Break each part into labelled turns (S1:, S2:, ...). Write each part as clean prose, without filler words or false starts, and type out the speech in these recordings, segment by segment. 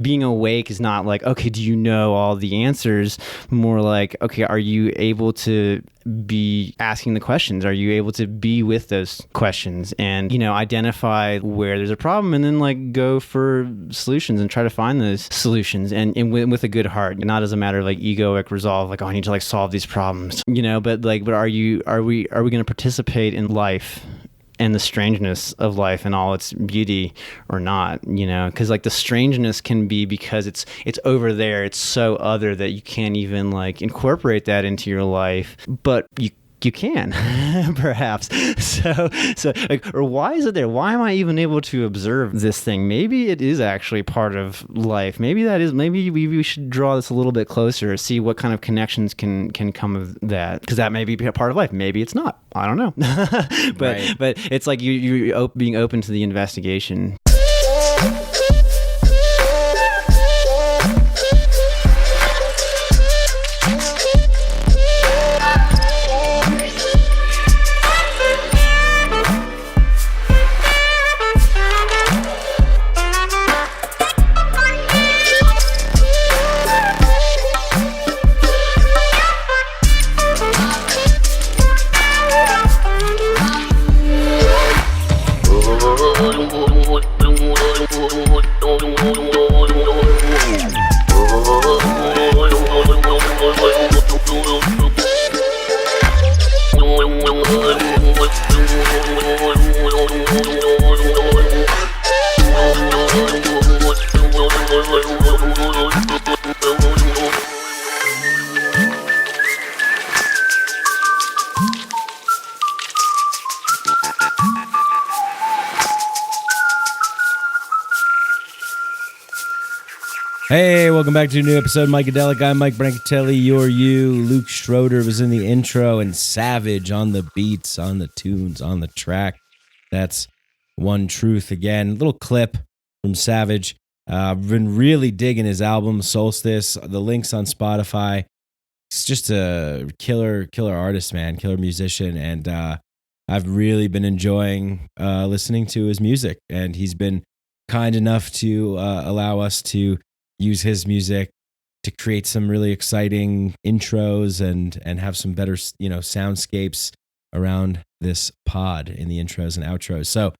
S1: being awake is not like, okay, do you know all the answers? More like, okay, are you able to be asking the questions? Are you able to be with those questions and, identify where there's a problem and then like go for solutions and try to find those solutions and with a good heart, not as a matter of like egoic resolve, like, oh, I need to like solve these problems, but are we going to participate in life and the strangeness of life and all its beauty or not, because like the strangeness can be because it's over there, it's so other that you can't even like incorporate that into your life, but you can perhaps. So like, or why is it there? Why am I even able to observe this thing? Maybe it is actually part of life. Maybe we should draw this a little bit closer, see what kind of connections can come of that, because that may be a part of life. Maybe it's not. I don't know. But it's like you being open to the investigation.
S2: Hey, welcome back to a new episode of Mikeadelic. I'm Mike Brancatelli, you're you. Luke Schroeder was in the intro, and Savage on the beats, on the tunes, on the track. That's One Truth again. Little clip from Savage. I've been really digging his album, Solstice. The link's on Spotify. He's just a killer artist, man, killer musician, and I've really been enjoying listening to his music, and he's been kind enough to allow us to use his music to create some really exciting intros and have some better, soundscapes around this pod in the intros and outros. So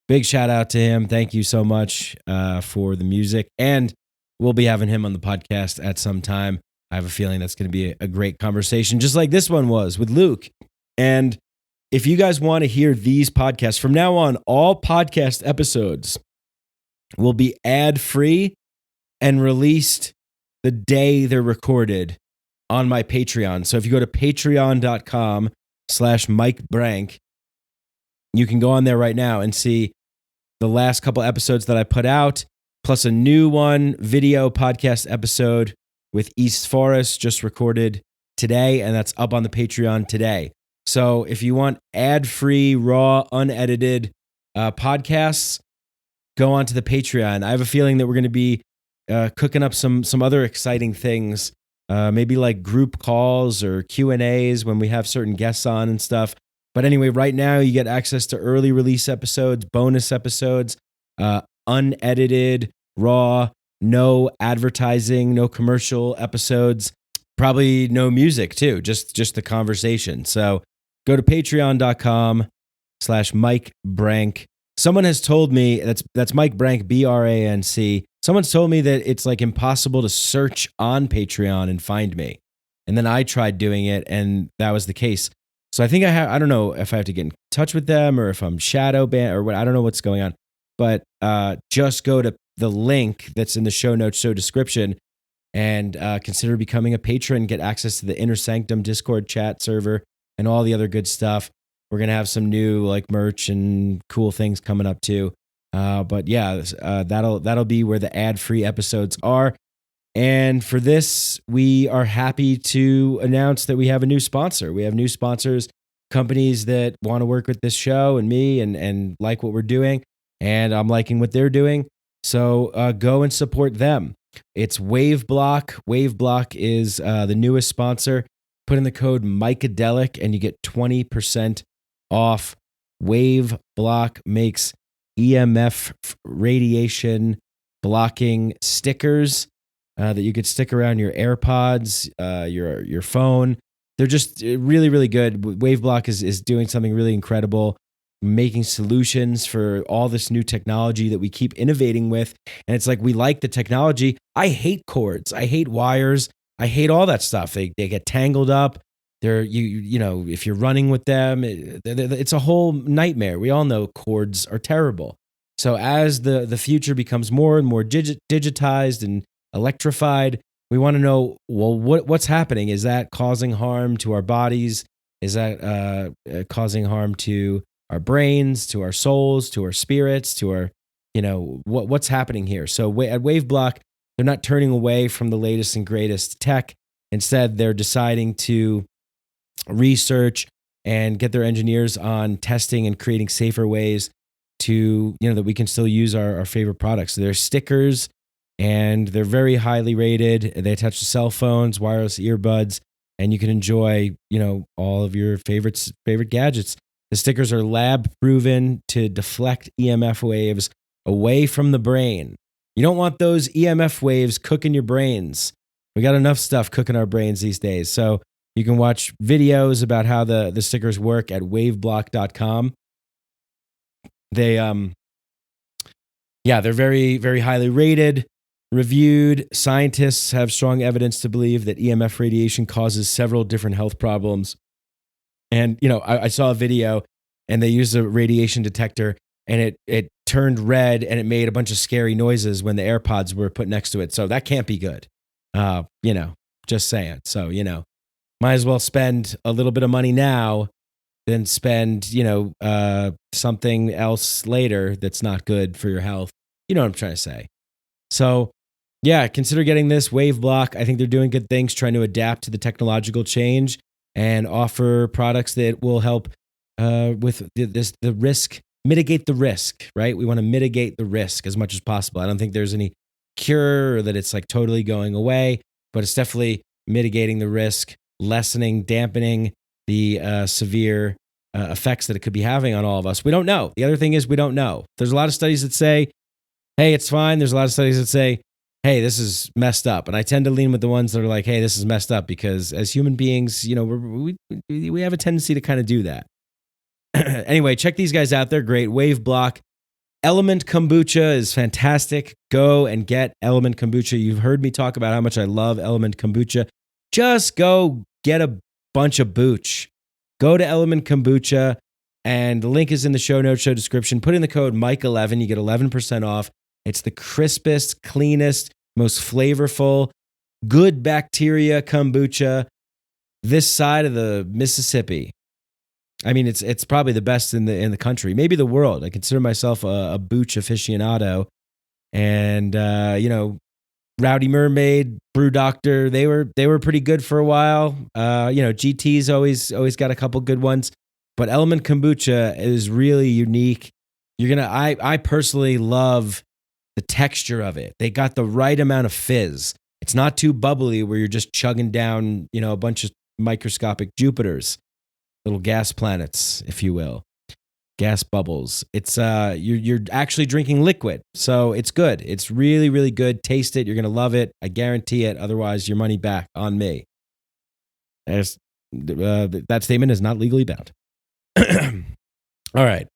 S2: big shout out to him. Thank you so much for the music. And we'll be having him on the podcast at some time. I have a feeling that's going to be a great conversation, just like this one was with Luke. And if you guys want to hear these podcasts, from now on, all podcast episodes will be ad-free and released the day they're recorded on my Patreon. So if you go to patreon.com/MikeBrank, you can go on there right now and see the last couple episodes that I put out, plus a new one, video podcast episode with East Forest, just recorded today, and that's up on the Patreon today. So if you want ad-free, raw, unedited podcasts, go on to the Patreon. I have a feeling that we're going to be cooking up some other exciting things, maybe like group calls or Q&As when we have certain guests on and stuff. But anyway, right now you get access to early release episodes, bonus episodes, unedited, raw, no advertising, no commercial episodes, probably no music too, just the conversation. So go to patreon.com/MikeBrank. Someone has told me, that's Mike Brank, BRANC. Someone's told me that it's like impossible to search on Patreon and find me. And then I tried doing it, and that was the case. So I think I don't know if I have to get in touch with them or if I'm shadow banned or what. I don't know what's going on. But just go to the link that's in the show notes, show description, and consider becoming a patron, get access to the Inner Sanctum Discord chat server and all the other good stuff. We're going to have some new like merch and cool things coming up too. But yeah, that'll be where the ad-free episodes are. And for this, we are happy to announce that we have a new sponsor. We have new sponsors, companies that want to work with this show and me and like what we're doing. And I'm liking what they're doing. So go and support them. It's Waveblock. Waveblock is the newest sponsor. Put in the code Mikeadelic and you get 20% off. Waveblock makes EMF radiation blocking stickers that you could stick around your AirPods, your phone. They're just really, really good. Waveblock is doing something really incredible, making solutions for all this new technology that we keep innovating with. And it's like, we like the technology. I hate cords. I hate wires. I hate all that stuff. They get tangled up. You know, if you're running with them, it's a whole nightmare. We all know cords are terrible. So as the future becomes more and more digitized and electrified, we want to know, well, what's happening? Is that causing harm to our bodies? Is that causing harm to our brains, to our souls, to our spirits, to our, you know, what's happening here? So at Waveblock, they're not turning away from the latest and greatest tech. Instead, they're deciding to research and get their engineers on testing and creating safer ways to, you know, that we can still use our favorite products. So there's stickers, and they're very highly rated. They attach to cell phones, wireless earbuds, and you can enjoy, you know, all of your favorite gadgets. The stickers are lab proven to deflect EMF waves away from the brain. You don't want those EMF waves cooking your brains. We got enough stuff cooking our brains these days. So you can watch videos about how the stickers work at waveblock.com. They're very, very highly rated, reviewed. Scientists have strong evidence to believe that EMF radiation causes several different health problems. And, you know, I saw a video, and they used a radiation detector, and it turned red, and it made a bunch of scary noises when the AirPods were put next to it. So that can't be good. You know, just saying. So, you know, might as well spend a little bit of money now than spend, you know, something else later that's not good for your health. You know what I'm trying to say. So, yeah, consider getting this Waveblock. I think they're doing good things, trying to adapt to the technological change and offer products that will help with the risk, mitigate the risk, right? We want to mitigate the risk as much as possible. I don't think there's any cure or that it's like totally going away, but it's definitely mitigating the risk, lessening, dampening the severe effects that it could be having on all of us. We don't know. The other thing is, we don't know. There's a lot of studies that say, hey, it's fine. There's a lot of studies that say, hey, this is messed up. And I tend to lean with the ones that are like, hey, this is messed up, because as human beings, you know, we have a tendency to kind of do that. Anyway, check these guys out. They're great. Waveblock. Element Kombucha is fantastic. Go and get Element Kombucha. You've heard me talk about how much I love Element Kombucha. Just go get a bunch of booch. Go to Element Kombucha, and the link is in the show notes, show description. Put in the code Mike11. You get 11% off. It's the crispest, cleanest, most flavorful, good bacteria kombucha this side of the Mississippi. I mean, it's probably the best in the country, maybe the world. I consider myself a booch aficionado, and you know, Rowdy Mermaid, Brew Doctor, they were pretty good for a while. You know, GT's always got a couple good ones, but Element Kombucha is really unique. I personally love the texture of it. They got the right amount of fizz. It's not too bubbly where you're just chugging down, you know, a bunch of microscopic Jupiters, little gas planets, if you will, gas bubbles. It's you're actually drinking liquid, so it's good. It's really, really good. Taste it. You're gonna love it. I guarantee it. Otherwise, your money back on me. That statement is not legally bound. All right.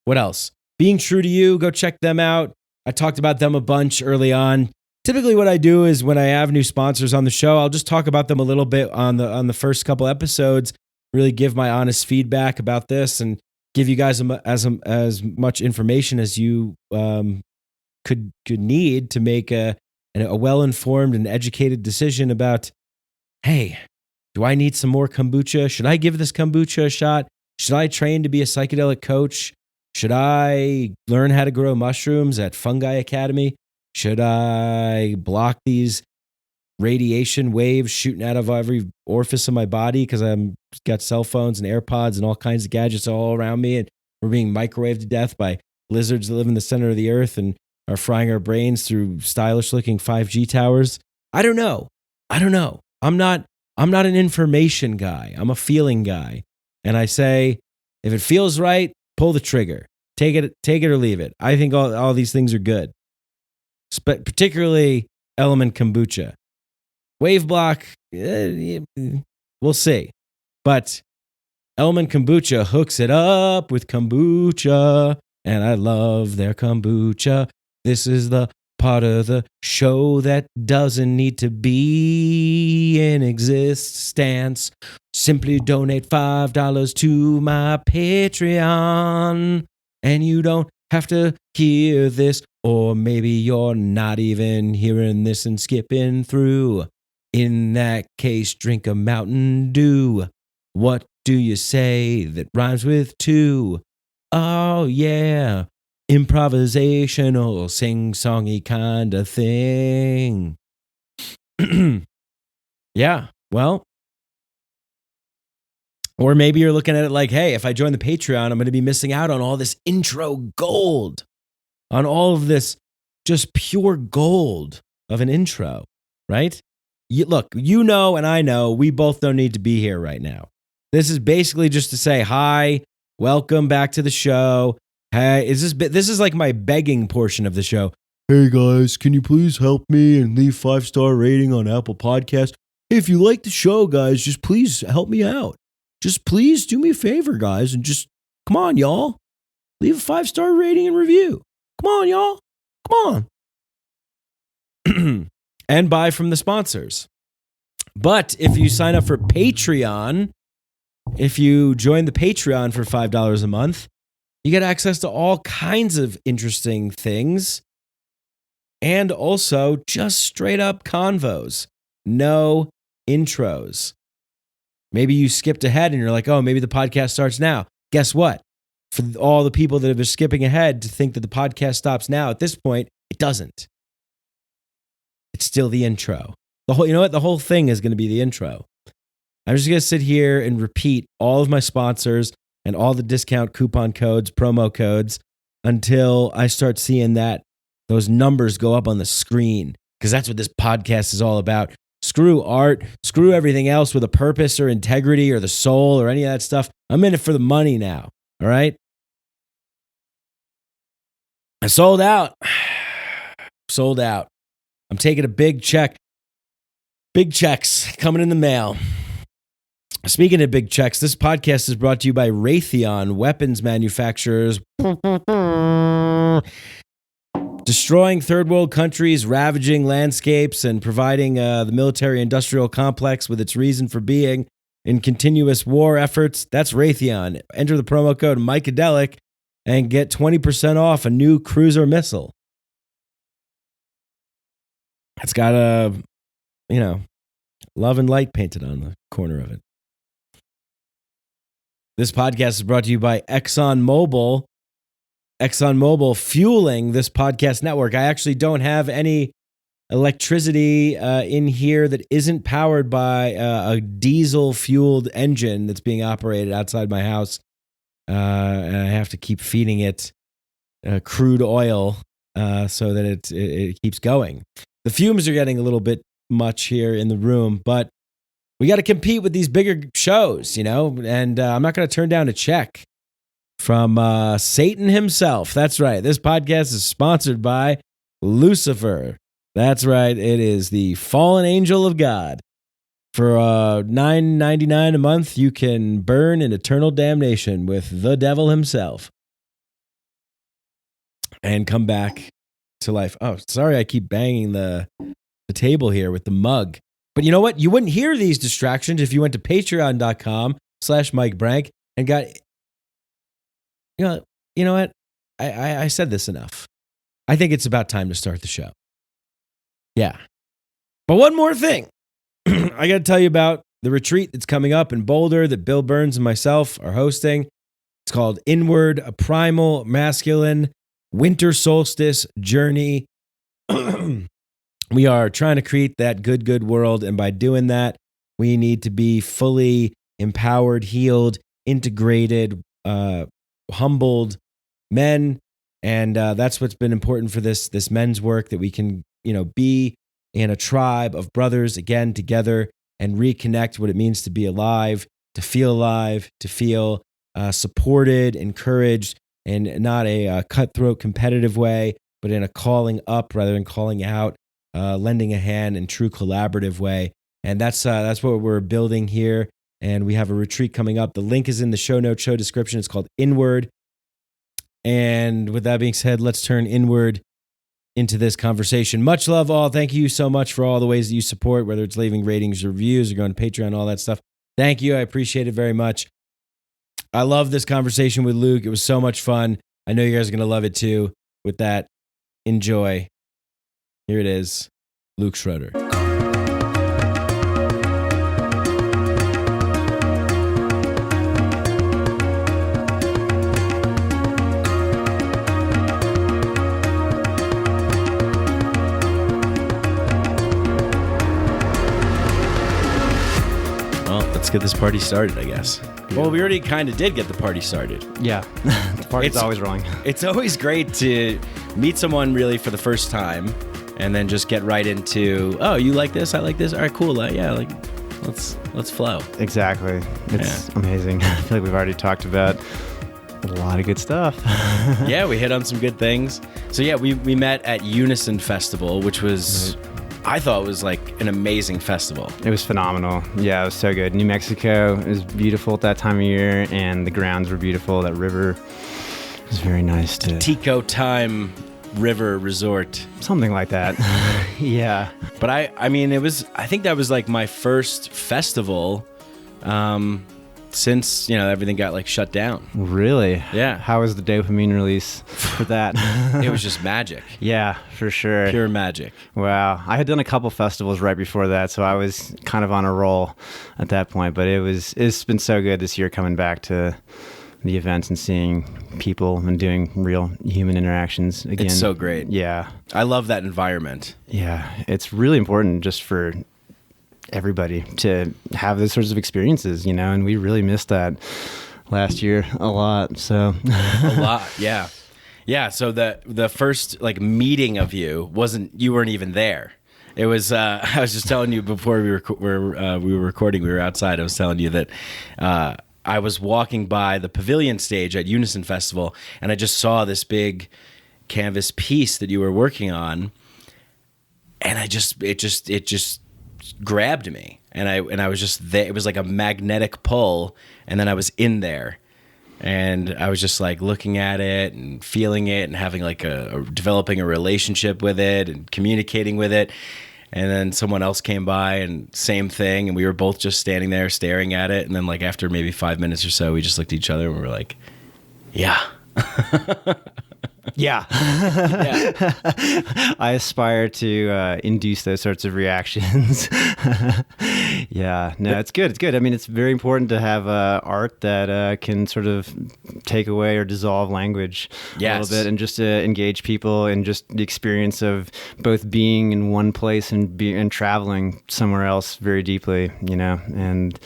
S2: What else? Being True to You. Go check them out. I talked about them a bunch early on. Typically what I do is when I have new sponsors on the show, I'll just talk about them a little bit on the first couple episodes, really give my honest feedback about this, and give you guys as much information as you could need to make a well-informed and educated decision about, hey, do I need some more kombucha? Should I give this kombucha a shot? Should I train to be a psychedelic coach? Should I learn how to grow mushrooms at Fungi Academy? Should I block these radiation waves shooting out of every orifice of my body because I've got cell phones and AirPods and all kinds of gadgets all around me, and we're being microwaved to death by lizards that live in the center of the earth and are frying our brains through stylish-looking 5G towers? I don't know. I'm not an information guy. I'm a feeling guy. And I say, if it feels right, pull the trigger. Take it or leave it. I think all these things are good. particularly Element Kombucha. Waveblock, we'll see. But Element Kombucha hooks it up with kombucha, and I love their kombucha. This is the part of the show that doesn't need to be in existence. Simply donate $5 to my Patreon, and you don't have to hear this, or maybe you're not even hearing this and skipping through. In that case, drink a Mountain Dew. What do you say that rhymes with two? Oh, yeah. Improvisational, sing-songy kind of thing. Yeah, well. Or maybe you're looking at it like, hey, if I join the Patreon, I'm going to be missing out on all this intro gold. On all of this just pure gold of an intro, right? Look, you know and I know we both don't need to be here right now. This is basically just to say, hi, welcome back to the show. Hey, this is like my begging portion of the show. Hey guys, can you please help me and leave 5-star rating on Apple Podcasts? If you like the show, guys, just please help me out. Just please do me a favor, guys, and just, come on, y'all. Leave a 5-star rating and review. Come on, y'all. Come on. And buy from the sponsors. But if you sign up for Patreon, if you join the Patreon for $5 a month, you get access to all kinds of interesting things. And also just straight up convos. No intros. Maybe you skipped ahead and you're like, oh, maybe the podcast starts now. Guess what? For all the people that have been skipping ahead to think that the podcast stops now, at this point, it doesn't. It's still the intro. You know what? The whole thing is going to be the intro. I'm just going to sit here and repeat all of my sponsors and all the discount coupon codes, promo codes, until I start seeing those numbers go up on the screen, because that's what this podcast is all about. Screw art, screw everything else with a purpose or integrity or the soul or any of that stuff. I'm in it for the money now, all right? I sold out. Sold out. I'm taking a big check. Big checks coming in the mail. Speaking of big checks, this podcast is brought to you by Raytheon weapons manufacturers. Destroying third world countries, ravaging landscapes, and providing the military-industrial complex with its reason for being in continuous war efforts. That's Raytheon. Enter the promo code Mikeadelic and get 20% off a new cruiser missile. It's got a, love and light painted on the corner of it. This podcast is brought to you by ExxonMobil. ExxonMobil fueling this podcast network. I actually don't have any electricity in here that isn't powered by a diesel-fueled engine that's being operated outside my house. And I have to keep feeding it crude oil so that it keeps going. The fumes are getting a little bit much here in the room, but we got to compete with these bigger shows, and I'm not going to turn down a check from Satan himself. That's right. This podcast is sponsored by Lucifer. That's right. It is the fallen angel of God. For $9.99 a month, you can burn in eternal damnation with the devil himself and come back to life. Oh, sorry, I keep banging the table here with the mug. But you know what? You wouldn't hear these distractions if you went to patreon.com/MikeBrank and got... You know what? I said this enough. I think it's about time to start the show. Yeah. But one more thing. I got to tell you about the retreat that's coming up in Boulder that Bill Burns and myself are hosting. It's called Inward, a Primal, Masculine, Winter Solstice Journey. We are trying to create that good world. And by doing that, we need to be fully empowered, healed, integrated, humbled men. And that's what's been important for this men's work, that we can, be in a tribe of brothers again together and reconnect what it means to be alive, to feel supported, encouraged, and not a cutthroat competitive way, but in a calling up rather than calling out, lending a hand in true collaborative way. And that's what we're building here. And we have a retreat coming up. The link is in the show notes, show description. It's called Inward. And with that being said, let's turn inward into this conversation. Much love all. Thank you so much for all the ways that you support, whether it's leaving ratings, reviews, or going to Patreon, all that stuff. Thank you. I appreciate it very much. I love this conversation with Luke. It was so much fun. I know you guys are going to love it too. With that, enjoy. Here it is, Luke Schroeder. Let's get this party started, I guess. Well, we already kind of did get the party started.
S1: Yeah, the party's always rolling. It's
S2: always great to meet someone really for the first time and then just get right into, oh, you like this? I like this? All right, cool. Let's flow.
S1: Exactly. It's amazing. I feel like we've already talked about a lot of good stuff.
S2: Yeah, we hit on some good things. So yeah, we met at Unison Festival, which was... I thought it was like an amazing festival.
S1: It was phenomenal. Yeah, it was so good. New Mexico was beautiful at that time of year, and the grounds were beautiful. That river was very nice to...
S2: Tico Time River Resort.
S1: Something like that. Yeah.
S2: But I mean, I think that was like my first festival since, everything got like shut down.
S1: Really?
S2: Yeah.
S1: How was the dopamine release for that?
S2: It was just magic.
S1: Yeah, for sure.
S2: Pure magic.
S1: Wow. I had done a couple festivals right before that, so I was kind of on a roll at that point, but it's been so good this year coming back to the events and seeing people and doing real human interactions again.
S2: It's so great.
S1: Yeah.
S2: I love that environment.
S1: Yeah. It's really important just for everybody to have those sorts of experiences, and we really missed that last year a lot. So
S2: a lot, yeah. Yeah, so the first like meeting of you weren't even there. It was I was just telling you before we were recording, we were outside. I was telling you that I was walking by the pavilion stage at Unison Festival, and I just saw this big canvas piece that you were working on, and it just grabbed me, and I was just there. It was like a magnetic pull, and then I was in there, and I was just like looking at it and feeling it and having like developing a relationship with it and communicating with it. And then someone else came by and same thing, and we were both just standing there staring at it. And then like after maybe 5 minutes or so, we just looked at each other and we were like, yeah.
S1: Yeah.
S2: Yeah.
S1: I aspire to induce those sorts of reactions. Yeah. No, it's good. It's good. I mean, it's very important to have art that can sort of take away or dissolve language a little bit, and just to engage people in just the experience of both being in one place and traveling somewhere else very deeply, And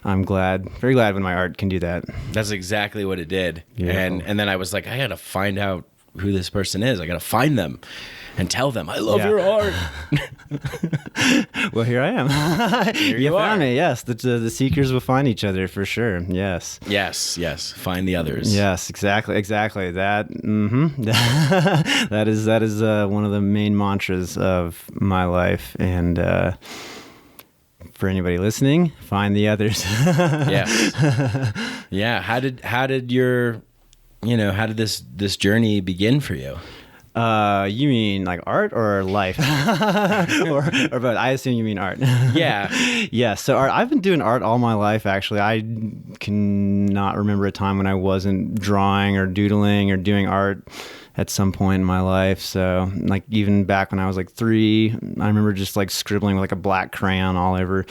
S1: I'm very glad when my art can do that.
S2: That's exactly what it did.
S1: Beautiful.
S2: And then I was like, I got to find out who this person is. I got to find them and tell them, I love your art.
S1: Well, here I am.
S2: Here
S1: you found
S2: are.
S1: me. Yes. The seekers will find each other for sure. Yes.
S2: Yes. Find the others.
S1: Yes, exactly. That, that is one of the main mantras of my life. And, for anybody listening, find the others.
S2: Yes. Yeah. How did this journey begin for you?
S1: You mean like art or life? or both? I assume you mean art.
S2: Yeah.
S1: Yeah. So I've been doing art all my life, actually. I cannot remember a time when I wasn't drawing or doodling or doing art at some point in my life. So like even back when I was like 3, I remember just like scribbling with like a black crayon all over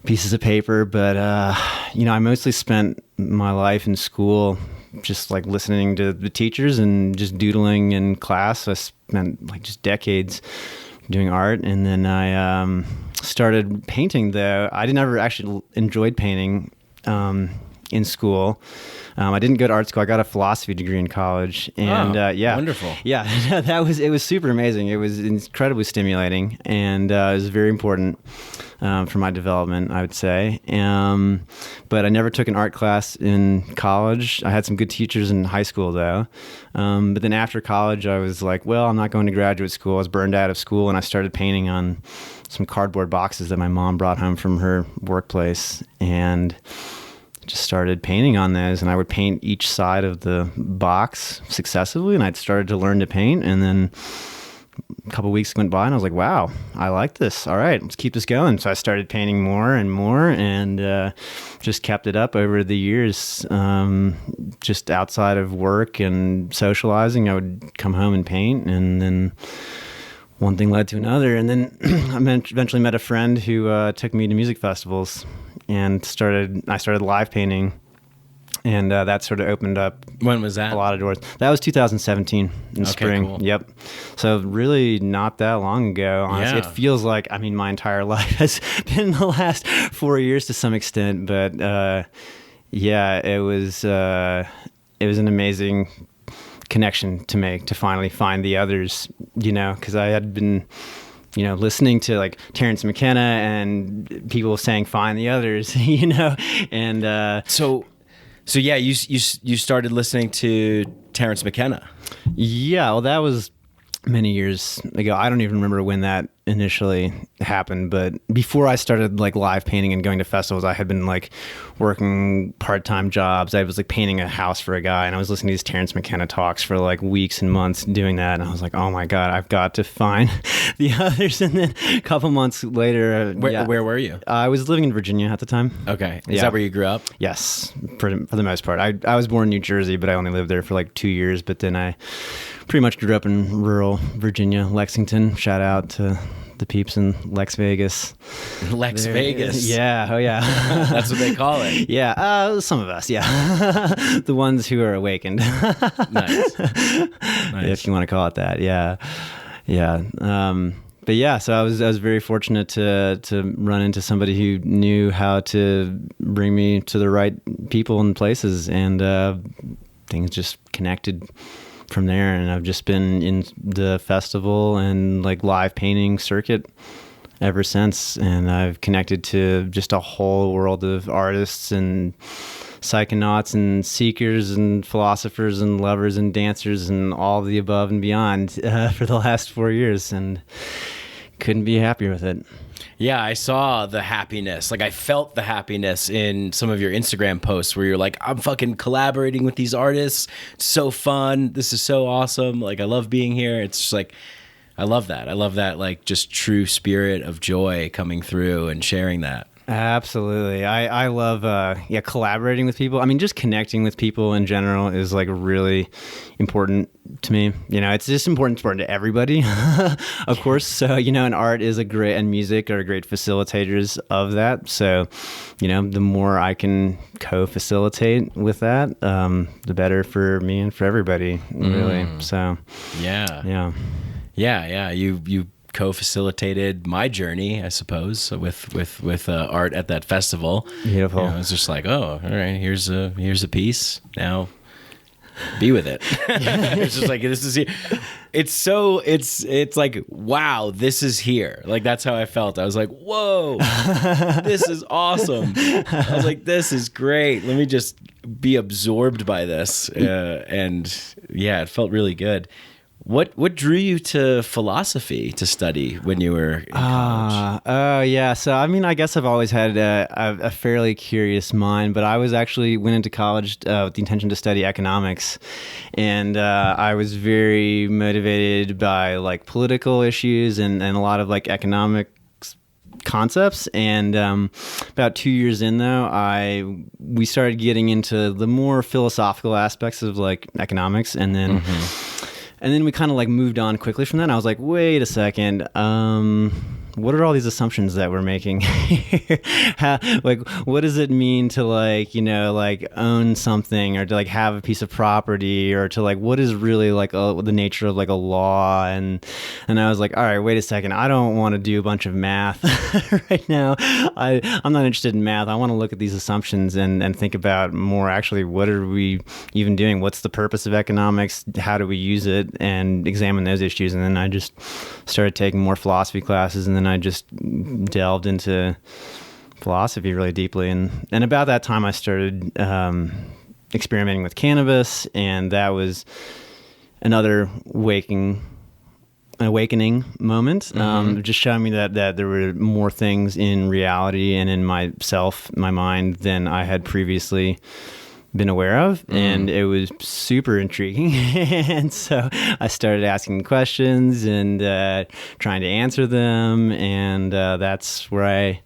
S1: pieces of paper. But, I mostly spent my life in school just like listening to the teachers and just doodling in class. I spent like just decades doing art. And then I started painting, though. I never actually enjoyed painting. in school. I didn't go to art school. I got a philosophy degree in college, and
S2: wonderful.
S1: Yeah, it was super amazing. It was incredibly stimulating, and it was very important for my development, I would say. But I never took an art class in college. I had some good teachers in high school, though. But then after college, I was like, well, I'm not going to graduate school. I was burned out of school, and I started painting on some cardboard boxes that my mom brought home from her workplace, and just started painting on those. And I would paint each side of the box successively, and I'd started to learn to paint. And then a couple of weeks went by, and I was like, wow, I like this. All right, let's keep this going. So I started painting more and more, and just kept it up over the years. Just outside of work and socializing, I would come home and paint, and then one thing led to another. And then I eventually met a friend who took me to music festivals, and I started live painting. And that sort of opened up.
S2: When was that?
S1: A lot of doors. That was 2017 in spring.
S2: Cool.
S1: Yep. So really not that long ago. Honestly, It feels like, my entire life has been the last 4 years to some extent. But it was an amazing connection to make, to finally find the others, because I had been listening to like Terrence McKenna and people saying find the others, and
S2: So yeah, you started listening to Terrence McKenna.
S1: Yeah, well, that was many years ago. I don't even remember when that initially happened, but before I started like live painting and going to festivals, I had been like working part-time jobs. I was like painting a house for a guy, and I was listening to these Terrence McKenna talks for like weeks and months doing that, and I was like, oh my God, I've got to find the others. And then a couple months later,
S2: where were you?
S1: I was living in Virginia at the time.
S2: Okay. Is that where you grew up?
S1: Yes, for the most part. I was born in New Jersey, but I only lived there for like 2 years, but then I pretty much grew up in rural Virginia, Lexington. Shout out to the peeps in Lex Vegas.
S2: Lex Vegas.
S1: Yeah. Oh, yeah.
S2: That's what they call it.
S1: Yeah. Some of us. Yeah. The ones who are awakened.
S2: Nice.
S1: If you want to call it that. Yeah. Yeah. But yeah, so I was very fortunate to run into somebody who knew how to bring me to the right people and places, and things just connected from there. And I've just been in the festival and like live painting circuit ever since, and I've connected to just a whole world of artists and psychonauts and seekers and philosophers and lovers and dancers and all of the above and beyond for the last 4 years, and couldn't be happier with it.
S2: Yeah, I saw the happiness. Like, I felt the happiness in some of your Instagram posts where you're like, I'm fucking collaborating with these artists. It's so fun. This is so awesome. Like, I love being here. It's just like, I love that. I love that, like, just true spirit of joy coming through and sharing that.
S1: Absolutely. I love collaborating with people. I mean, just connecting with people in general is like really important to me. It's just important to everybody, of course. So, and art is and music are great facilitators of that. So, the more I can co-facilitate with that, the better for me and for everybody, really. So, yeah.
S2: You co-facilitated my journey, I suppose, with art at that festival.
S1: Beautiful.
S2: I was just like, oh, all right, here's a piece. Now, be with it. It's just like, this is here. It's like, wow, this is here. Like, that's how I felt. I was like, whoa, this is awesome. I was like, this is great. Let me just be absorbed by this. And yeah, it felt really good. What drew you to philosophy to study when you were in college?
S1: Yeah. So, I guess I've always had a fairly curious mind, but I went into college with the intention to study economics. And I was very motivated by like political issues and a lot of like economic concepts. And about 2 years in, though, we started getting into the more philosophical aspects of like economics. And then... And then we kind of like moved on quickly from that. And I was like, wait a second. what are all these assumptions that we're making? Like, what does it mean to like, like own something, or to like have a piece of property, or to like, what is really like the nature of like a law? And I was like, all right, wait a second. I don't want to do a bunch of math right now. I'm not interested in math. I want to look at these assumptions and think about more actually, what are we even doing? What's the purpose of economics? How do we use it? And examine those issues. And then I just started taking more philosophy classes, and then I just delved into philosophy really deeply. And about that time I started experimenting with cannabis, and that was another awakening moment. Just showing me that there were more things in reality and in my mind, than I had previously been aware of. And it was super intriguing. And so I started asking questions and trying to answer them. And that's what I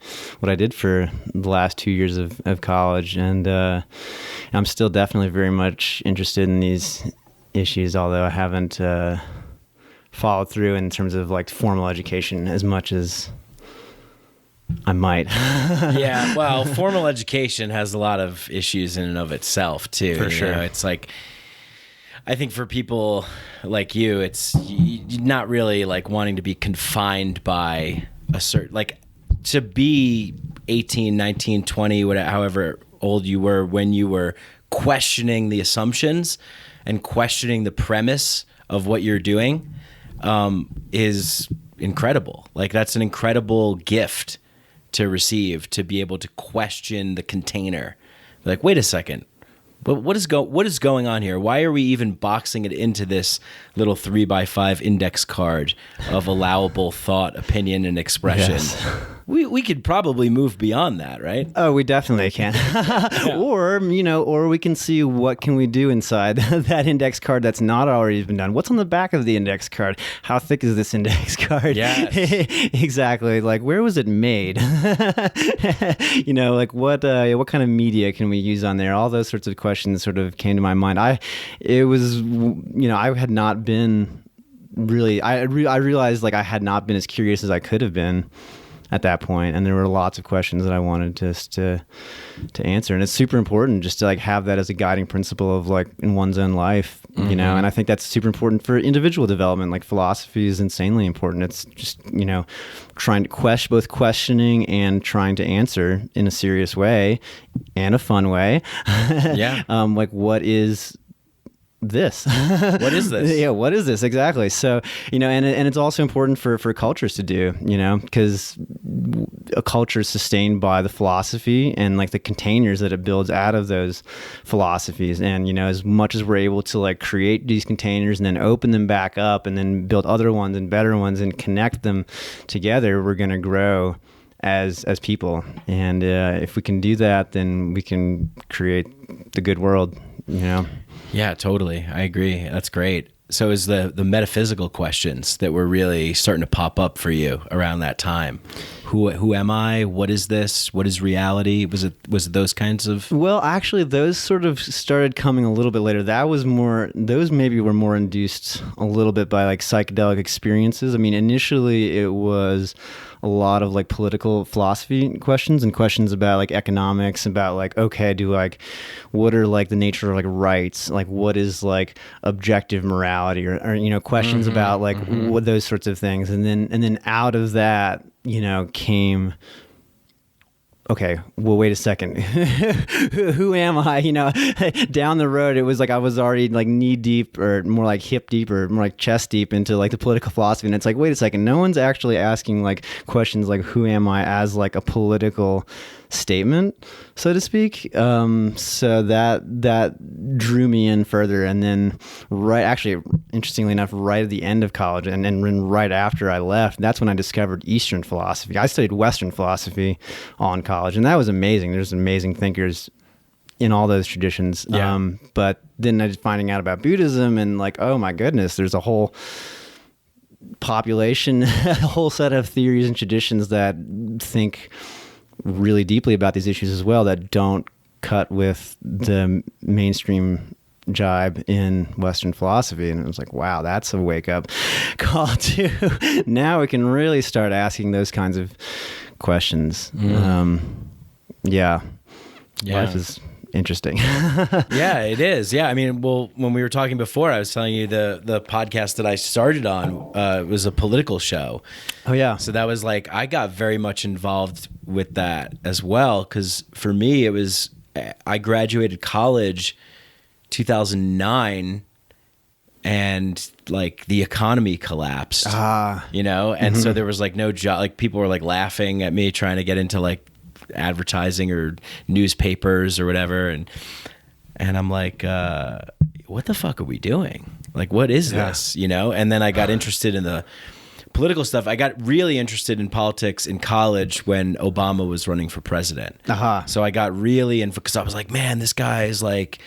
S1: did for the last 2 years of college. And I'm still definitely very much interested in these issues, although I haven't followed through in terms of like formal education as much as I might.
S2: Yeah, well, formal education has a lot of issues in and of itself too.
S1: For sure.
S2: It's like, I think for people like you, it's you're not really like wanting to be confined by a certain, like, to be 18, 19, 20, whatever, however old you were when you were questioning the assumptions and questioning the premise of what you're doing, is incredible. Like, that's an incredible gift to receive, to be able to question the container. Like, wait a second, but what is going on here? Why are we even boxing it into this little 3x5 index card of allowable thought, opinion, and expression?
S1: Yes.
S2: We could probably move beyond that, right?
S1: Oh, we definitely can.
S2: Yeah.
S1: Or we can see what can we do inside that index card that's not already been done. What's on the back of the index card? How thick is this index card?
S2: Yes.
S1: Exactly. Like, where was it made? Like what kind of media can we use on there? All those sorts of questions sort of came to my mind. I had not been really, I realized like I had not been as curious as I could have been at that point, and there were lots of questions that I wanted just to answer. And it's super important just to like have that as a guiding principle of like in one's own life, and I think that's super important for individual development. Like, philosophy is insanely important. It's just, trying to both questioning and trying to answer in a serious way and a fun way.
S2: Yeah.
S1: Like, what is this?
S2: What is this?
S1: Yeah, what is this exactly? So, and it's also important for cultures to do, because a culture is sustained by the philosophy and like the containers that it builds out of those philosophies. And as much as we're able to like create these containers and then open them back up and then build other ones and better ones and connect them together, we're going to grow as people. And if we can do that, then we can create the good world.
S2: Yeah, totally. I agree. That's great. So is the metaphysical questions that were really starting to pop up for you around that time? Who am I? What is this? What is reality? Was it those kinds of? Well,
S1: actually, those sort of started coming a little bit later. Those maybe were more induced a little bit by like psychedelic experiences. I mean, initially it was a lot of like political philosophy questions and questions about like economics, about like, okay, what are like the nature of like rights? Like, what is like objective morality, or questions about like what those sorts of things. And then out of that, came, okay, well, wait a second. Who am I? Down the road, it was like I was already like knee deep, or more like hip deep, or more like chest deep into like the political philosophy. And it's like, wait a second, no one's actually asking like questions like who am I as like a political statement, so to speak. So that drew me in further. And then interestingly enough, right at the end of college and then right after I left, that's when I discovered Eastern philosophy. I studied Western philosophy on college, and that was amazing. There's amazing thinkers in all those traditions.
S2: Yeah.
S1: But then I was finding out about Buddhism, and like, oh my goodness, there's a whole population, a whole set of theories and traditions that think really deeply about these issues as well, that don't cut with the mainstream jibe in Western philosophy. And it was like, wow, that's a wake up call too. Now we can really start asking those kinds of questions. Yeah. Life is interesting.
S2: Yeah, it is. Yeah. I mean, well, when we were talking before, I was telling you the podcast that I started on was a political show.
S1: Oh, yeah.
S2: So that was like, I got very much involved with that as well. Because for me, I graduated college 2009 and like the economy collapsed, and so there was like no job. Like people were like laughing at me trying to get into like advertising or newspapers or whatever, and I'm like, what the fuck are we doing? Like, what is this? And then I got interested in the political stuff. I got really interested in politics in college when Obama was running for president. So I got really in, because I was like, man, this guy is like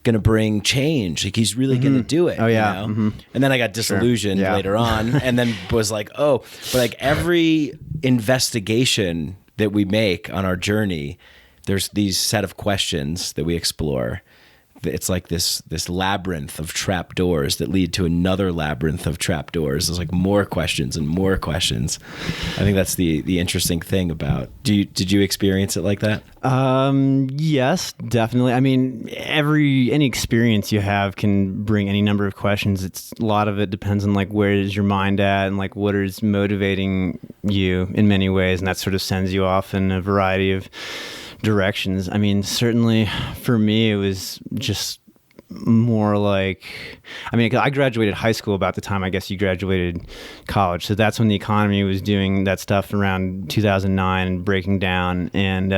S2: gonna bring change. Like he's really gonna do it. And then I got disillusioned later on, and then was like, oh, but like every investigation that we make on our journey, there's these set of questions that we explore. It's like this labyrinth of trap doors that lead to another labyrinth of trap doors. There's like more questions and more questions. I think that's the interesting thing about. Did you experience it like that?
S1: Yes, definitely. I mean, any experience you have can bring any number of questions. A lot of it depends on like where is your mind at and like what is motivating you in many ways, and that sort of sends you off in a variety of directions. I mean, certainly for me, it was just more like, I mean, I graduated high school about the time I guess you graduated college. So that's when the economy was doing that stuff around 2009 and breaking down. And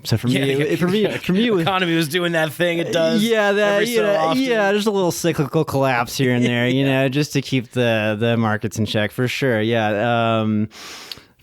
S1: so for me, it was,
S2: economy was doing that thing it does.
S1: Yeah, there's a little cyclical collapse here and there, just to keep the markets in check for sure. Yeah.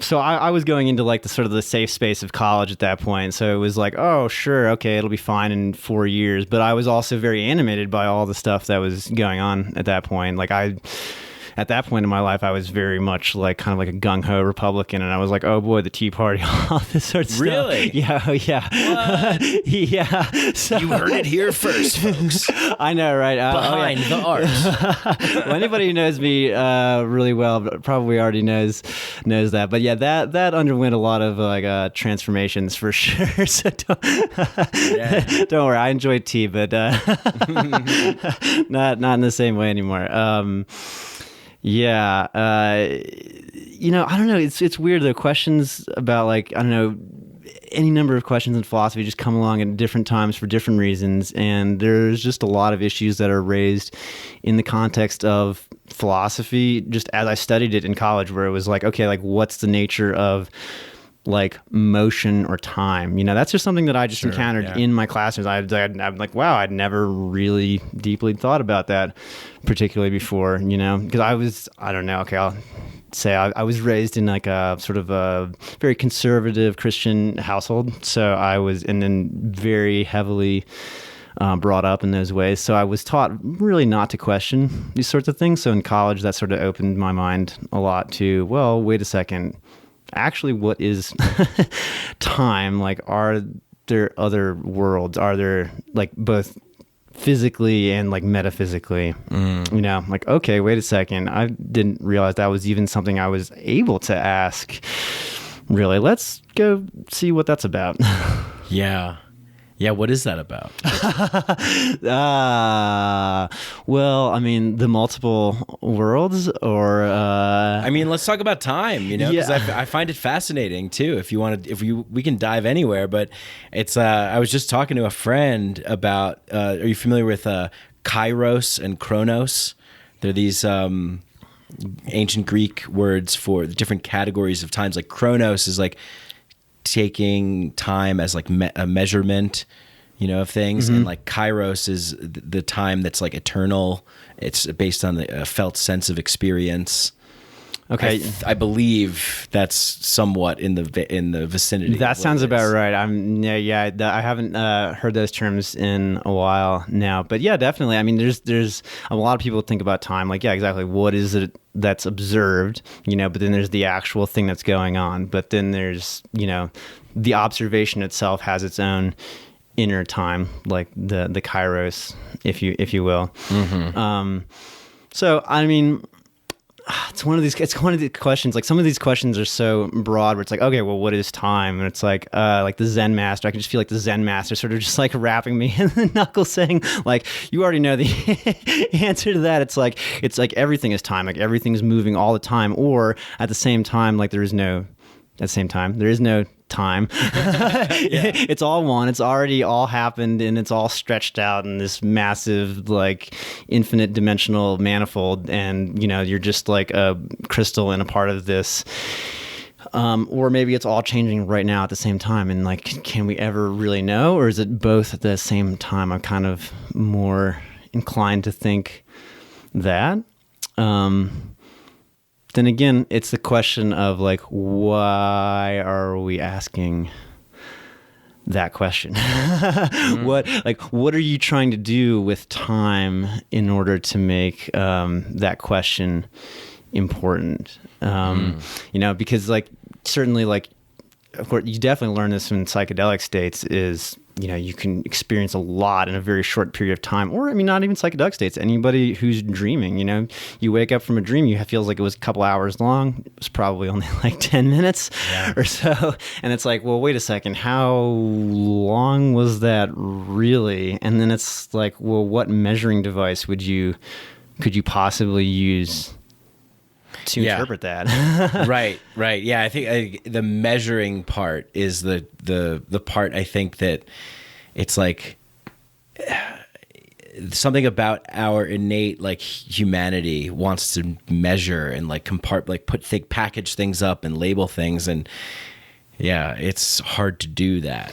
S1: So I was going into like the sort of the safe space of college at that point. So it was like, oh, sure, okay, it'll be fine in 4 years. But I was also very animated by all the stuff that was going on at that point. Like at that point in my life, I was very much like kind of like a gung-ho Republican, and I was like, oh boy, the Tea Party, all this sort of stuff.
S2: Really?
S1: Yeah, yeah.
S2: Yeah. So, you heard it here first, folks.
S1: I know, right?
S2: Behind the art.
S1: Well, anybody who knows me really well probably already knows that. But yeah, that underwent a lot of like transformations for sure. So don't worry, I enjoy tea, but not in the same way anymore. Yeah. I don't know. It's weird. The questions about like, I don't know, any number of questions in philosophy just come along at different times for different reasons. And there's just a lot of issues that are raised in the context of philosophy, just as I studied it in college, where it was like, okay, like what's the nature of like motion or time? That's just something that I just encountered in my classrooms. I'm like, wow, I'd never really deeply thought about that particularly before, because I don't know. Okay, I'll say I was raised in like a sort of a very conservative Christian household. So I was, and then very heavily brought up in those ways. So I was taught really not to question these sorts of things. So in college, that sort of opened my mind a lot to, well, wait a second. Actually, what is time? Like, are there other worlds? Are there like both physically and like metaphysically? Like, okay, wait a second. I didn't realize that was even something I was able to ask. Really, let's go see what that's about.
S2: Yeah. Yeah, what is that about?
S1: Well, I mean, the multiple worlds, or
S2: I mean, let's talk about time, because I find it fascinating too. If you want to, we can dive anywhere, but it's I was just talking to a friend about are you familiar with Kairos and Chronos? They're these ancient Greek words for the different categories of times. Like Chronos is like taking time as like a measurement, of things. And like Kairos is the time that's like eternal. It's based on the felt sense of experience. Okay. I believe that's somewhat in the vicinity.
S1: That sounds about right. I haven't heard those terms in a while now, but yeah, definitely. I mean, there's a lot of people think about time like, yeah, exactly. What is it that's observed, but then there's the actual thing that's going on. But then there's, the observation itself has its own inner time, like the kairos, if you will. So I mean, it's one of these questions. Like some of these questions are so broad where it's like, okay, well, what is time? And it's like the Zen master. I can just feel like the Zen master sort of just like wrapping me in the knuckles, saying like, you already know the answer to that. It's like everything is time. Like everything's moving all the time. Or at the same time, like there is no time. It's all one. It's already all happened, and it's all stretched out in this massive, like, infinite dimensional manifold. And you're just like a crystal in a part of this. Or maybe it's all changing right now at the same time. And like, can we ever really know, or is it both at the same time? I'm kind of more inclined to think that. Then again, it's the question of like, why are we asking that question? What are you trying to do with time in order to make that question important? Because like certainly like, of course, you definitely learn this in psychedelic states is, you can experience a lot in a very short period of time. Or, I mean, not even psychedelic states. Anybody who's dreaming, you wake up from a dream, it feels like it was a couple hours long. It was probably only like 10 minutes or so. And it's like, well, wait a second, how long was that really? And then it's like, well, what measuring device could you possibly use to interpret that?
S2: Right. Yeah, I think the measuring part is the part I think that it's like something about our innate like humanity wants to measure and like package things up and label things, and yeah, it's hard to do that.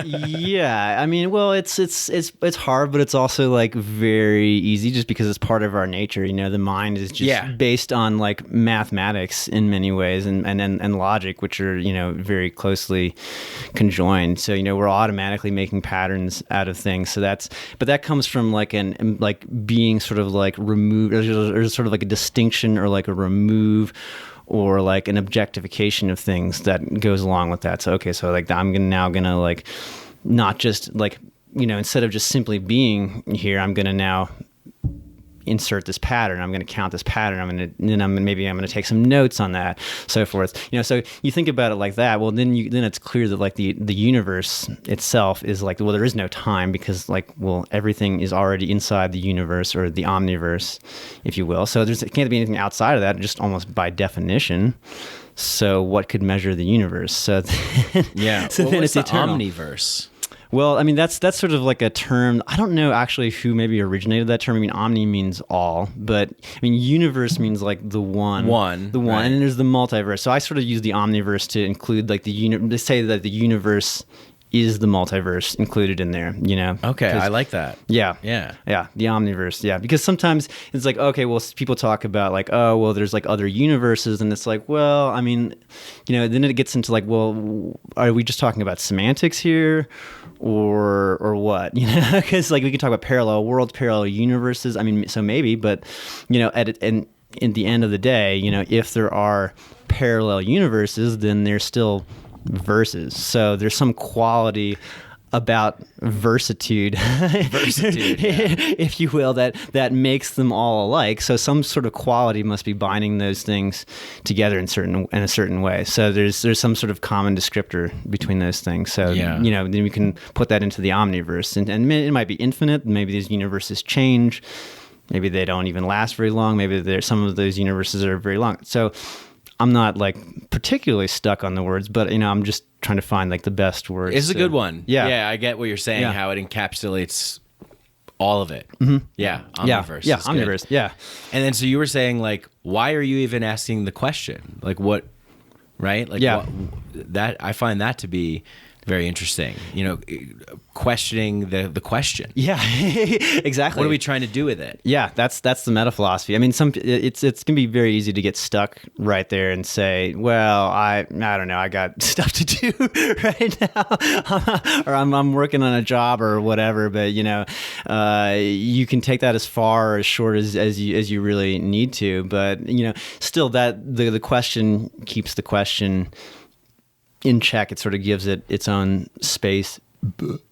S1: Yeah, I mean, well, it's hard, but it's also like very easy just because it's part of our nature. The mind is just based on like mathematics in many ways and logic, which are very closely conjoined. So we're automatically making patterns out of things. So that comes from like being sort of like removed, or sort of like a distinction or like a remove, or like an objectification of things that goes along with that. So, okay, so like I'm now gonna like, not just like, instead of just simply being here, I'm gonna now insert this pattern. I'm gonna count this pattern. I'm gonna take some notes on that, so forth. So you think about it like that. Well, then it's clear that like the universe itself is like, well, there is no time because like, well, everything is already inside the universe or the omniverse, if you will. So it can't be anything outside of that, just almost by definition. So what could measure the universe? So
S2: yeah.
S1: So then it's eternal.
S2: Omniverse.
S1: Well, I mean, that's sort of like a term. I don't know actually who maybe originated that term. I mean, omni means all, but I mean, universe means like the one,
S2: right.
S1: And then there's the multiverse. So I sort of use the omniverse to include like to say that the universe is the multiverse included in there,
S2: Okay, I like that.
S1: Yeah, the omniverse. Yeah, because sometimes it's like, okay, well, people talk about like, oh, well, there's like other universes, and it's like, well, I mean, then it gets into like, well, are we just talking about semantics here? Or what, because like we can talk about parallel worlds, parallel universes. I mean, so maybe, but in the end of the day, if there are parallel universes, then there's still verses. So there's some quality about versitude, if you will, that makes them all alike. So some sort of quality must be binding those things together in a certain way. So there's some sort of common descriptor between those things. So then we can put that into the omniverse, and it might be infinite. Maybe these universes change. Maybe they don't even last very long. Maybe there's some of those universes are very long. So I'm not like particularly stuck on the words, but I'm just trying to find like the best words.
S2: It's a good one.
S1: Yeah,
S2: I get what you're saying. How it encapsulates all of it.
S1: Mm-hmm.
S2: Yeah, omniverse.
S1: Yeah, omniverse. Good. Yeah.
S2: And then so you were saying like, why are you even asking the question? Like what? Right? Like that I find that to be very interesting. Questioning the question.
S1: Yeah, exactly.
S2: What are we trying to do with it?
S1: Yeah, that's the meta philosophy. I mean, it's gonna be very easy to get stuck right there and say, well, I don't know, I got stuff to do right now, or I'm working on a job or whatever. But you can take that as far or as short as you really need to. But still, that the question keeps the question in check. It sort of gives it its own space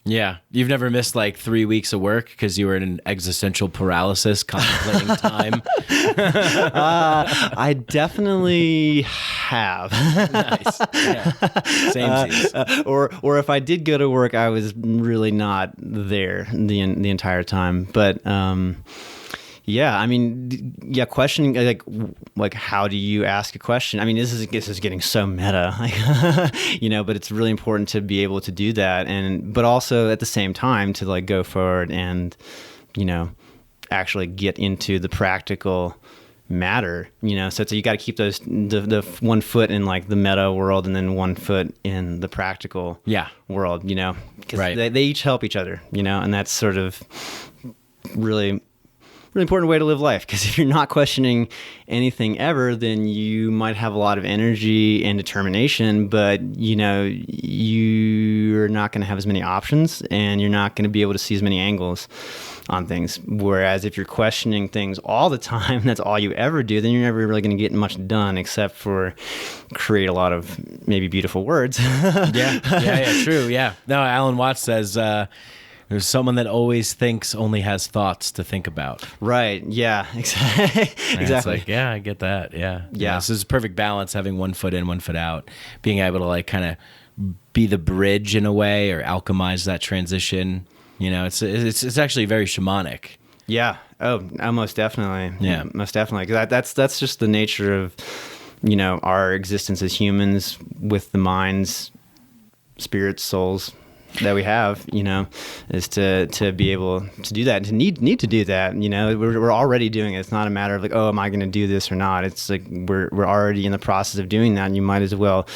S2: Yeah. You've never missed like 3 weeks of work because you were in an existential paralysis contemplating time?
S1: I definitely have.
S2: Nice. Yeah. Same.
S1: Or if I did go to work, I was really not there the entire time. But yeah, I mean, yeah, questioning like how do you ask a question? I mean, this is getting so meta, but it's really important to be able to do that, but also at the same time to like go forward and actually get into the practical matter, so you got to keep those the 1 foot in like the meta world and then 1 foot in the practical world, because they each help each other, and that's sort of really important way to live life, because if you're not questioning anything ever, then you might have a lot of energy and determination, but you're not going to have as many options and you're not going to be able to see as many angles on things. Whereas if you're questioning things all the time, that's all you ever do, then you're never really going to get much done except for create a lot of maybe beautiful words.
S2: Yeah, true. Yeah. No, Alan Watts says, there's someone that always thinks only has thoughts to think about.
S1: Right. Yeah. Exactly.
S2: It's like, yeah, I get that. Yeah.
S1: Yeah.
S2: So it's a perfect balance, having 1 foot in, 1 foot out, being able to like kind of be the bridge in a way or alchemize that transition. It's actually very shamanic.
S1: Yeah. Oh, most definitely.
S2: Yeah.
S1: Most definitely. 'Cause that's just the nature of, our existence as humans with the minds, spirits, souls that we have, is to be able to do that and to need to do that. We're already doing it. It's not a matter of like, oh, am I going to do this or not? It's like we're already in the process of doing that, and you might as well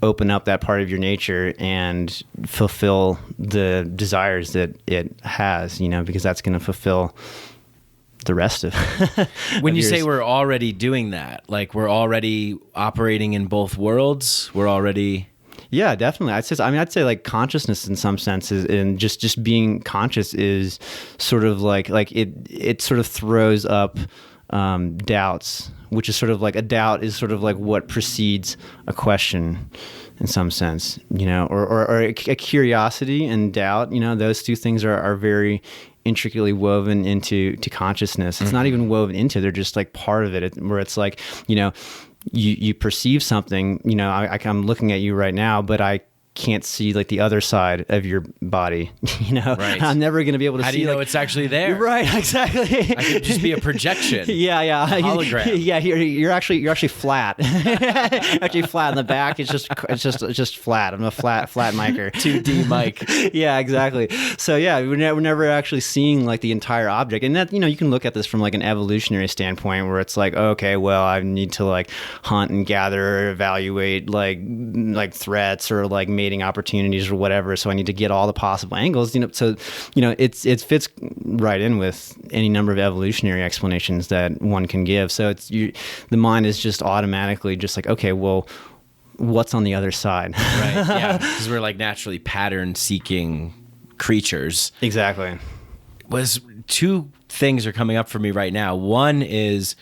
S1: open up that part of your nature and fulfill the desires that it has, because that's going to fulfill the rest of
S2: when
S1: of
S2: you
S1: yours.
S2: say we're already doing that, like we're already operating in both worlds, we're already...
S1: Yeah, definitely. I'd say like consciousness in some senses, and just being conscious is sort of like it sort of throws up doubts, which is sort of like a doubt is sort of like what precedes a question in some sense, or a curiosity and doubt, those two things are very intricately woven into consciousness. It's not even woven into, they're just like part of it, where it's like, you perceive something, I'm looking at you right now, but I can't see like the other side of your body,
S2: Right.
S1: I'm never going to be able to see.
S2: How do you know it's actually there?
S1: Right, exactly.
S2: I could just be a projection.
S1: Yeah.
S2: A hologram.
S1: Yeah, you're actually flat. Actually flat in the back. It's just flat. I'm a flat micer.
S2: 2D mic.
S1: Yeah, exactly. So yeah, we're never actually seeing like the entire object, and that you can look at this from like an evolutionary standpoint, where it's like, okay, well, I need to like hunt and gather, evaluate like threats or like mating opportunities or whatever. So I need to get all the possible angles. So it fits right in with any number of evolutionary explanations that one can give. So the mind is just automatically just like, okay, well, what's on the other side?
S2: Right. Yeah. Because we're like naturally pattern-seeking creatures.
S1: Exactly.
S2: Two things are coming up for me right now. One is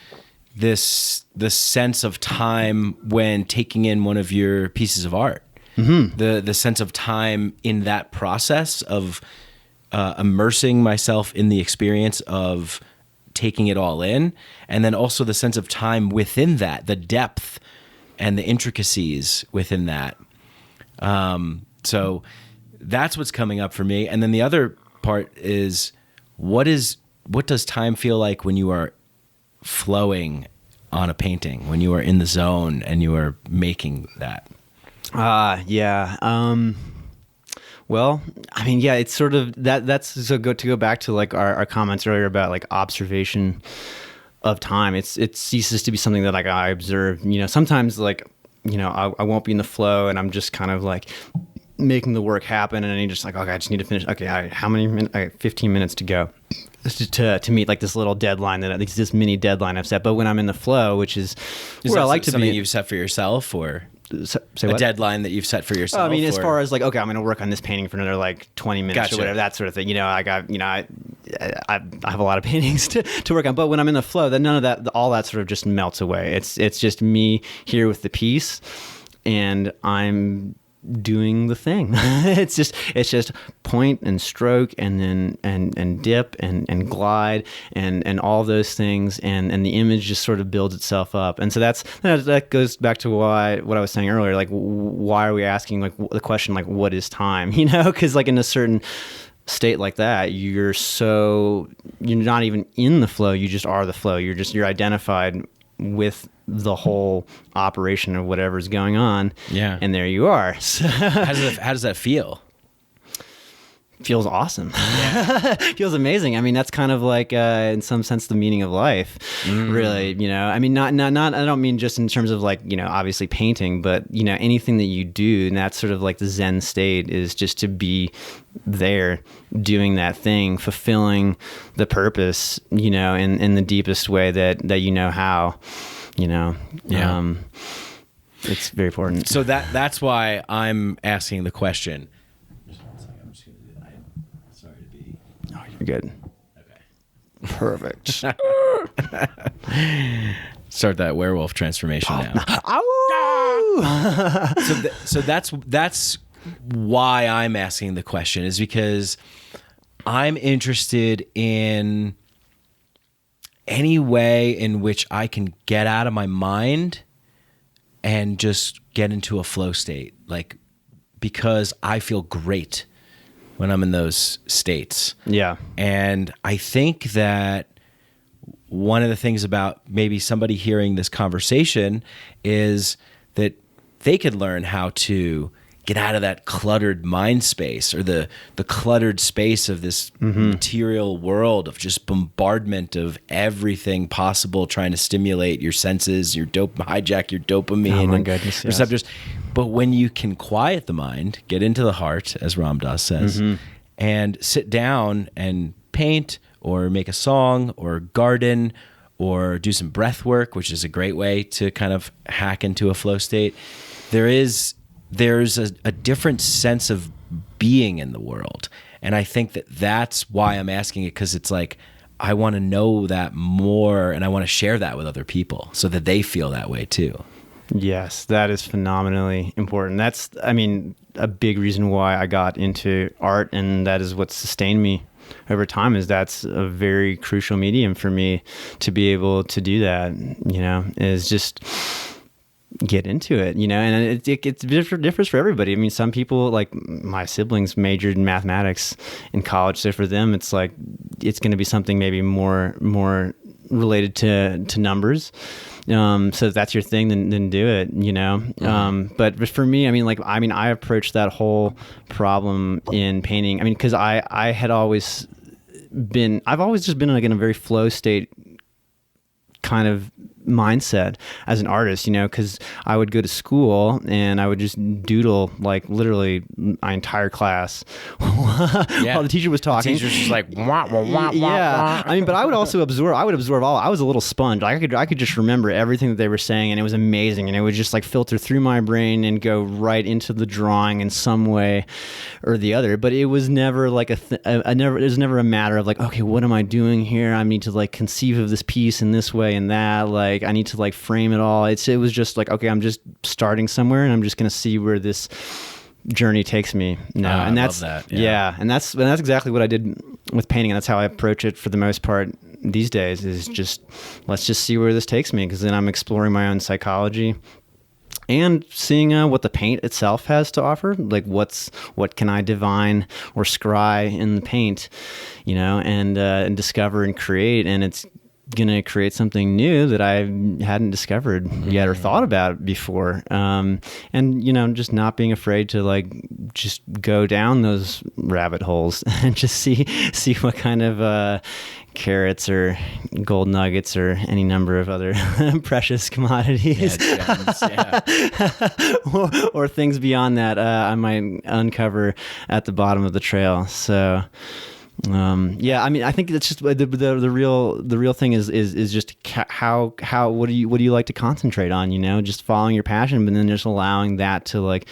S2: the sense of time when taking in one of your pieces of art. Mm-hmm. The sense of time in that process of immersing myself in the experience of taking it all in, and then also the sense of time within that, the depth and the intricacies within that. So that's what's coming up for me. And then the other part is what does time feel like when you are flowing on a painting, when you are in the zone and you are making that?
S1: Yeah. Well, I mean, yeah, it's sort of that's so good to go back to like our comments earlier about like observation of time. It ceases to be something that like I observe, sometimes like, I won't be in the flow and I'm just kind of like making the work happen. And then you're just like, okay, I just need to finish. Okay. How many minutes? 15 minutes to go to meet like this little deadline this mini deadline I've set. But when I'm in the flow, which is where I like to be.
S2: Something you've set for yourself, or
S1: say
S2: a
S1: what?
S2: deadline that you've set for yourself?
S1: I mean, as far as like, okay, I'm going to work on this painting for another like 20 minutes
S2: Gotcha.
S1: or whatever, that sort of thing. I have a lot of paintings to work on, but when I'm in the flow, then none of that, all that sort of just melts away. It's just me here with the piece, and I'm doing the thing. It's just point and stroke and then and dip and glide and all those things, and the image just sort of builds itself up. And so that goes back to what I was saying earlier, like why are we asking like the question like what is time, because like in a certain state like that, you're not even in the flow, you just are the flow, you're identified with the whole operation of whatever's going on.
S2: Yeah.
S1: And there you are. So,
S2: how does that feel?
S1: Feels awesome. Yeah. Feels amazing. I mean, that's kind of like, in some sense, the meaning of life, really, I mean, not, I don't mean just in terms of like, obviously painting, but, anything that you do, and that's sort of like the Zen state, is just to be there doing that thing, fulfilling the purpose, in the deepest way that you know how,
S2: Yeah.
S1: It's very important.
S2: So that's why I'm asking the question.
S1: You're good.
S2: Okay.
S1: Perfect.
S2: Start that werewolf transformation now. So that's why I'm asking the question, is because I'm interested in any way in which I can get out of my mind and just get into a flow state, like, because I feel great when I'm in those states.
S1: Yeah.
S2: And I think that one of the things about maybe somebody hearing this conversation is that they could learn how to get out of that cluttered mind space, or the cluttered space of this material world of just bombardment of everything possible, trying to stimulate your senses, hijack your dopamine and receptors. Yes. But when you can quiet the mind, get into the heart, as Ram Dass says, and sit down and paint or make a song or garden or do some breath work, which is a great way to kind of hack into a flow state, there's a different sense of being in the world. And I think that's why I'm asking it, because it's like, I want to know that more, and I want to share that with other people so that they feel that way too.
S1: Yes, that is phenomenally important. That's, I mean, a big reason why I got into art, and that is what sustained me over time, is that's a very crucial medium for me to be able to do that, is just get into it, and it differs for everybody. I mean, some people, like my siblings, majored in mathematics in college, so for them it's like it's going to be something maybe more related to numbers. So if that's your thing, then do it, But for me, I approached that whole problem in painting. I mean, because I've always just been like in a very flow state kind of mindset as an artist, because I would go to school and I would just doodle like literally my entire class while the teacher was talking.
S2: The teacher's just like, wah, wah, wah,
S1: yeah.
S2: Wah.
S1: But I would also absorb all. I was a little sponge. I could just remember everything that they were saying, and it was amazing. And it would just like filter through my brain and go right into the drawing in some way or the other. But it was never like it was never a matter of like, okay, what am I doing here? I need to like conceive of this piece in this way and that. Like I need to like frame it all. It was just like, okay, I'm just starting somewhere and I'm just going to see where this journey takes me now. And that's,
S2: I love that.
S1: Yeah. And that's exactly what I did with painting. And that's how I approach it for the most part these days, is just, let's just see where this takes me. Cause then I'm exploring my own psychology and seeing what the paint itself has to offer. Like what can I divine or scry in the paint, and discover and create. And it's going to create something new that I hadn't discovered yet or thought about before. And, just not being afraid to like, just go down those rabbit holes and just see what kind of, carrots or gold nuggets or any number of other precious commodities or things beyond that, I might uncover at the bottom of the trail. So, I think that's just the real thing is just how what do you like to concentrate on, just following your passion, but then just allowing that to like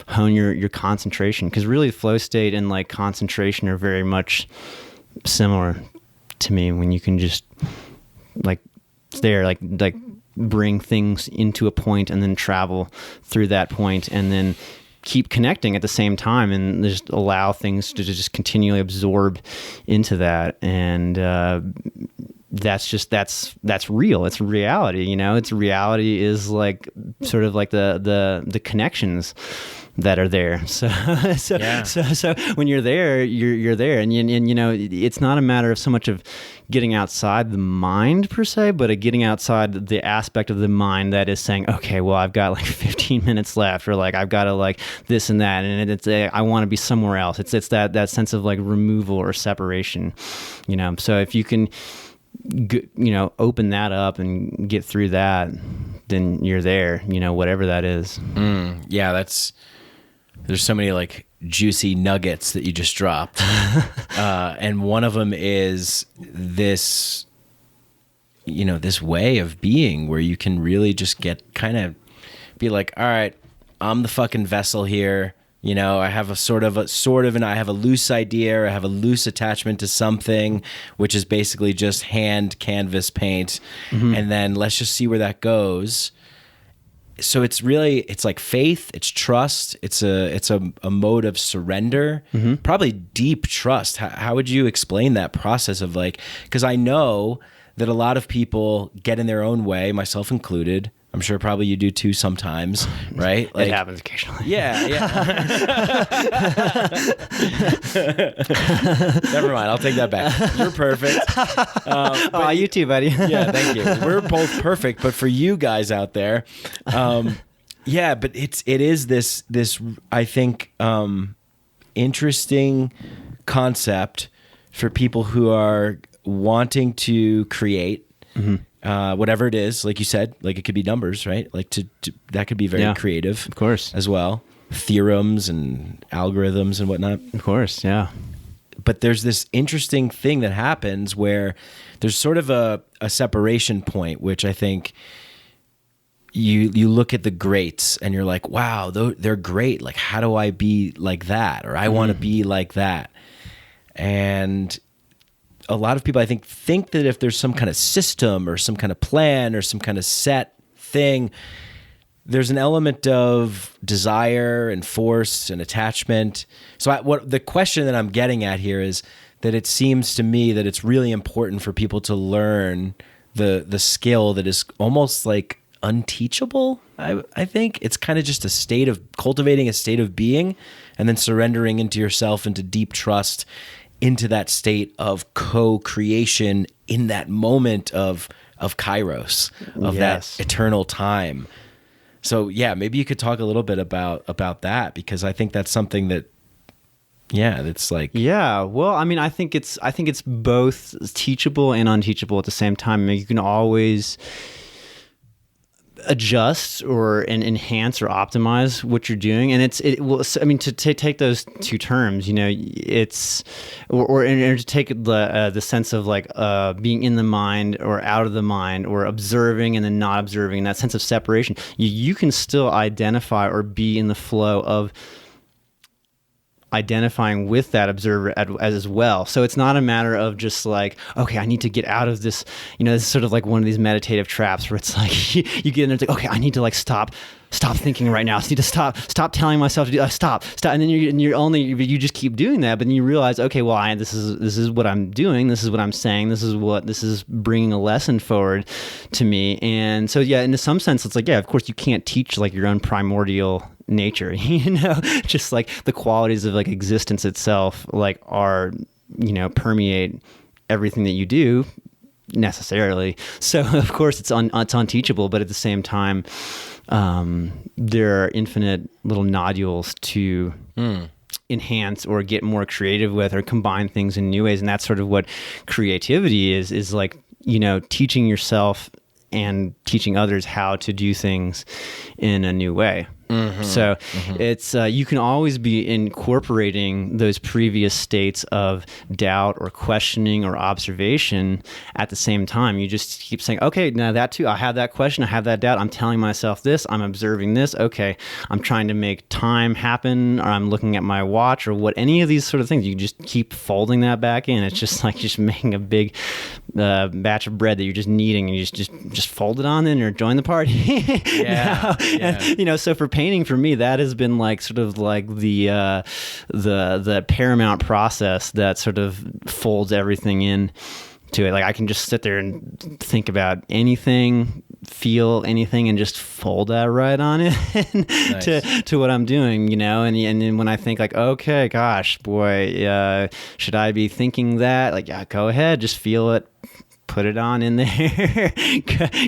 S1: hone your concentration. Cause really flow state and like concentration are very much similar to me, when you can just like stare, like bring things into a point and then travel through that point and then keep connecting at the same time and just allow things to just continually absorb into that. And that's real. It's reality, you know. It's reality is like sort of like the connections that are there. So when you're there, you're there, and you know, it's not a matter of so much of getting outside the mind per se, but of getting outside the aspect of the mind that is saying, okay, well, I've got like 15 minutes left, or like I've got to like this and that, and it's I want to be somewhere else. It's that sense of like removal or separation, you know. So if you can, you know, open that up and get through that, then you're there, you know, whatever that is.
S2: Yeah, there's so many like juicy nuggets that you just dropped. And one of them is this, you know, this way of being where you can really just get kind of be like, all right, I'm the fucking vessel here. You know, I have I have a loose idea, or I have a loose attachment to something, which is basically just hand canvas paint. And then let's just see where that goes. So it's like faith, it's trust, it's a mode of surrender, probably deep trust. How would you explain that process of like, because I know that a lot of people get in their own way, myself included. I'm sure probably you do too sometimes, right?
S1: Like, it happens occasionally.
S2: Yeah. Never mind, I'll take that back. You're perfect.
S1: Oh, you too, buddy.
S2: Yeah, thank you. We're both perfect, but for you guys out there, yeah, but it is this I think interesting concept for people who are wanting to create. Whatever it is, like you said, like it could be numbers, right? Like to that could be very creative,
S1: of course,
S2: as well. Theorems and algorithms and whatnot,
S1: of course, yeah.
S2: But there's this interesting thing that happens where there's sort of a separation point, which I think you look at the greats and you're like, wow, they're great. Like, how do I be like that? Or I want to be like that. And a lot of people, I think that if there's some kind of system or some kind of plan or some kind of set thing, there's an element of desire and force and attachment. So what the question that I'm getting at here is that it seems to me that it's really important for people to learn the skill that is almost like unteachable. I think it's kind of just a state of cultivating a state of being and then surrendering into yourself, into deep trust, into that state of co-creation in that moment of kairos, of that eternal time. So yeah, maybe you could talk a little bit about that, because I think that's something that, yeah, that's like,
S1: yeah. Well, I mean, I think it's both teachable and unteachable at the same time. I mean, you can always adjust and enhance or optimize what you're doing, and it will. I mean, to take those two terms, you know, it's or to take the sense of like being in the mind or out of the mind, or observing and then not observing, and that sense of separation. You can still identify or be in the flow of identifying with that observer as well. So it's not a matter of just like, okay, I need to get out of this, you know, it's sort of like one of these meditative traps where it's like you get in there, it's like, okay, I need to like stop thinking right now. I need to stop telling myself to do stop. And then you just keep doing that, but then you realize, okay, well, this is what I'm doing. This is what I'm saying. This is bringing a lesson forward to me. And so, yeah, in some sense, it's like, yeah, of course you can't teach like your own primordial nature, you know, just like the qualities of like existence itself, like are, you know, permeate everything that you do necessarily. So of course it's unteachable, but at the same time, there are infinite little nodules to enhance or get more creative with, or combine things in new ways. And that's sort of what creativity is like, you know, teaching yourself and teaching others how to do things in a new way. So it's you can always be incorporating those previous states of doubt or questioning or observation at the same time. You just keep saying, okay, now that too, I have that question, I have that doubt, I'm telling myself this, I'm observing this, okay, I'm trying to make time happen, or I'm looking at my watch, or what, any of these sort of things. You just keep folding that back in. It's just like just making a big batch of bread that you're just kneading, and you just fold it on in, or join the party.
S2: Yeah.
S1: And, you know, so for painting for me, that has been like sort of like the paramount process that sort of folds everything in to it. Like I can just sit there and think about anything, feel anything, and just fold that right on it
S2: Nice.
S1: to what I'm doing, and then when I think like, okay, gosh, boy, should I be thinking that? Like, yeah, go ahead, just feel it, put it on in there,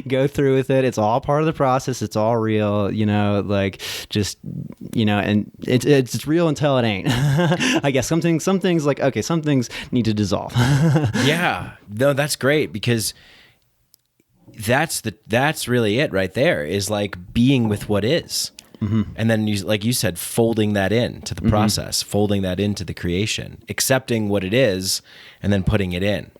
S1: go through with it. It's all part of the process. It's all real, like just, and it's real until it ain't. I guess some things like, okay, some things need to dissolve.
S2: Yeah, no, that's great, because that's really it right there, is like being with what is. Mm-hmm. And then like you said, folding that into the process, folding that into the creation, accepting what it is, and then putting it in.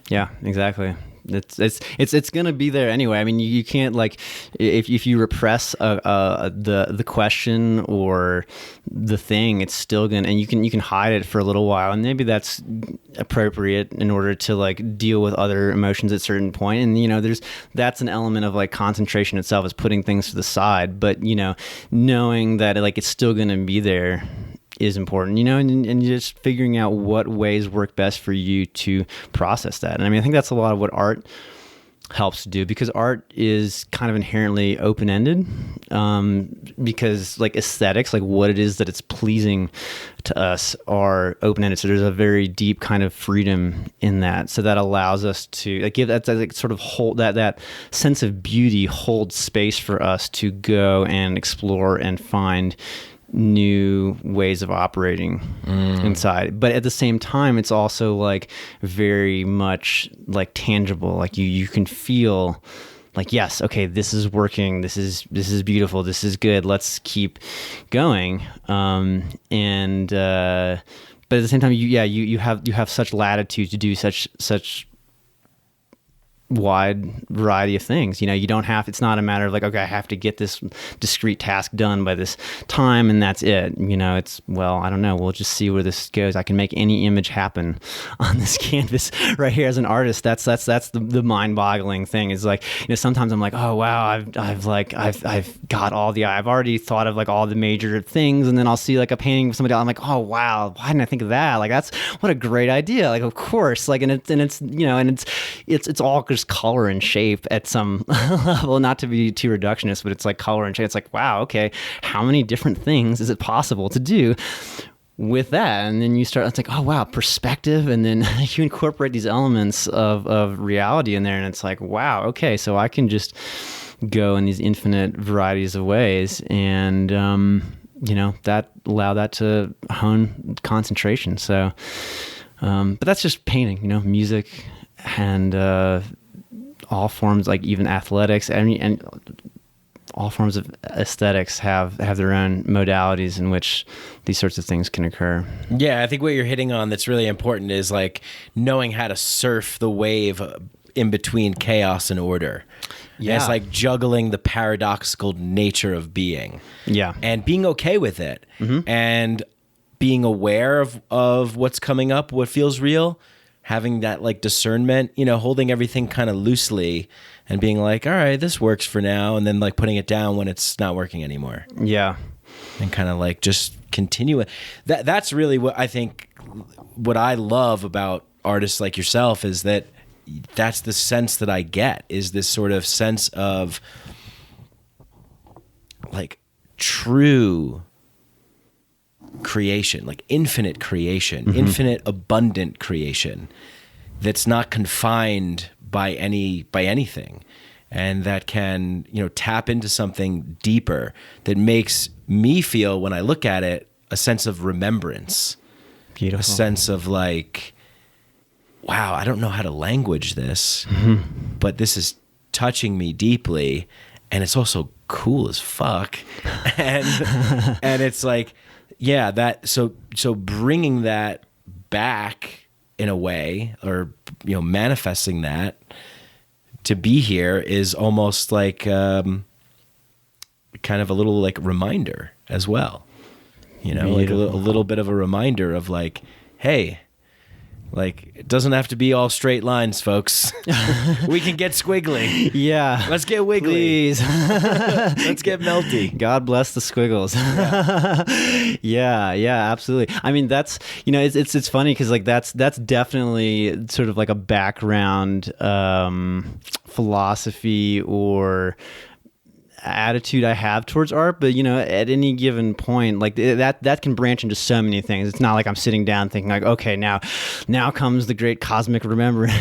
S1: Yeah, exactly. It's gonna be there anyway. I mean, you can't, like, if you repress the question or the thing, it's still gonna, and you can hide it for a little while, and maybe that's appropriate in order to like deal with other emotions at a certain point. And that's an element of like concentration itself, is putting things to the side. But knowing that like it's still gonna be there is important, and just figuring out what ways work best for you to process that. And I mean, I think that's a lot of what art helps to do, because art is kind of inherently open-ended, because like aesthetics, like what it is that it's pleasing to us, are open-ended. So there's a very deep kind of freedom in that. So that allows us to like give that, like, sort of hold that sense of beauty, hold space for us to go and explore and find new ways of operating inside. But at the same time, it's also like very much like tangible. Like you can feel like, yes, okay, this is working. This is beautiful. This is good. Let's keep going. But at the same time, you have such latitude to do such wide variety of things. You don't have, it's not a matter of like, okay, I have to get this discrete task done by this time and that's it. It's, well, I don't know, we'll just see where this goes. I can make any image happen on this canvas right here. As an artist, that's the mind-boggling thing, is like, sometimes I'm like, oh wow, I've got all I've already thought of like all the major things, and then I'll see like a painting of somebody else, I'm like, oh wow, why didn't I think of that? Like, that's, what a great idea. Like, of course, like, and it's all just color and shape at some level, not to be too reductionist, but it's like color and shape. It's like, wow, okay, how many different things is it possible to do with that? And then you start, it's like, oh wow, perspective, and then you incorporate these elements of reality in there, and it's like, wow, okay, so I can just go in these infinite varieties of ways, and that allow that to hone concentration. So but that's just painting, music, and all forms, like even athletics, and all forms of aesthetics have their own modalities in which these sorts of things can occur.
S2: Yeah, I think what you're hitting on that's really important is like knowing how to surf the wave in between chaos and order. Yeah. And it's like juggling the paradoxical nature of being. Yeah. And being okay with it. Mm-hmm. And being aware of what's coming up, what feels real, having that like discernment, holding everything kind of loosely and being like, all right, this works for now. And then like putting it down when it's not working anymore.
S1: Yeah.
S2: And kind of like just continue it. That's really what I think, what I love about artists like yourself, is that that's the sense that I get, is this sort of sense of like true creation, like infinite creation, mm-hmm. infinite abundant creation that's not confined by anything, and that can tap into something deeper that makes me feel, when I look at it, a sense of remembrance. Beautiful. A sense of like, wow, I don't know how to language this, mm-hmm. but this is touching me deeply, and it's also cool as fuck. and it's like, yeah, that so bringing that back in a way, or manifesting that to be here, is almost like kind of a little like reminder as well. Like a little bit of a reminder of like, hey, Like, it doesn't have to be all straight lines, folks. We can get squiggly.
S1: Yeah.
S2: Let's get wiggly.
S1: Please.
S2: Let's get melty.
S1: God bless the squiggles. Yeah, absolutely. I mean, that's, it's funny because like that's definitely sort of like a background philosophy or attitude I have towards art, but at any given point, like that can branch into so many things. It's not like I'm sitting down thinking like, okay, now comes the great cosmic remembrance.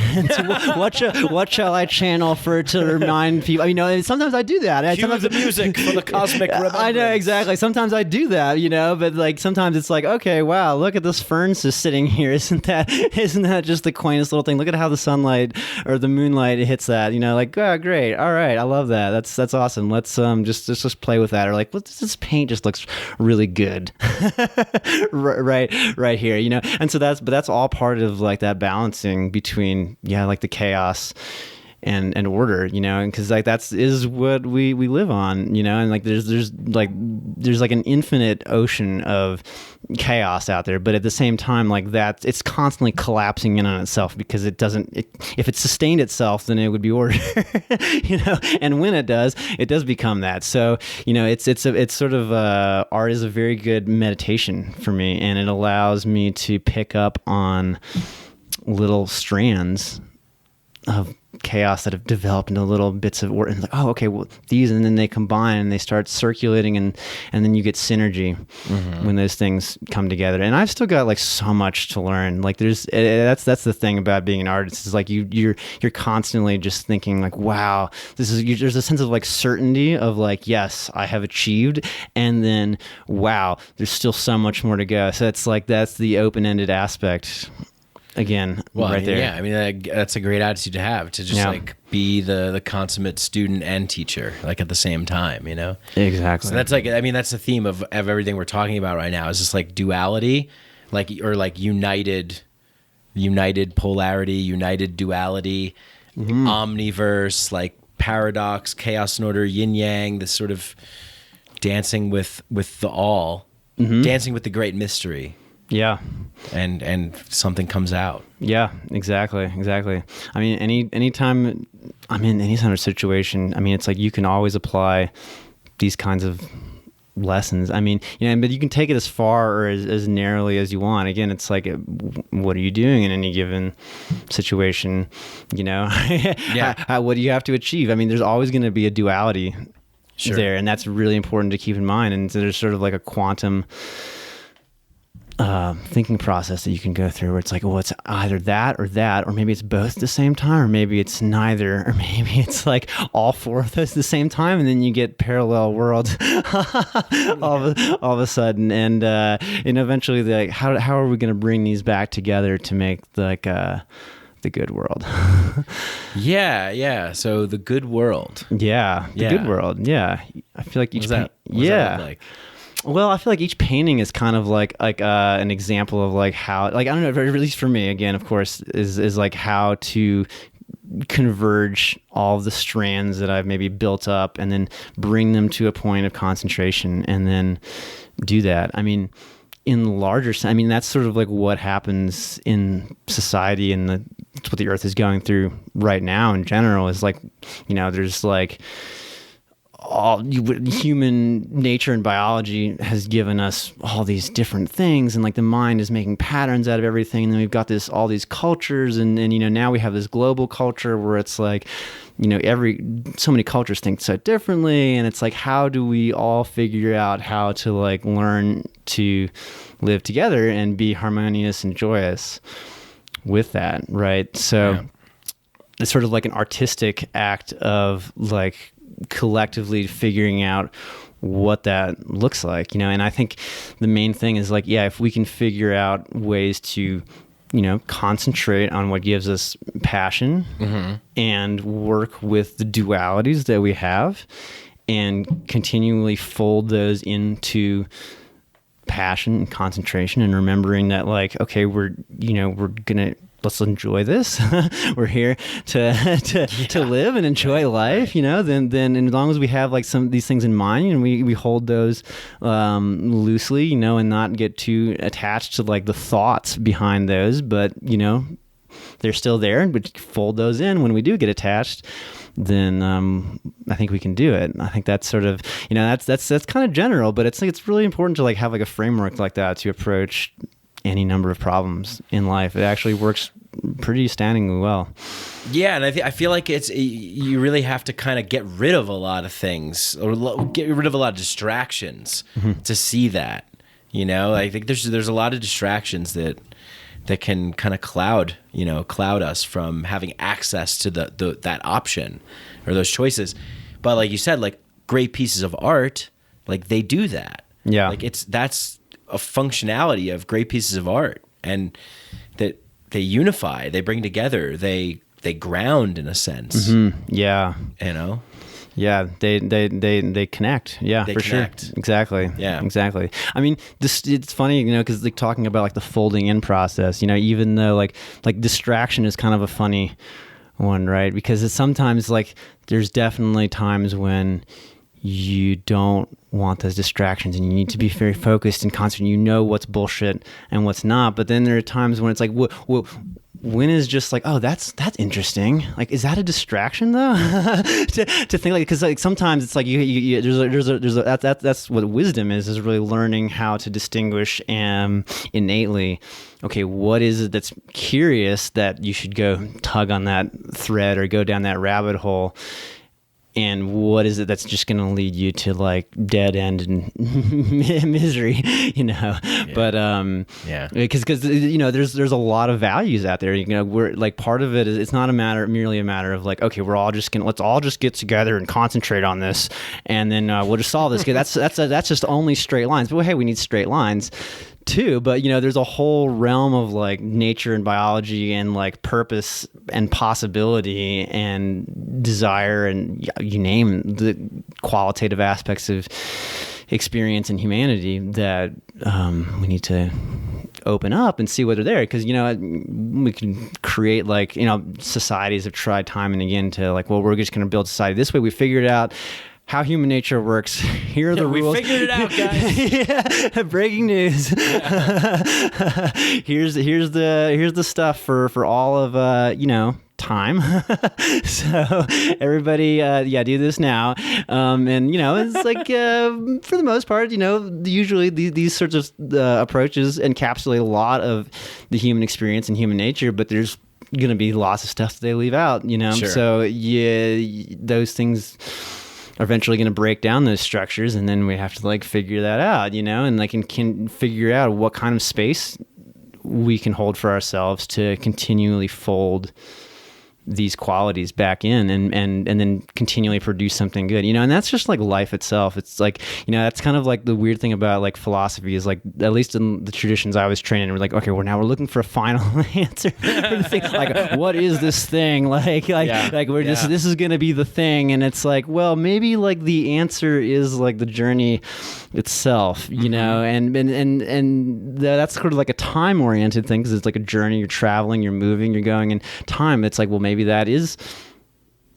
S1: what shall I channel to remind people? Sometimes I do that.
S2: Sometimes the music for the cosmic remembrance.
S1: I know, exactly. Sometimes I do that, but like sometimes it's like, okay, wow, look at this fern just sitting here. Isn't that just the quaintest little thing? Look at how the sunlight or the moonlight hits that. Like, oh, great. All right, I love that. That's awesome. Let's just play with that, or like, well, this paint just looks really good right here, and so that's all part of like that balancing between like the chaos and order, and because like is what we live on, and like there's like an infinite ocean of chaos out there, but at the same time, like that it's constantly collapsing in on itself because if it sustained itself, then it would be order. And when it does become that. So it's sort of art is a very good meditation for me, and it allows me to pick up on little strands of chaos that have developed into little bits of order, and like, oh, okay, well, these, and then they combine and they start circulating, and then you get synergy when those things come together. And I've still got like so much to learn. Like that's the thing about being an artist, is like you're constantly just thinking like, wow, there's a sense of like certainty of like, yes, I have achieved, and then wow, there's still so much more to go. So it's like that's the open-ended aspect. Again, right there.
S2: Yeah, I mean, that's a great attitude to have, to just like be the consummate student and teacher, like at the same time, Exactly. So that's like, I mean, that's the theme of everything we're talking about right now, is just like duality, or like united polarity, united duality, omniverse, like paradox, chaos and order, yin yang, this sort of dancing with the all, dancing with the great mystery.
S1: Yeah.
S2: And something comes out.
S1: Yeah, exactly. I mean, anytime I'm in any kind of situation, I mean, it's like you can always apply these kinds of lessons. I mean, but you can take it as far or as narrowly as you want. Again, it's like, what are you doing in any given situation?
S2: Yeah.
S1: What do you have to achieve? I mean, there's always going to be a duality there, and that's really important to keep in mind. And so there's sort of like a quantum thinking process that you can go through, where it's like, well, it's either that, or maybe it's both at the same time, or maybe it's neither, or maybe it's like all four of those at the same time, and then you get parallel worlds all of a sudden, and eventually, like, how are we going to bring these back together to make like the good world?
S2: Yeah. So the good world.
S1: Yeah, the good world. Yeah, I feel like each.
S2: What does that look like?
S1: Well, I feel like each painting is kind of like an example of like how, like, I don't know, at least for me, again, of course, is like how to converge all of the strands that I've maybe built up, and then bring them to a point of concentration, and then do that. I mean, in larger sense, I mean, that's sort of like what happens in society, and it's what the earth is going through right now in general, is like, there's like, all human nature and biology has given us all these different things, and like the mind is making patterns out of everything, and then we've got all these cultures, and now we have this global culture where it's like, so many cultures think so differently, and it's like, how do we all figure out how to like learn to live together and be harmonious and joyous with that, right? So it's sort of like an artistic act of like collectively figuring out what that looks like, and I think the main thing is like, if we can figure out ways to, concentrate on what gives us passion, and work with the dualities that we have, and continually fold those into passion and concentration, and remembering that like, okay, we're gonna let's enjoy this. We're here to live and enjoy life, then as long as we have like some of these things in mind and we hold those loosely, and not get too attached to like the thoughts behind those, but they're still there, but fold those in when we do get attached, then I think we can do it. I think that's sort of, that's kind of general, but it's really important to like have like a framework like that to approach any number of problems in life. It actually works pretty astoundingly well.
S2: Yeah, and I feel like you really have to kind of get rid of a lot of things, or get rid of a lot of distractions to see that. I think there's a lot of distractions that can kind of cloud us from having access to that option or those choices. But like you said, like great pieces of art, like they do that.
S1: Yeah,
S2: like that's a functionality of great pieces of art, and that they unify, they bring together, they ground in a sense.
S1: Yeah, Yeah, they connect. Yeah,
S2: they
S1: for
S2: connect.
S1: Sure. Exactly.
S2: Yeah,
S1: exactly. I mean, it's funny, because like talking about like the folding in process, even though like distraction is kind of a funny one, right? Because it's sometimes like there's definitely times when you don't want those distractions and you need to be very focused and concentrated. What's bullshit and what's not. But then there are times when it's like, when is just like, oh, that's interesting. Like, is that a distraction though? to think like, because like sometimes it's like that's what wisdom is really learning how to distinguish innately. Okay, what is it that's curious that you should go tug on that thread or go down that rabbit hole? And what is it that's just going to lead you to like dead end and misery, Yeah. But because there's a lot of values out there. We're like, part of it is it's not merely a matter of like, okay, let's all just get together and concentrate on this, and then we'll just solve this. That's just only straight lines. But hey, we need straight lines too, but there's a whole realm of like nature and biology and like purpose and possibility and desire and you name the qualitative aspects of experience and humanity that we need to open up and see what are there, because we can create like societies have tried time and again to like, well, we're just going to build society this way. We figured out how human nature works. Here are the rules.
S2: We figured it out, guys.
S1: Yeah, breaking news. here's the stuff for all of time. So everybody, do this now. And it's like for the most part, usually these sorts of approaches encapsulate a lot of the human experience and human nature, but there's going to be lots of stuff that they leave out.
S2: Sure.
S1: So those things are eventually going to break down those structures, and then we have to like figure that out, and like can figure out what kind of space we can hold for ourselves to continually fold these qualities back in and then continually produce something good, and that's just like life itself. It's like, that's kind of like the weird thing about like philosophy is like, at least in the traditions I was trained in, we're like, okay, we're looking for a final answer for the thing. Like, what is this thing? Like we're just, this is going to be the thing. And it's like, well, maybe like the answer is like the journey itself, and that's sort of like a time oriented thing, because it's like a journey. You're traveling, you're moving, you're going in time. It's like, well, maybe that is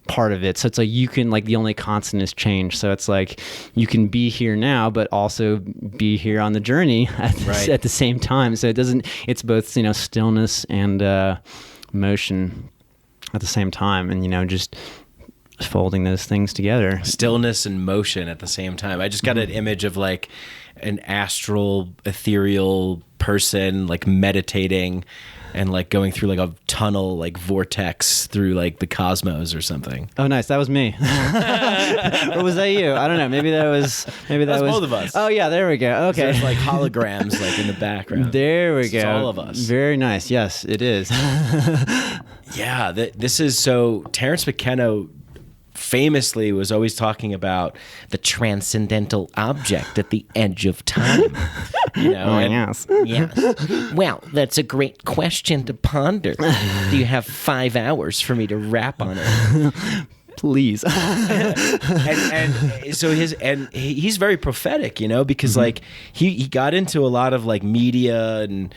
S1: part of it. So it's like you can, like, the only constant is change. So it's like you can be here now, but also be here on the journey at the same time. So it's both, stillness and motion at the same time, and just folding those things together.
S2: Stillness and motion at the same time. I just got an image of like an astral, ethereal person like meditating and like going through like a tunnel, like vortex through like the cosmos or something.
S1: Oh, nice. That was me. Or was that you? I don't know. Maybe that was
S2: both of us.
S1: Oh yeah, there we go. Okay.
S2: There's like holograms like in the background.
S1: There we go.
S2: It's all of us.
S1: Very nice. Yes, it is.
S2: Yeah, this is so. Terence McKenna famously was always talking about the transcendental object at the edge of time.
S1: Yes.
S2: Yes. Well, that's a great question to ponder. Do you have 5 hours for me to rap on it?
S1: Please.
S2: and so he's very prophetic, because like he got into a lot of like media and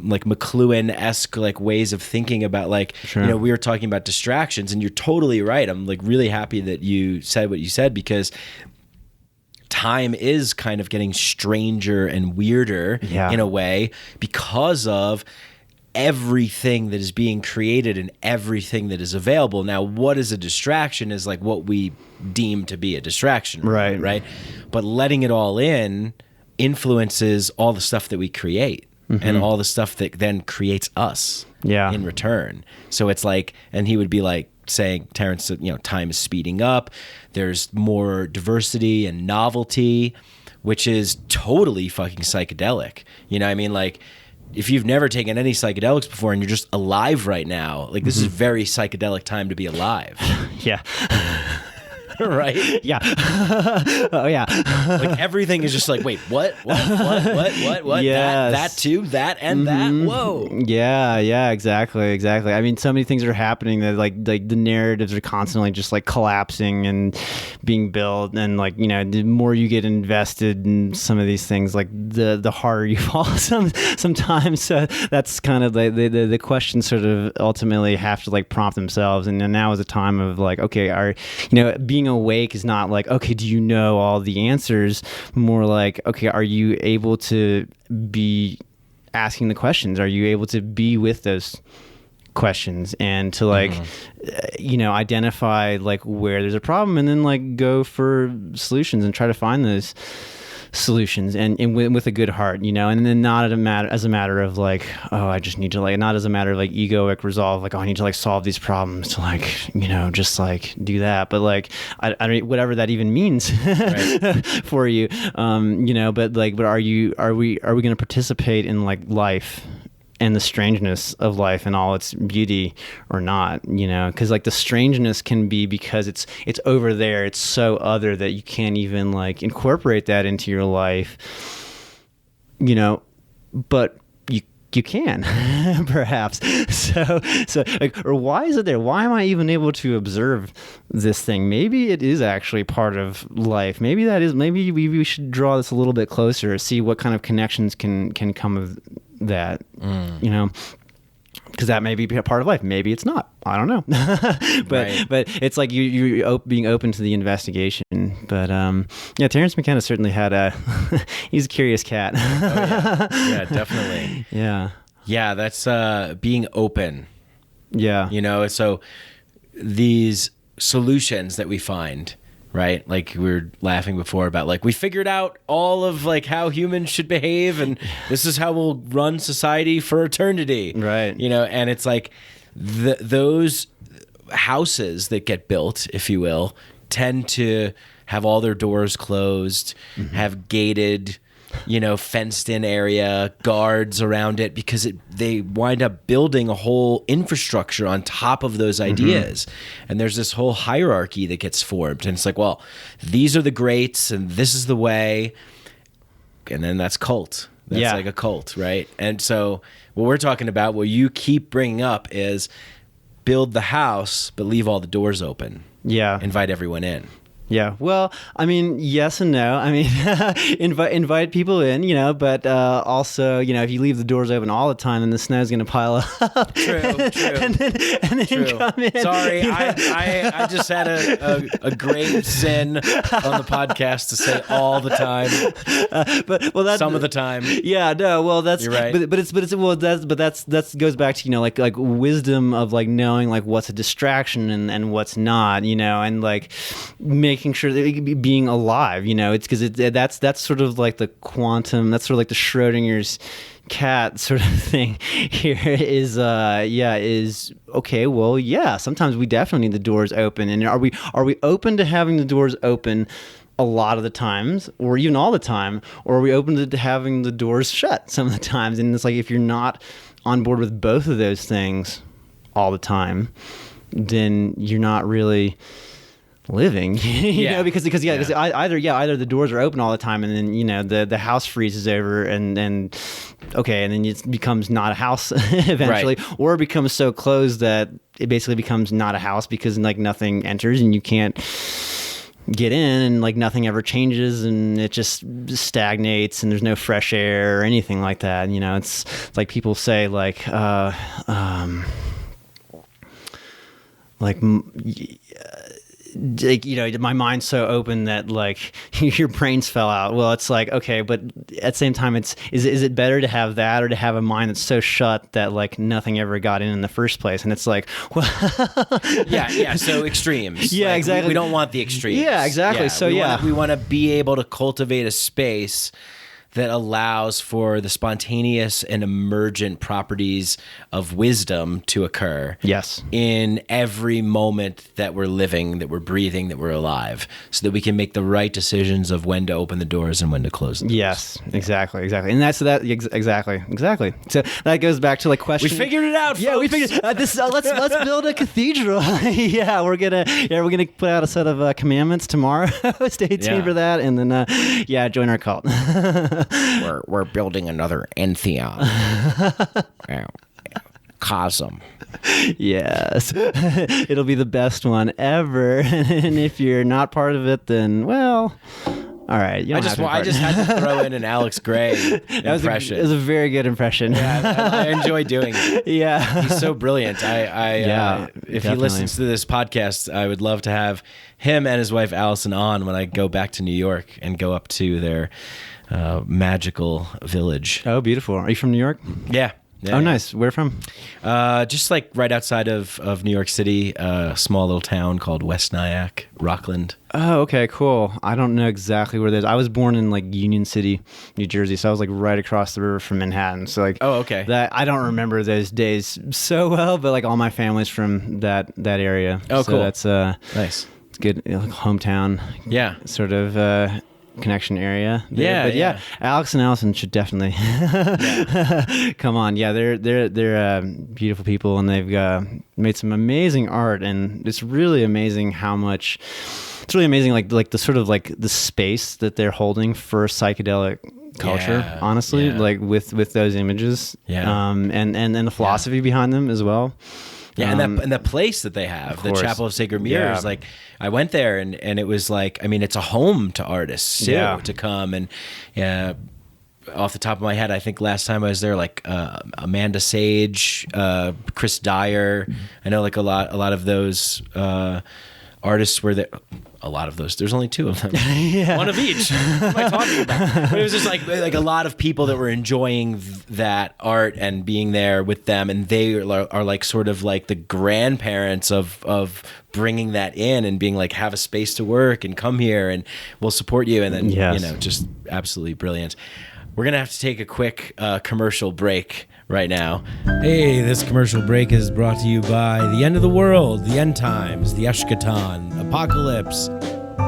S2: like McLuhan-esque like ways of thinking about like,
S1: Sure.
S2: we were talking about distractions, and you're totally right. I'm like really happy that you said what you said, because time is kind of getting stranger and weirder in a way because of everything that is being created and everything that is available. Now, what is a distraction is like what we deem to be a distraction. Right. But letting it all in influences all the stuff that we create and all the stuff that then creates us in return. So it's like, and he would be like saying, Terrence, time is speeding up. There's more diversity and novelty, which is totally fucking psychedelic. You know what I mean? Like, if you've never taken any psychedelics before and you're just alive right now, like this is a very psychedelic time to be alive.
S1: Yeah.
S2: Right?
S1: Yeah. Oh yeah.
S2: Like everything is just like, wait, what?
S1: Yes.
S2: That too, that and that. Whoa.
S1: Yeah, exactly. I mean, so many things are happening that like the narratives are constantly just like collapsing and being built, and like, the more you get invested in some of these things, like the harder you fall sometimes. So that's kind of the questions sort of ultimately have to like prompt themselves. And now is a time of like, okay, being awake is not like, okay, do you know all the answers? More like, okay, are you able to be asking the questions? Are you able to be with those questions and to like, identify like where there's a problem, and then like go for solutions and try to find those solutions and with a good heart, and then not as a matter of like, oh, I just need to like, not as a matter of like egoic resolve, like, oh, I need to like solve these problems to like, just like do that, but like I don't, whatever that even means for you, but are we going to participate in like life and the strangeness of life and all its beauty or not, because like the strangeness can be because it's over there, it's so other that you can't even like incorporate that into your life, but you can perhaps. So like, or why is it there? Why am I even able to observe this thing? Maybe it is actually part of life. Maybe we should draw this a little bit closer, see what kind of connections can come of that, because that may be a part of life. Maybe it's not. I don't know. but it's like you being open to the investigation. But Terrence McKenna certainly had he's a curious cat.
S2: Oh, yeah, definitely. Yeah, that's being open.
S1: Yeah.
S2: So these solutions that we find, right? Like we were laughing before about like we figured out all of like how humans should behave, and this is how we'll run society for eternity.
S1: Right.
S2: And it's like those houses that get built, if you will, tend to have all their doors closed, have gated, fenced in area, guards around it, because they wind up building a whole infrastructure on top of those ideas. And there's this whole hierarchy that gets formed. And it's like, well, these are the greats and this is the way. And then that's cult. That's like a cult, right? And so what we're talking about, what you keep bringing up is build the house, but leave all the doors open.
S1: Yeah.
S2: Invite everyone in.
S1: Yeah. Well, I mean, yes and no. I mean, invite people in, but also, if you leave the doors open all the time, then the snow's going to pile up.
S2: True.
S1: and then come in.
S2: Sorry, I just had a great sin on the podcast to say all the time. But that's some of the time.
S1: Yeah. No. Well, that's
S2: you're right.
S1: That goes back to like wisdom of like knowing like what's a distraction and what's not, and like making sure that being alive, it's because that's sort of like the quantum, that's sort of like the Schrodinger's cat sort of thing here is okay, well, yeah, sometimes we definitely need the doors open. And are we open to having the doors open a lot of the times, or even all the time, or are we open to having the doors shut some of the times? And it's like, if you're not on board with both of those things all the time, then you're not really living, you know, because either the doors are open all the time, and then, you know, the house freezes over, and then it becomes not a house eventually, right. Or it becomes so closed that it basically becomes not a house because like nothing enters and you can't get in, and like nothing ever changes, and it just stagnates, and there's no fresh air or anything like that. You know, it's like people say like you know, my mind's so open that like your brains fell out. Well, it's like, okay, but at the same time, is it better to have that or to have a mind that's so shut that like nothing ever got in the first place? And it's like, well,
S2: yeah. So extremes.
S1: Yeah,
S2: like,
S1: exactly.
S2: We don't want the extremes.
S1: Yeah, exactly.
S2: We want to be able to cultivate a space that allows for the spontaneous and emergent properties of wisdom to occur.
S1: Yes.
S2: In every moment that we're living, that we're breathing, that we're alive, so that we can make the right decisions of when to open the doors and when to close them.
S1: Yes, exactly. And exactly. So that goes back to like question.
S2: We figured it out, folks.
S1: Yeah, we figured this. Let's build a cathedral. We're gonna put out a set of commandments tomorrow. Stay tuned for that, and then join our cult.
S2: We're building another Entheon. Cosm.
S1: Yes. It'll be the best one ever. And if you're not part of it, then, well, all right.
S2: I just had to throw in an Alex Gray impression.
S1: It was a very good impression.
S2: Yeah, I enjoy doing it.
S1: Yeah.
S2: He's so brilliant. If he listens to this podcast, I would love to have him and his wife Allison on when I go back to New York and go up to their magical village.
S1: Oh, beautiful. Are you from New York?
S2: Yeah.
S1: Nice. Where from?
S2: Just like right outside of New York City, a small little town called West Nyack, Rockland.
S1: Oh, okay, cool. I don't know exactly where that is. I was born in like Union City, New Jersey, so I was like right across the river from Manhattan. So like,
S2: oh, okay.
S1: That I don't remember those days so well, but like all my family's from that area.
S2: Oh,
S1: so
S2: cool.
S1: That's
S2: nice. It's
S1: good, like hometown.
S2: Yeah.
S1: Sort of. Connection area there.
S2: Yeah.
S1: Alex and Allison should definitely come on. Yeah, they're beautiful people, and they've made some amazing art, and it's really amazing how much. It's really amazing, like the sort of like the space that they're holding for psychedelic culture. Honestly, like with those images, and the philosophy behind them as well.
S2: Yeah, and the place that they have, the Chapel of Sacred Mirrors, like I went there and it was like, I mean, it's a home to artists too, to come and off the top of my head, I think last time I was there, like Amanda Sage, Chris Dyer. I know like a lot of those artists were there. A lot of those. There's only two of them. One of each. What am I talking about? But it was just like a lot of people that were enjoying that art and being there with them, and they are like sort of like the grandparents of bringing that in and being like, have a space to work and come here and we'll support you, and then just absolutely brilliant. We're gonna have to take a quick commercial break right now. Hey, this commercial break is brought to you by the end of the world, the end times, the Eschaton, apocalypse.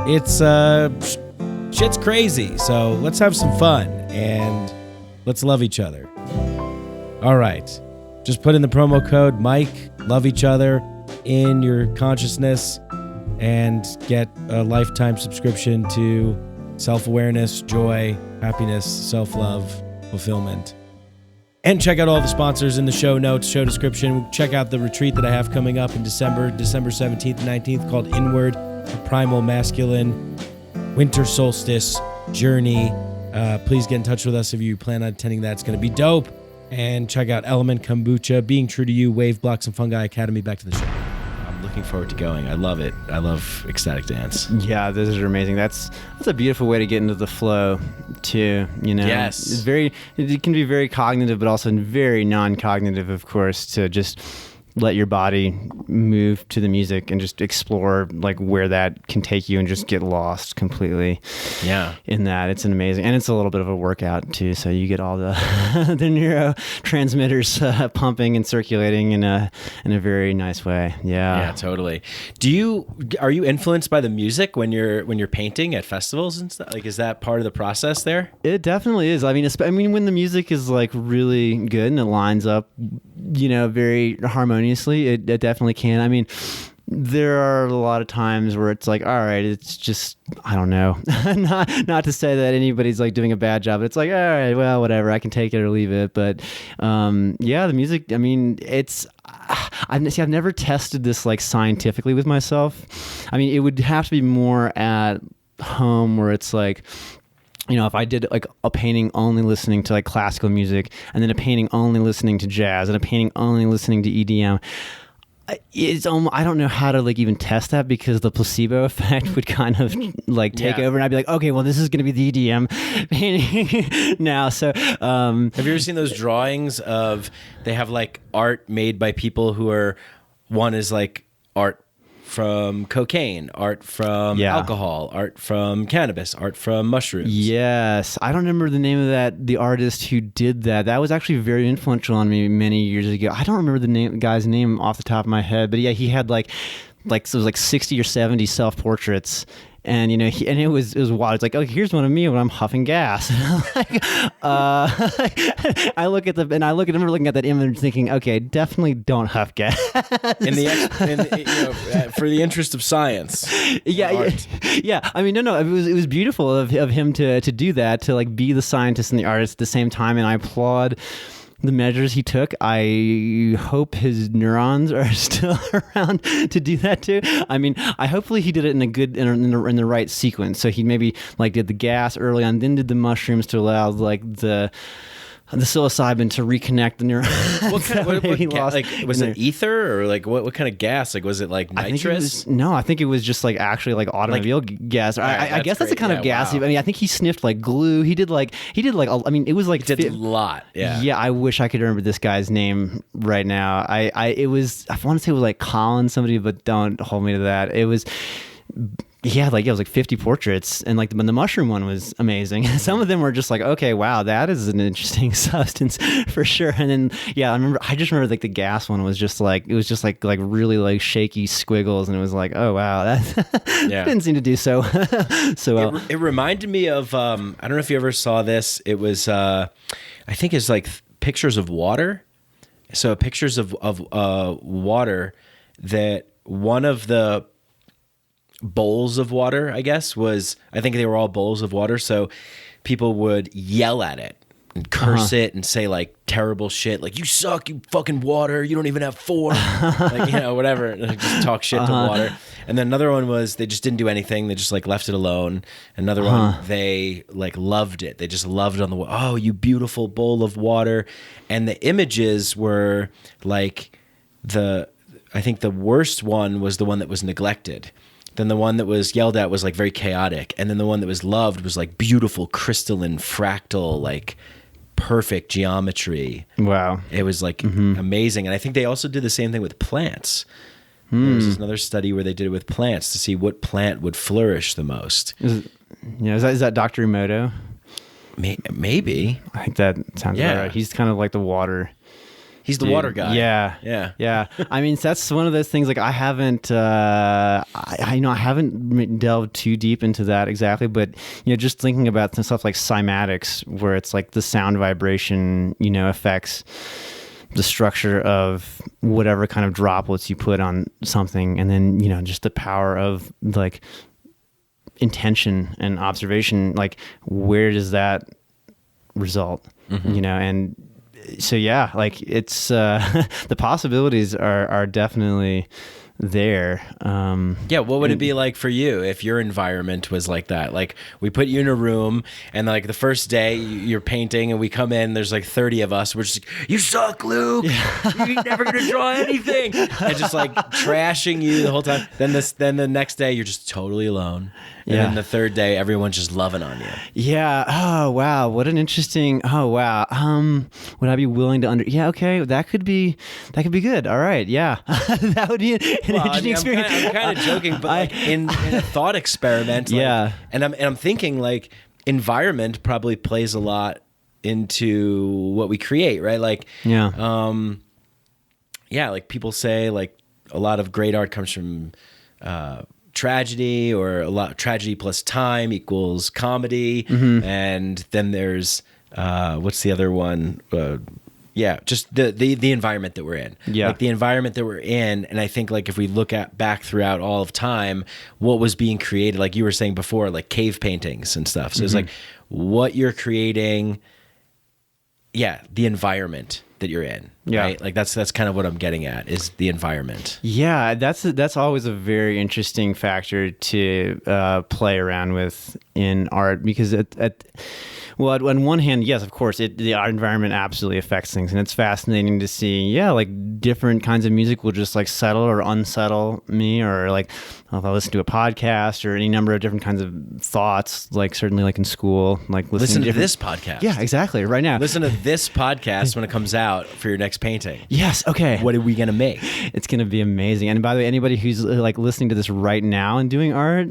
S2: It's shit's crazy, so let's have some fun and let's love each other. All right, just put in the promo code Mike, love each other in your consciousness, and get a lifetime subscription to self-awareness, joy, happiness, self-love, fulfillment. And check out all the sponsors in the show notes, show description. Check out the retreat that I have coming up in December 17th and 19th, called Inward, a Primal Masculine Winter Solstice Journey. Please get in touch with us if you plan on attending that. It's going to be dope. And check out Element Kombucha, Being True to You, Waveblock, and Fungi Academy. Back to the show. I'm looking forward to going. I love it. I love ecstatic dance.
S1: Yeah, those are amazing. That's a beautiful way to get into the flow too, you know.
S2: Yes.
S1: It can be very cognitive, but also very non-cognitive, of course, to just let your body move to the music and just explore like where that can take you and just get lost completely in that. It's an amazing, and it's a little bit of a workout too, so you get all the the neurotransmitters pumping and circulating in a very nice way. Yeah,
S2: totally. Are you influenced by the music when you're painting at festivals and stuff? Like, is that part of the process there?
S1: It definitely is. I mean when the music is like really good and it lines up, you know, very harmoniously, it definitely can. I mean, there are a lot of times where it's like, all right, it's just, I don't know, not to say that anybody's like doing a bad job, but it's like, all right, well, whatever, I can take it or leave it. But yeah, the music, I mean, I've never tested this like scientifically with myself. I mean, it would have to be more at home where it's like, you know, if I did like a painting only listening to like classical music, and then a painting only listening to jazz, and a painting only listening to EDM, it's almost, I don't know how to like even test that, because the placebo effect would kind of like take over, and I'd be like, okay, well, this is going to be the EDM painting now. So
S2: have you ever seen those drawings of, they have like art made by people who are, one is like art from cocaine, art from alcohol, art from cannabis, art from mushrooms.
S1: Yes. I don't remember the name of the artist who did that. That was actually very influential on me many years ago. I don't remember the guy's name off the top of my head, but yeah, he had like so it was like 60 or 70 self-portraits. And, you know, and it was wild. It's like, oh, here's one of me when I'm huffing gas. I remember looking at that image thinking, okay, definitely don't huff gas.
S2: For the interest of science.
S1: Yeah. I mean, no. It was beautiful of him to do that, to like be the scientist and the artist at the same time. And I applaud the measures he took. I hope his neurons are still around to do that too. I mean, hopefully he did it in a good, in the right sequence. So he maybe like did the gas early on, then did the mushrooms to allow like the psilocybin to reconnect the neurons.
S2: Was it ether, or like what kind of gas? Like, was it like nitrous?
S1: I think it was just like actually like automobile gas. I guess that's the kind of gas. Wow. I mean, I think he sniffed like glue. He did like, I mean, it was like,
S2: did a lot. Yeah.
S1: Yeah. I wish I could remember this guy's name right now. I want to say it was like Colin somebody, but don't hold me to that. It was, it was like 50 portraits, and like the mushroom one was amazing. Some of them were just like, okay, wow, that is an interesting substance for sure. And then I just remember like the gas one was just like, it was just like really like shaky squiggles, and it was like, oh wow, that didn't seem to do so well.
S2: It reminded me of I don't know if you ever saw this. It was I think it's like pictures of water. So pictures of water, that one of the bowls of water, I think they were all bowls of water. So people would yell at it and curse it and say like terrible shit, like, you suck, you fucking water, you don't even have form, like, you know, whatever, and just talk shit to water. And then another one was, they just didn't do anything, they just like left it alone. Another one, they like loved it, they just loved on the oh, you beautiful bowl of water. And the images were like, I think the worst one was the one that was neglected. Then the one that was yelled at was like very chaotic. And then the one that was loved was like beautiful, crystalline, fractal, like perfect geometry. Wow. It was like amazing. And I think they also did the same thing with plants. There was another study where they did it with plants to see what plant would flourish the most.
S1: Is that Dr. Emoto?
S2: Maybe.
S1: I think that sounds about right. He's kind of like the water.
S2: He's the water guy.
S1: Yeah. I mean, that's one of those things. Like, I haven't, I haven't delved too deep into that exactly, but just thinking about some stuff like cymatics, where it's like the sound vibration, affects the structure of whatever kind of droplets you put on something, and then just the power of like intention and observation. Like, where does that result? And so like it's the possibilities are definitely there.
S2: What would it be like for you if your environment was like that? Like, we put you in a room, and like the first day you're painting, and we come in, there's like 30 of us, we're just like, you suck, Luke, you're never gonna draw anything, and just like trashing you the whole time. Then the next day you're just totally alone. And then the third day, everyone's just loving on you.
S1: Yeah. Oh, wow. What an interesting. Oh, wow. Would I be willing to okay. That could be good. All right. Yeah. That would be an interesting experience.
S2: I'm kind of joking, but like in a thought experiment. Like, and I'm thinking like environment probably plays a lot into what we create, right? Like, like people say like a lot of great art comes from, tragedy, or a lot tragedy plus time equals comedy. And then there's what's the other one, Yeah, just the environment that we're in.
S1: Yeah.
S2: Like the environment that we're in, and I think like if we look at back throughout all of time, what was being created, like you were saying before, like cave paintings and stuff. So it's like what you're creating, the environment that you're in.
S1: Yeah.
S2: Right? Like that's kind of what I'm getting at is the environment.
S1: Yeah, that's always a very interesting factor to play around with in art because on one hand, yes, of course, the art environment absolutely affects things, and it's fascinating to see. Like different kinds of music will just like settle or unsettle me, or like if I listen to a podcast or any number of different kinds of thoughts. Like certainly, like in school, like
S2: listen to this podcast.
S1: Yeah, exactly. Right now,
S2: listen to this podcast when it comes out for your next painting.
S1: Yes. Okay.
S2: What are we gonna make?
S1: It's gonna be amazing. And by the way, anybody who's like listening to this right now and doing art,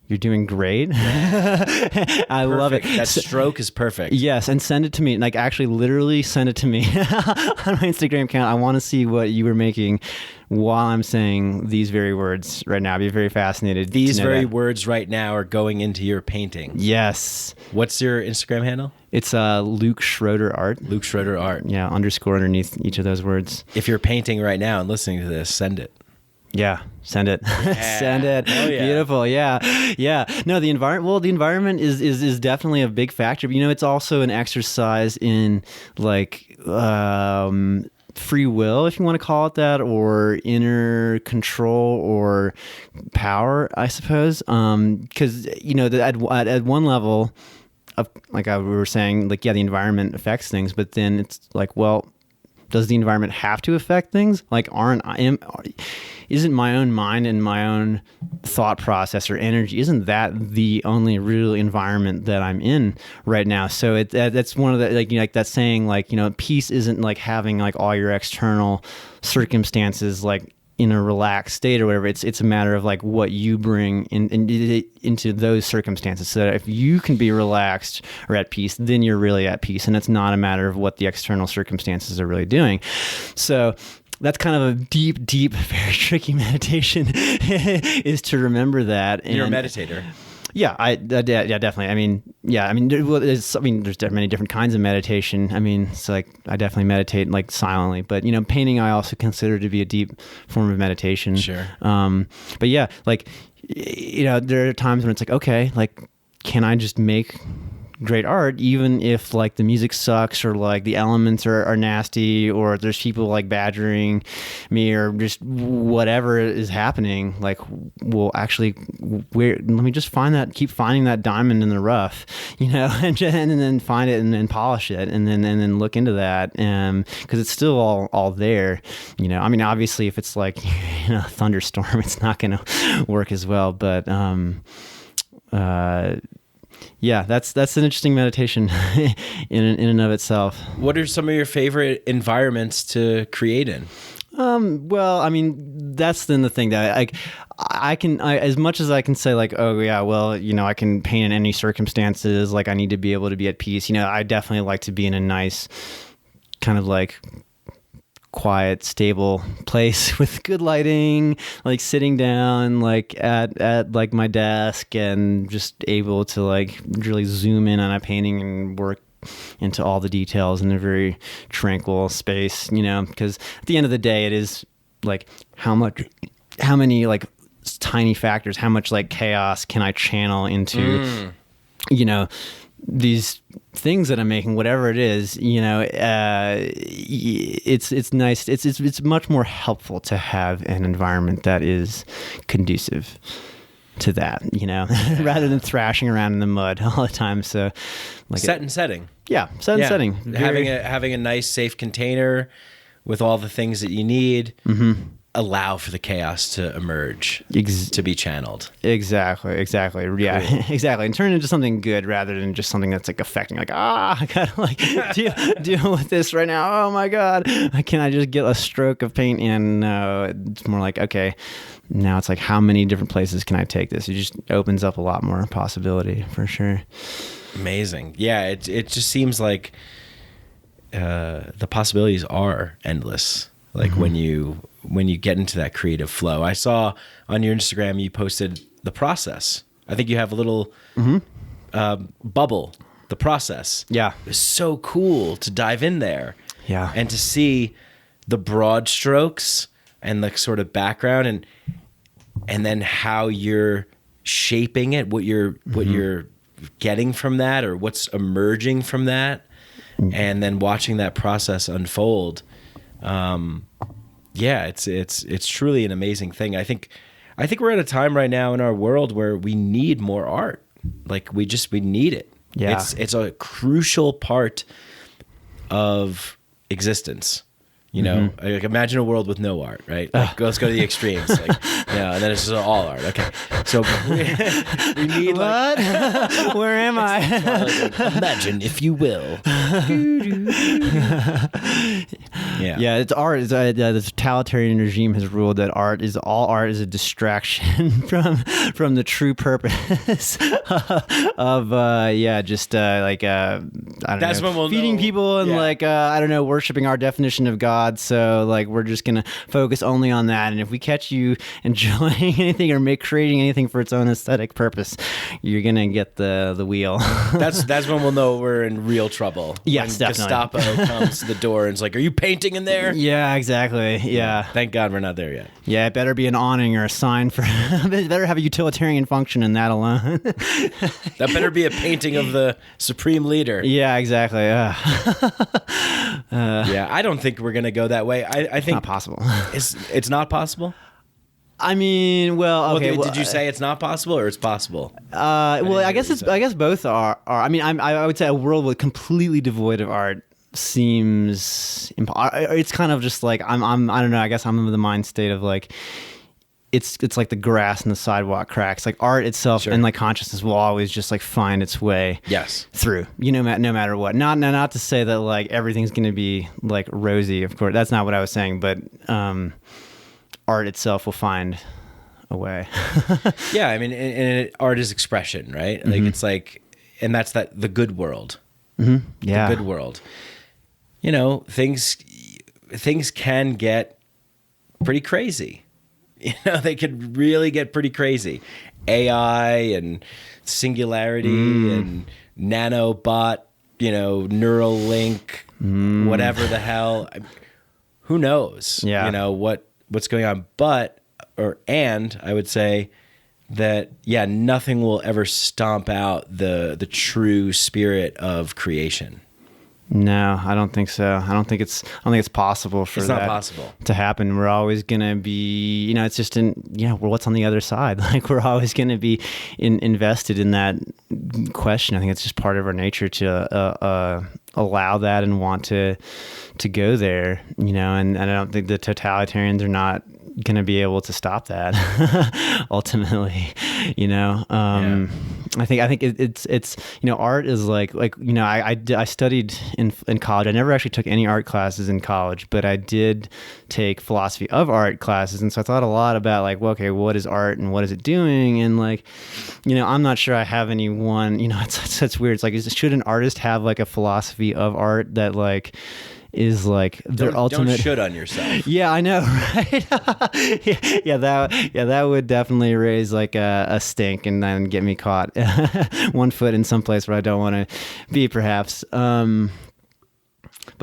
S1: you're doing great. I love it.
S2: That stroke is perfect.
S1: Yes, and send it to me. Like actually literally send it to me on my Instagram account. I want to see what you were making while I'm saying these very words right now. I'd be very fascinated.
S2: These very words right now are going into your painting.
S1: Yes.
S2: What's your Instagram handle?
S1: It's Luke Schroeder Art.
S2: Luke Schroeder Art.
S1: Yeah, underscore underneath each of those words.
S2: If you're painting right now and listening to this, send it.
S1: Yeah, send it.
S2: Yeah.
S1: Send it.
S2: Oh, yeah.
S1: Beautiful. Yeah. No, the environment is definitely a big factor. But, it's also an exercise in like free will, if you want to call it that, or inner control or power, I suppose. Because at one level, like we were saying, like the environment affects things, but then it's like, well, does the environment have to affect things? Like, isn't my own mind and my own thought process or energy, isn't that the only real environment that I'm in right now? So that's one of the, like that saying, like, peace isn't like having like all your external circumstances like in a relaxed state or whatever. It's a matter of like what you bring into those circumstances. So that if you can be relaxed or at peace, then you're really at peace. And it's not a matter of what the external circumstances are really doing. So that's kind of a deep, very tricky meditation is to remember that.
S2: You're a meditator.
S1: Yeah, definitely. There's many different kinds of meditation. It's like I definitely meditate like silently, but painting I also consider to be a deep form of meditation.
S2: Sure.
S1: But yeah, like there are times when it's like, okay, like can I just make great art even if like the music sucks or like the elements are nasty or there's people like badgering me or just whatever is happening? Like, well, actually, let me just keep finding that diamond in the rough, and then find it and then polish it and then look into that, because it's still all there. Obviously if it's like a thunderstorm, it's not going to work as well, but yeah, that's an interesting meditation in and of itself.
S2: What are some of your favorite environments to create in?
S1: Well, that's then the thing that I can as much as I can say like, oh yeah, well, I can paint in any circumstances. Like I need to be able to be at peace. I definitely like to be in a nice kind of like quiet, stable place with good lighting, like sitting down like at like my desk and just able to like really zoom in on a painting and work into all the details in a very tranquil space, because at the end of the day it is like how many like tiny factors, how much like chaos can I channel into these things that I'm making, whatever it is, it's nice. It's much more helpful to have an environment that is conducive to that, rather than thrashing around in the mud all the time. So like
S2: setting.
S1: Yeah. Setting.
S2: Having a nice safe container with all the things that you need. Mm-hmm. Allow for the chaos to emerge, to be channeled. Exactly.
S1: Yeah, cool. Exactly. And turn it into something good rather than just something that's like affecting, like, I gotta like deal with this right now. Oh my God. Can I just get a stroke of paint? And no, it's more like, okay, now it's like, how many different places can I take this? It just opens up a lot more possibility for sure.
S2: Amazing. Yeah. It just seems like the possibilities are endless. Like mm-hmm. when you get into that creative flow. I saw on your Instagram you posted the process. I think you have a little mm-hmm. Bubble, the process.
S1: Yeah.
S2: It was so cool to dive in there.
S1: Yeah.
S2: And to see the broad strokes and the sort of background and then how you're shaping it, what you're getting from that or what's emerging from that, and then watching that process unfold. It's truly an amazing thing. I think we're at a time right now in our world where we need more art. Like we need it.
S1: Yeah.
S2: It's a crucial part of existence. You know, like imagine a world with no art, right? Like, let's go to the extremes. Like, and then it's just all art. Okay, so we need
S1: what?
S2: Like,
S1: where am I?
S2: Imagine, if you will.
S1: Yeah, it's art. The totalitarian regime has ruled that all art is a distraction from the true purpose of I don't
S2: That's
S1: know,
S2: when we'll
S1: feeding
S2: know.
S1: people and worshiping our definition of God. So like we're just gonna focus only on that, and if we catch you enjoying anything or creating anything for its own aesthetic purpose, you're gonna get the wheel.
S2: That's when we'll know we're in real trouble.
S1: Yes,
S2: when
S1: definitely.
S2: Gestapo comes to the door and it's like, "Are you painting in there?"
S1: Yeah, exactly. Yeah.
S2: Thank God we're not there yet.
S1: Yeah, it better be an awning or a sign for. It better have a utilitarian function in that alone.
S2: That better be a painting of the supreme leader.
S1: Yeah, exactly.
S2: Yeah, I don't think we're gonna go that way. I think
S1: Not possible.
S2: It's not possible.
S1: I mean, well, okay.
S2: Did you say it's not possible or it's possible?
S1: I guess both are. I mean, I would say a world with completely devoid of art seems it's kind of just like I don't know. I guess I'm in the mind state of like it's like the grass and the sidewalk cracks. Like art itself and like consciousness will always just like find its way through. You know, no matter what. Not to say that like everything's going to be like rosy. Of course, that's not what I was saying. But art itself will find a way.
S2: Yeah, I mean, and art is expression, right? Like it's like, and that's the good world.
S1: Mm-hmm. Yeah,
S2: the good world. You know, things can get pretty crazy. You know, they could really get pretty crazy. AI and singularity and nanobot, neural link, whatever the hell. Who knows?
S1: Yeah.
S2: You know, what's going on. And I would say that, nothing will ever stomp out the true spirit of creation.
S1: No, I don't think so. I don't think it's possible for that
S2: possible
S1: to happen. We're always going to be, it's just what's on the other side? Like we're always going to be invested in that question. I think it's just part of our nature to allow that and want to go there, and I don't think the totalitarians are not going to be able to stop that ultimately, I think it's art is like I studied in college. I never actually took any art classes in college, but I did take philosophy of art classes, and so I thought a lot about like, well, okay, what is art and what is it doing, and like, I'm not sure I have any one. It's weird. It's like, should an artist have like a philosophy of art that like is like their ultimate?
S2: Don't should on yourself.
S1: Yeah, I know, right? That would definitely raise like a stink and then get me caught 1 foot in some place where I don't want to be, perhaps. But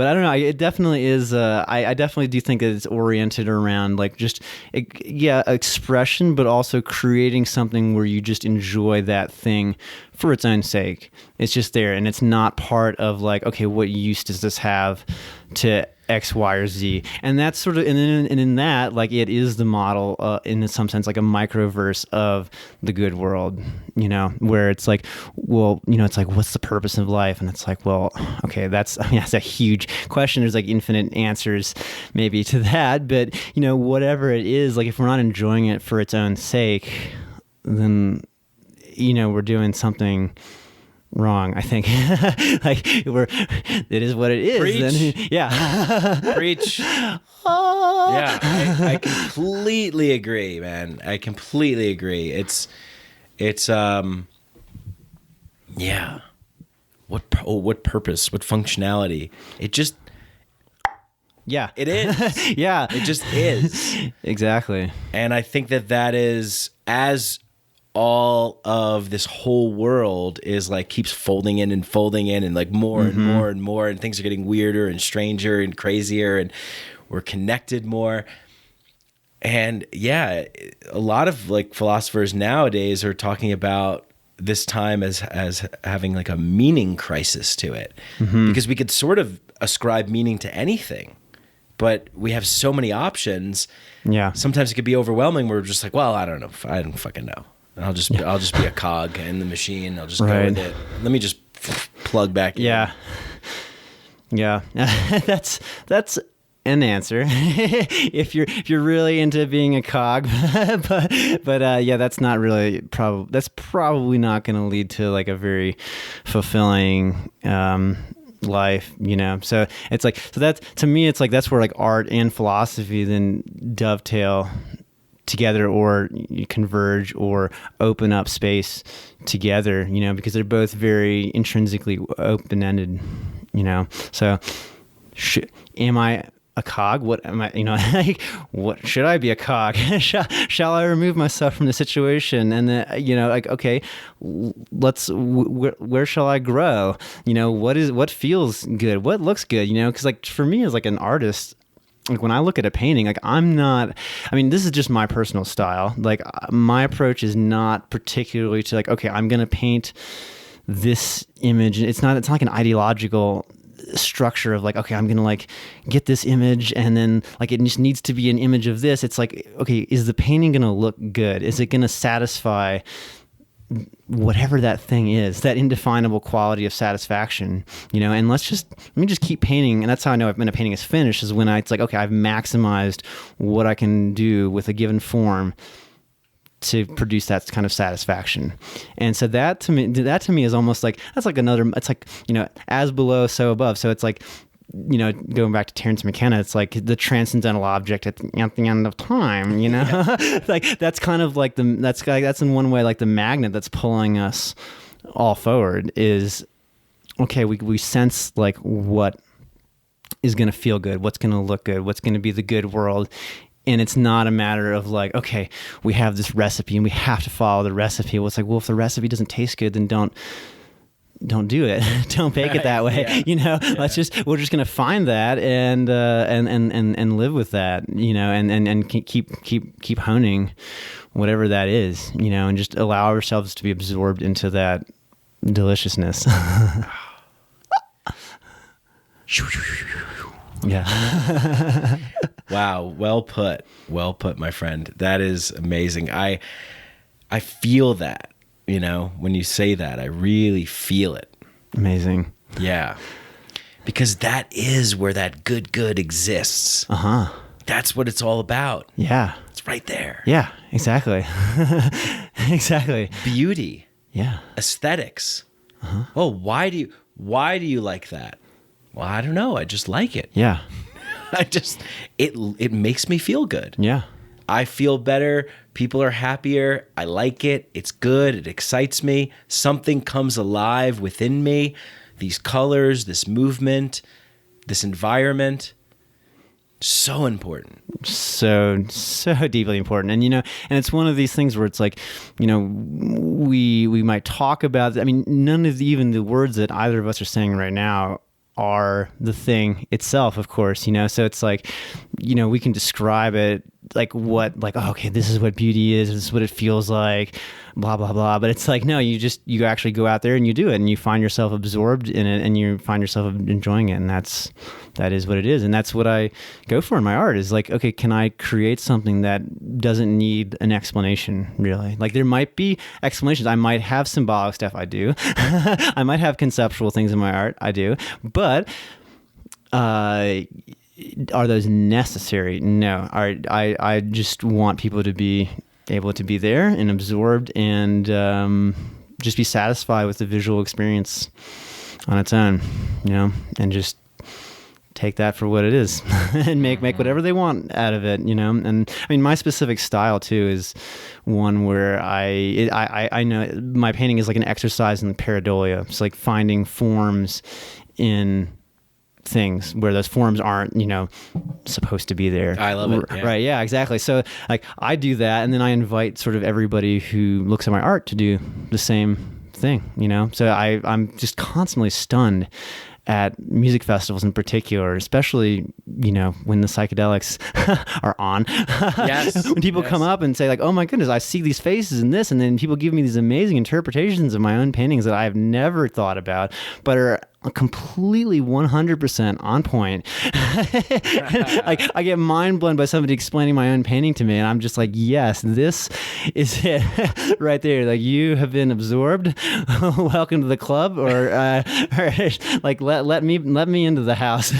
S1: I don't know. It definitely is. I definitely do think that it's oriented around like just expression, but also creating something where you just enjoy that thing for its own sake. It's just there, and it's not part of like, okay, what use does this have to X, Y, or Z? And that's sort of, and in that, like, it is the model in some sense, like a microverse of the good world, where it's like, well, it's like, what's the purpose of life? And it's like, well, okay, that's a huge question. There's like infinite answers maybe to that, but whatever it is, like if we're not enjoying it for its own sake, then, we're doing something wrong, I think. Like it is what it is.
S2: Preach.
S1: Then, yeah.
S2: Preach. Yeah, I completely agree, man. I completely agree. It's what purpose, what functionality? It just, it is.
S1: Yeah.
S2: It just is.
S1: Exactly.
S2: And I think that is as all of this whole world is like keeps folding in and like more and more and more, and things are getting weirder and stranger and crazier, and we're connected more. And yeah, a lot of like philosophers nowadays are talking about this time as having like a meaning crisis to it, because we could sort of ascribe meaning to anything, but we have so many options.
S1: Yeah.
S2: Sometimes it could be overwhelming. We're just like, well, I don't know. I don't fucking know. I'll just be a cog in the machine. I'll just go with it. Let me just plug back in.
S1: Yeah. Yeah. That's an answer if you're really into being a cog, but yeah, that's not really that's probably not going to lead to like a very fulfilling life, you know. So it's like, so that's, to me, it's like that's where like art and philosophy then dovetail together, or converge, or open up space together, you know, because they're both very intrinsically open-ended, you know. So am I a cog? What am I, you know, like, what should I be a cog? shall I remove myself from the situation? And then, you know, like, okay, where shall I grow? You know, what feels good? What looks good? You know, because like for me as like an artist, like when I look at a painting, like this is just my personal style. Like my approach is not particularly to like, okay, I'm going to paint this image. It's not like an ideological structure of like, okay, I'm going to like get this image and then like it just needs to be an image of this. It's like, okay, is the painting going to look good? Is it going to satisfy whatever that thing is, that indefinable quality of satisfaction, you know? And let me just keep painting. And that's how I know when a painting is finished, is when it's like, okay, I've maximized what I can do with a given form to produce that kind of satisfaction. And so that to me is almost like, that's like another, it's like, you know, as below, so above. So it's like, you know, going back to Terence McKenna, it's like the transcendental object at the end of time, you know. Yeah. Like that's kind of like that's in one way like the magnet that's pulling us all forward. Is okay, we sense like what is going to feel good, what's going to look good, what's going to be the good world. And it's not a matter of like, okay, we have this recipe and we have to follow the recipe. Well, it's like, well, if the recipe doesn't taste good, then don't do it. Don't bake it that way. Yeah. You know, yeah. We're just going to find that and live with that, you know, and keep honing whatever that is, you know, and just allow ourselves to be absorbed into that deliciousness. Yeah.
S2: Wow. Well put, my friend. That is amazing. I feel that. You know, when you say that, I really feel it.
S1: Amazing.
S2: Yeah. Because that is where that good exists.
S1: Uh-huh.
S2: That's what it's all about.
S1: Yeah.
S2: It's right there.
S1: Yeah, exactly. Exactly. Beauty.
S2: Yeah. Aesthetics. Uh-huh. Well, why do you like that? Well, I don't know. I just like it.
S1: Yeah.
S2: It makes me feel good.
S1: Yeah.
S2: I feel better. People are happier. I like it. It's good. It excites me. Something comes alive within me. These colors, this movement, this environment. So important. So deeply important. And, you know, and it's one of these things where it's like, you know, we might talk about, I mean, none of even the words that either of us are saying right now are the thing itself, of course, you know? So it's like, you know, we can describe it like oh, okay, this is what beauty is, this is what it feels like, blah, blah, blah. But it's like, no, you actually go out there and you do it and you find yourself absorbed in it and you find yourself enjoying it. And that is what it is. And that's what I go for in my art is like, okay, can I create something that doesn't need an explanation really? Like there might be explanations. I might have symbolic stuff. I do. I might have conceptual things in my art. I do. But, are those necessary? No. I just want people to be able to be there and absorbed and just be satisfied with the visual experience on its own, you know, and just take that for what it is and make whatever they want out of it, you know. And I mean, my specific style too is one where I know my painting is like an exercise in the Pareidolia. It's like finding forms in
S1: things where those forms aren't, supposed to be there.
S2: I love it. Yeah.
S1: Right. Yeah, exactly. So like I do that, and then I invite sort of everybody who looks at my art to do the same thing, So I'm just constantly stunned at music festivals in particular, especially, when the psychedelics are on.
S2: Yes.
S1: When people come up and say like, oh my goodness, I see these faces in this. And then people give me these amazing interpretations of my own paintings that I have never thought about, but are completely 100% on point. Like I get mind blown by somebody explaining my own painting to me, and I'm just like, yes, this is it right there. Like, you have been absorbed. Welcome to the club, or like let me into the house.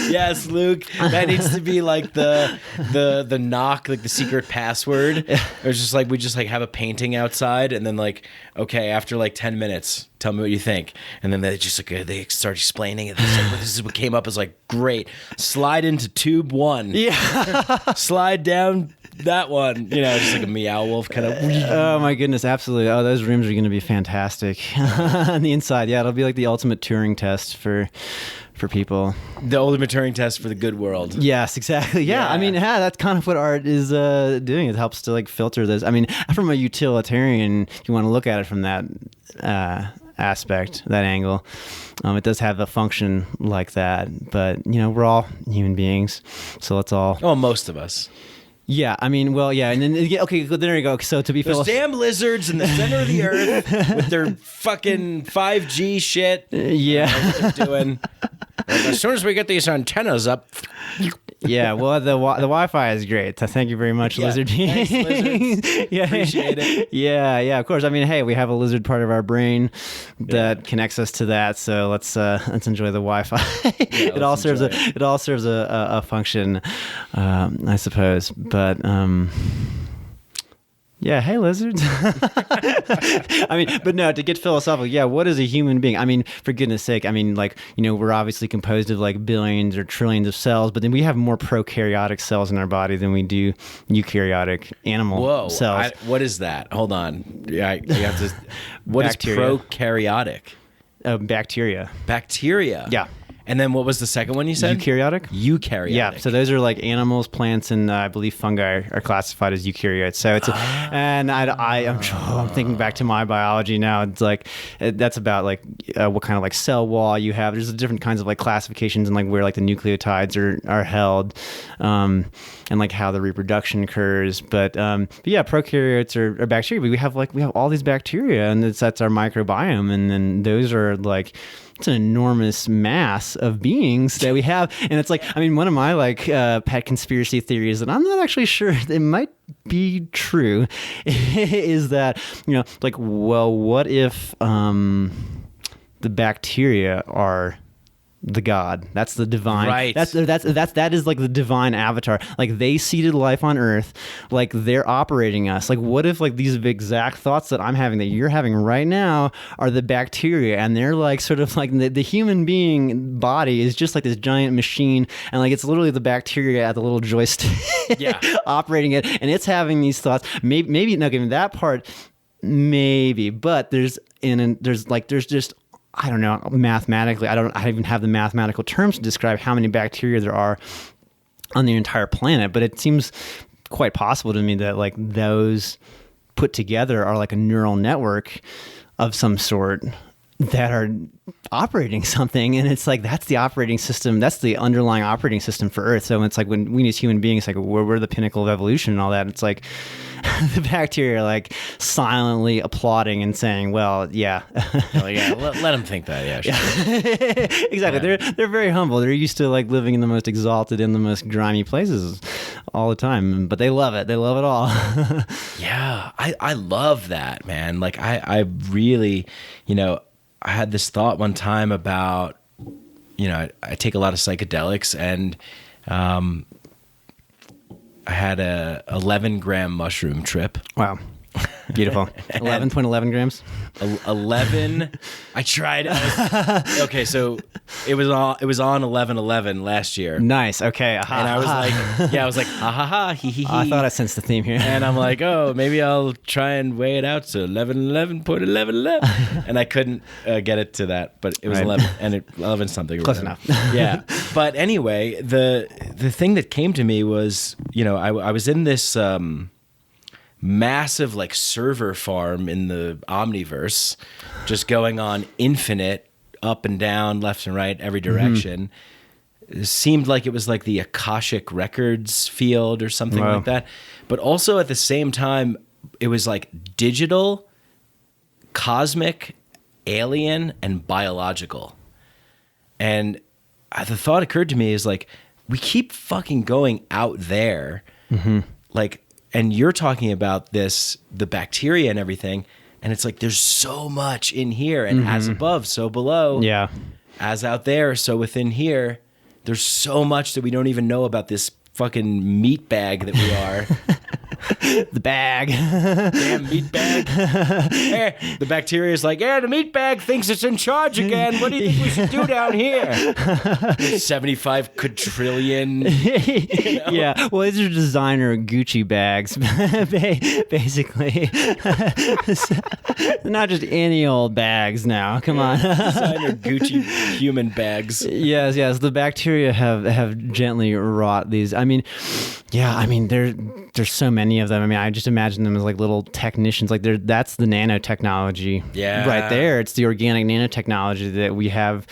S2: Yes, Luke, that needs to be like the knock, like the secret password. It's just like we just like have a painting outside, and then like, okay, after like 10 minutes, tell me what you think. And then they just like they start explaining it. Like, this is what came up as like, great. Slide into tube 1. Yeah. Slide down that one. Just like a meow wolf kind of.
S1: Oh my goodness, absolutely. Oh, those rooms are going to be fantastic on the inside. Yeah, it'll be like the ultimate Turing test for people.
S2: The ultimate Turing test for the good world.
S1: Yes, exactly. Yeah. I mean, that's kind of what art is doing. It helps to like filter this. I mean, from a utilitarian, if you want to look at it from that aspect, that angle, it does have a function like that. But, we're all human beings. So let's all...
S2: Oh, most of us.
S1: Yeah, I mean, well, yeah, and then okay, there you go. So to be
S2: those damn lizards in the center of the earth with their fucking 5G shit.
S1: Yeah,
S2: what they're doing. As soon as we get these antennas up.
S1: Yeah, well, the Wi-Fi is great. Thank you very much, lizard beings.
S2: Thanks, lizards.
S1: Yeah,
S2: appreciate it.
S1: Yeah, of course. I mean, hey, we have a lizard part of our brain that connects us to that. So let's enjoy the Wi-Fi. It all serves a function, I suppose. But yeah, hey lizards. I mean, but no, to get philosophical, yeah, what is a human being? I mean, for goodness sake, I mean, like, we're obviously composed of like billions or trillions of cells, but then we have more prokaryotic cells in our body than we do eukaryotic animal cells.
S2: What is that? Hold on. Yeah, you have to. What
S1: Bacteria.
S2: is prokaryotic?
S1: Bacteria.
S2: Bacteria.
S1: Yeah.
S2: And then what was the second one you said?
S1: Eukaryotic?
S2: Eukaryotic.
S1: Yeah, so those are like animals, plants, and I believe fungi are classified as eukaryotes. So it's, and I'm thinking back to my biology now. It's like, that's about like what kind of like cell wall you have. There's different kinds of like classifications and like where like the nucleotides are held, and like how the reproduction occurs. But yeah, prokaryotes are bacteria. But we have all these bacteria, and that's our microbiome, and then those are like, it's an enormous mass of beings that we have. And it's like, I mean, one of my like pet conspiracy theories that I'm not actually sure it might be true is that, like, well, what if the bacteria are the God? That's the divine.
S2: Right.
S1: That is like the divine avatar. Like, they seeded life on Earth. Like, they're operating us. Like, what if like these exact thoughts that I'm having, that you're having right now, are the bacteria, and they're like sort of like the human being body is just like this giant machine, and like it's literally the bacteria at the little joystick operating it, and it's having these thoughts. Maybe not given that part, maybe, but there's just, I don't know, mathematically, I don't even have the mathematical terms to describe how many bacteria there are on the entire planet, but it seems quite possible to me that like those put together are like a neural network of some sort that are operating something. And it's like, that's the operating system, that's the underlying operating system for Earth. So it's like, when we as human beings, like we're the pinnacle of evolution and all that, it's like the bacteria are like silently applauding and saying, well, yeah.
S2: Oh, yeah, let them think that. Yeah, sure.
S1: Exactly. Yeah. They're very humble. They're used to like living in the most exalted, in the most grimy places all the time, but they love it. They love it all.
S2: Yeah, I love that, man. Like I really, I had this thought one time about, I take a lot of psychedelics, and I had a 11-gram mushroom trip.
S1: Wow. Beautiful. 11.11 grams.
S2: 11. I tried. Okay, so it was on 11/11 last year.
S1: Nice. Okay. Aha,
S2: And I was like, ha ha ha, he he he.
S1: I thought I sensed the theme here.
S2: And I'm like, oh, maybe I'll try and weigh it out to 11.11. And I couldn't get it to that, but it was
S1: Right.
S2: 11 and 11 something.
S1: Close enough.
S2: Yeah. But anyway, the thing that came to me was, I was in this massive like server farm in the Omniverse, just going on infinite, up and down, left and right, every direction. It seemed like it was like the Akashic Records field or something
S1: Wow.
S2: like that. But also at the same time, it was like digital, cosmic, alien, and biological. And the thought occurred to me is like, we keep fucking going out there, like, and you're talking about the bacteria and everything, and it's like there's so much in here, and as above, so below.
S1: Yeah.
S2: As out there, so within here. There's so much that we don't even know about this fucking meat bag that we are.
S1: The bag.
S2: Damn meat bag. The bacteria is like, the meat bag thinks it's in charge again. What do you think we should do down here? 75 quadrillion.
S1: Yeah. Well, these are designer Gucci bags, basically. They're not just any old bags now. Come on.
S2: Designer Gucci human bags.
S1: Yes. The bacteria have gently wrought these. I mean, there's so many of them. I mean, I just imagine them as like little technicians. Like that's the nanotechnology.
S2: Yeah.
S1: Right there. It's the organic nanotechnology that we have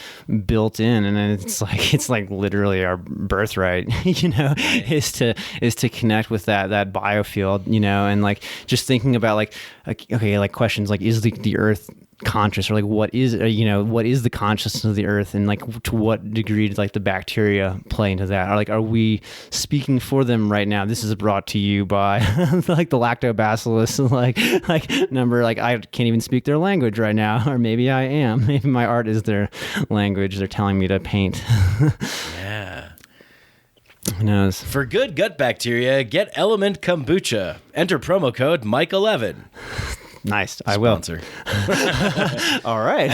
S1: built in, and it's like literally our birthright. Is to connect with that biofield. And like just thinking about like questions like, is the Earth conscious, or like what is the consciousness of the Earth, and like to what degree does like the bacteria play into that, or like are we speaking for them right now? This is brought to you by like the lactobacillus like number, like I can't even speak their language right now, or maybe I am, maybe my art is their language, they're telling me to paint.
S2: Yeah.
S1: Who knows?
S2: For good gut bacteria, get Element Kombucha. Enter promo code Mike11.
S1: Nice. I will.
S2: Sponsor.
S1: All right.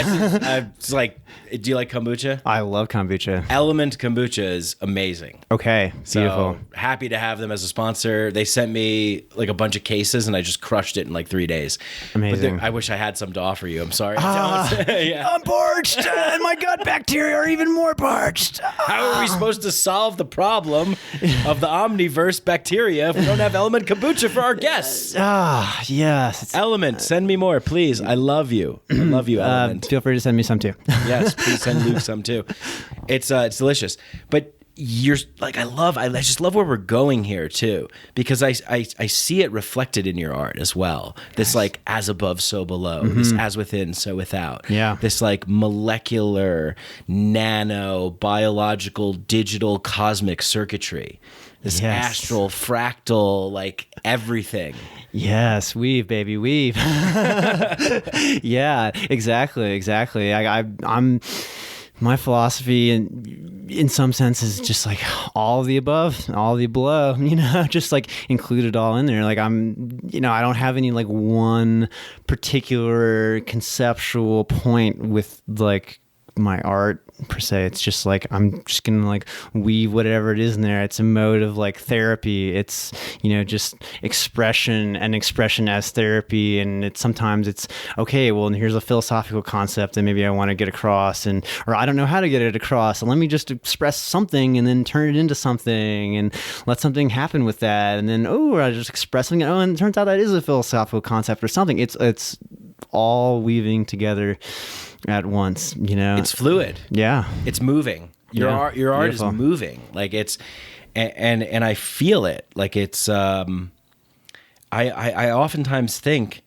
S2: It's like, do you like kombucha?
S1: I love kombucha.
S2: Element Kombucha is amazing.
S1: Okay. Beautiful.
S2: So happy to have them as a sponsor. They sent me like a bunch of cases and I just crushed it in like 3 days.
S1: Amazing.
S2: But I wish I had some to offer you. I'm sorry.
S1: Yeah. I'm parched, and my gut bacteria are even more parched.
S2: How are we supposed to solve the problem of the omniverse bacteria if we don't have Element Kombucha for our guests?
S1: Yes.
S2: Element, send me more, please. I love you. I love you, Element.
S1: Feel free to send me some too.
S2: Yes, please send Luke some too. It's delicious. But you're like, I just love where we're going here too, because I see it reflected in your art as well. This like as above, so below. This as within, so without.
S1: Yeah.
S2: This like molecular, nano, biological, digital, cosmic circuitry. This astral, fractal, like everything.
S1: Yes, weave, baby, weave. Yeah, exactly. I'm my philosophy in some sense is just like all of the above, all of the below, just like include it all in there. Like I don't have any like one particular conceptual point with like my art per se. It's just like I'm just gonna like weave whatever it is in there. It's a mode of like therapy. It's just expression as therapy, and sometimes it's okay, well, and here's a philosophical concept that maybe I want to get across, or I don't know how to get it across, and let me just express something and then turn it into something and let something happen with that, and then I just express something, and it turns out that is a philosophical concept or something. It's all weaving together at once,
S2: It's fluid.
S1: Yeah.
S2: It's moving. Your art
S1: Beautiful.
S2: is moving. Like it's, and I feel it. Like it's, I oftentimes think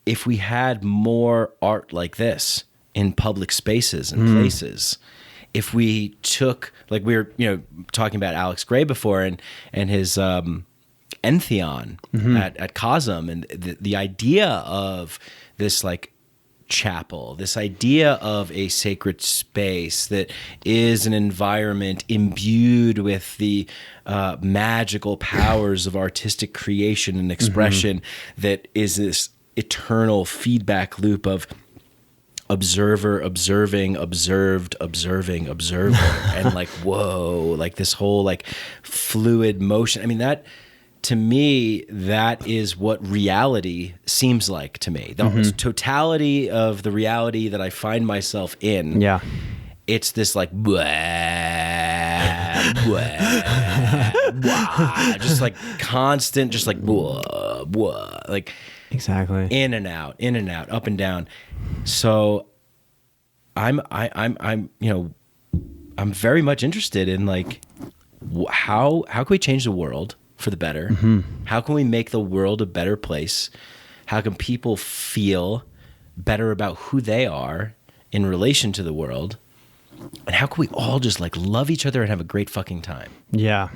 S2: if we had more art like this in public spaces and places, if we took, like we were, talking about Alex Gray before and his, Entheon at Cosm, and the idea of this like chapel, this idea of a sacred space that is an environment imbued with the magical powers of artistic creation and expression, that is this eternal feedback loop of observer, observing, observed, observing, observer, and like, whoa, like this whole like fluid motion. I mean, that, to me, that is what reality seems like to me. The totality of the reality that I find myself in.
S1: Yeah.
S2: It's this like, blah, blah, blah, just like constant, just like, blah, blah, like
S1: Exactly.
S2: in and out, up and down. So I'm very much interested in like, how can we change the world for the better? How can we make the world a better place? How can people feel better about who they are in relation to the world? And how can we all just like love each other and have a great fucking time?
S1: Yeah.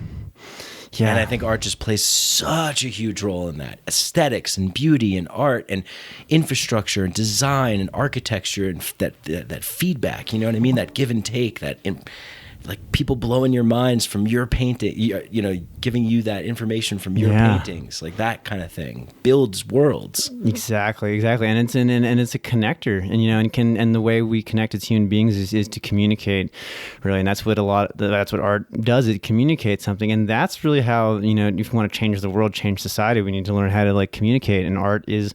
S1: Yeah.
S2: And I think art just plays such a huge role in that. Aesthetics and beauty and art and infrastructure and design and architecture and that feedback, you know what I mean? That give and take, like people blowing your minds from your painting, you know, giving you that information from your paintings, like that kind of thing builds worlds. Exactly.
S1: And it's a connector, and you know, and the way we connect as human beings is to communicate, really, and that's what art does. It communicates something, and that's really how, you know, if you want to change the world, change society, we need to learn how to like communicate, and art is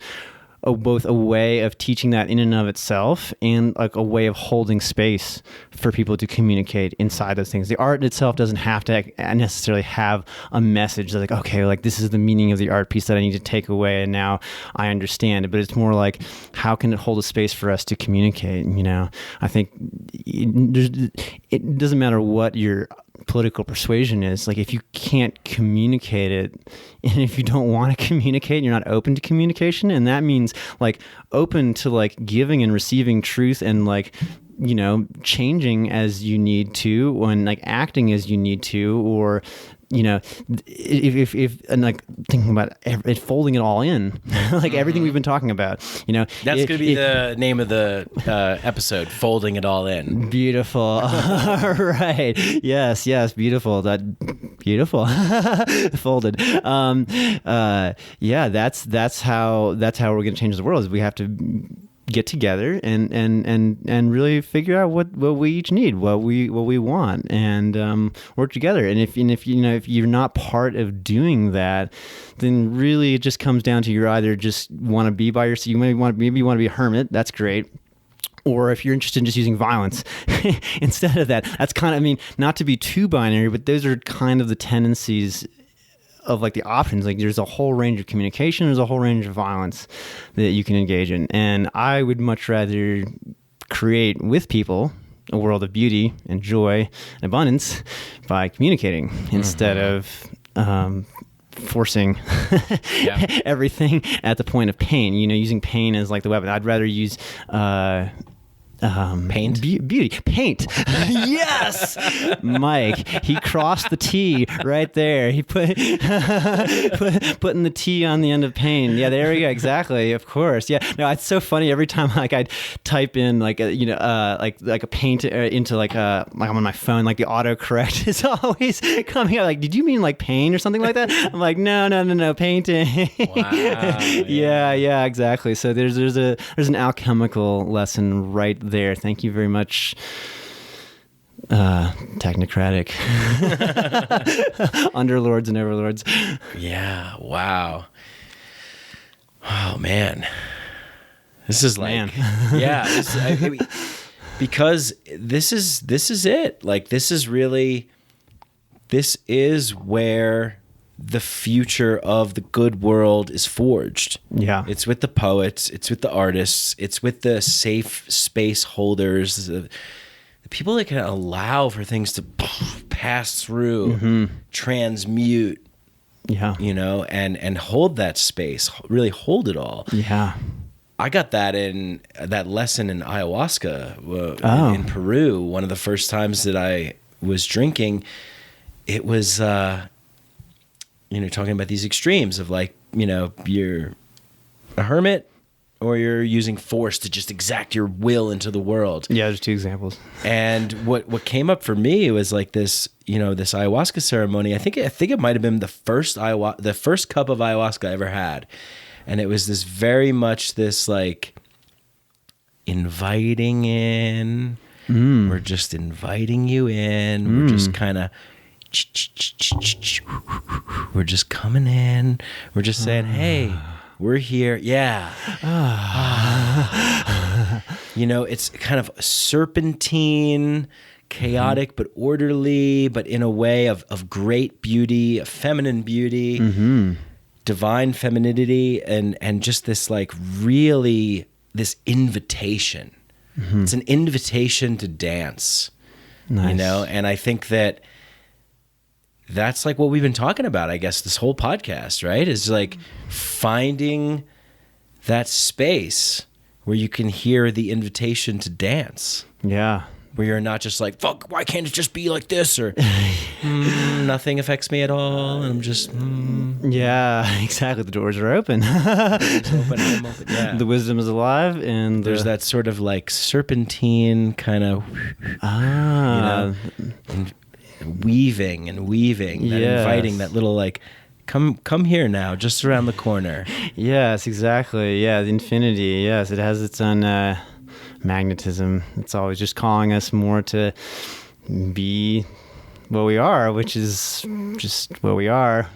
S1: both a way of teaching that in and of itself, and like a way of holding space for people to communicate inside those things. The art itself doesn't have to necessarily have a message that's like, okay, like this is the meaning of the art piece that I need to take away, and now I understand it. But it's more like, how can it hold a space for us to communicate? You know, I think it doesn't matter what your political persuasion is, like if you can't communicate it, and if you don't want to communicate, you're not open to communication, and that means like open to like giving and receiving truth, and like, you know, changing as you need to, and like acting as you need to, or, you know, if and like thinking about it, folding it all in, like everything we've been talking about, you know,
S2: that's going to be the name of the episode, folding it all in.
S1: Beautiful. Right. Yes. Beautiful. Beautiful. Folded. Yeah, that's how we're going to change the world, is we have to get together and really figure out what we each need, what we want, and work together. And if you know, if you're not part of doing that, then really it just comes down to, you're either just want to be by yourself, you maybe want to be a hermit, that's great. Or if you're interested in just using violence instead of that, that's kind of, I mean, not to be too binary, but those are kind of the tendencies of like the options. Like there's a whole range of communication, there's a whole range of violence that you can engage in. And I would much rather create with people a world of beauty and joy and abundance by communicating instead of forcing everything at the point of pain, you know, using pain as like the weapon. I'd rather use
S2: paint,
S1: beauty, paint. Yes, Mike. He crossed the T right there. He putting the T on the end of pain. Yeah, there we go. Exactly. Of course. Yeah. No, it's so funny. Every time like I'd type in like a, you know, like a paint into like I'm on my phone, like the autocorrect is always coming out like, did you mean like pain or something like that? I'm like, no, painting. Wow. Yeah, exactly. So there's an alchemical lesson right there. Thank you very much, technocratic underlords and overlords.
S2: Yeah. Wow. Oh man, this is like, yeah. Because this is it. Like this is where the future of the good world is forged.
S1: Yeah.
S2: It's with the poets, it's with the artists, it's with the safe space holders, the people that can allow for things to pass through, transmute, you know, and hold that space, really hold it all.
S1: Yeah.
S2: I got that in that lesson in ayahuasca in Peru. One of the first times that I was drinking, it was, you know, talking about these extremes of like, you know, you're a hermit you're using force to just exact your will into the world.
S1: Yeah, there's 2 examples.
S2: And what came up for me was like this, this ayahuasca ceremony. I think it might have been the first cup of ayahuasca I ever had. And it was this very much this like inviting in. We're just inviting you in. We're just kind of we're just coming in. We're just saying, hey, we're here. Yeah. It's kind of serpentine, chaotic, but orderly, but in a way of great beauty, of feminine beauty, divine femininity, and just this like really this invitation. It's an invitation to dance.
S1: Nice.
S2: And I think that's like what we've been talking about, I guess, this whole podcast, right? Is like finding that space where you can hear the invitation to dance.
S1: Yeah.
S2: Where you're not just like, fuck, why can't it just be like this? Or nothing affects me at all. And I'm just,
S1: Yeah, exactly. The doors are open.
S2: It's open, I'm open. Yeah.
S1: The wisdom is alive. And
S2: there's that sort of like serpentine kind of, weaving, that inviting, that little like, come here now, just around the corner.
S1: Yes, exactly. Yeah, the infinity. Yes, it has its own magnetism. It's always just calling us more to be what we are, which is just what we are,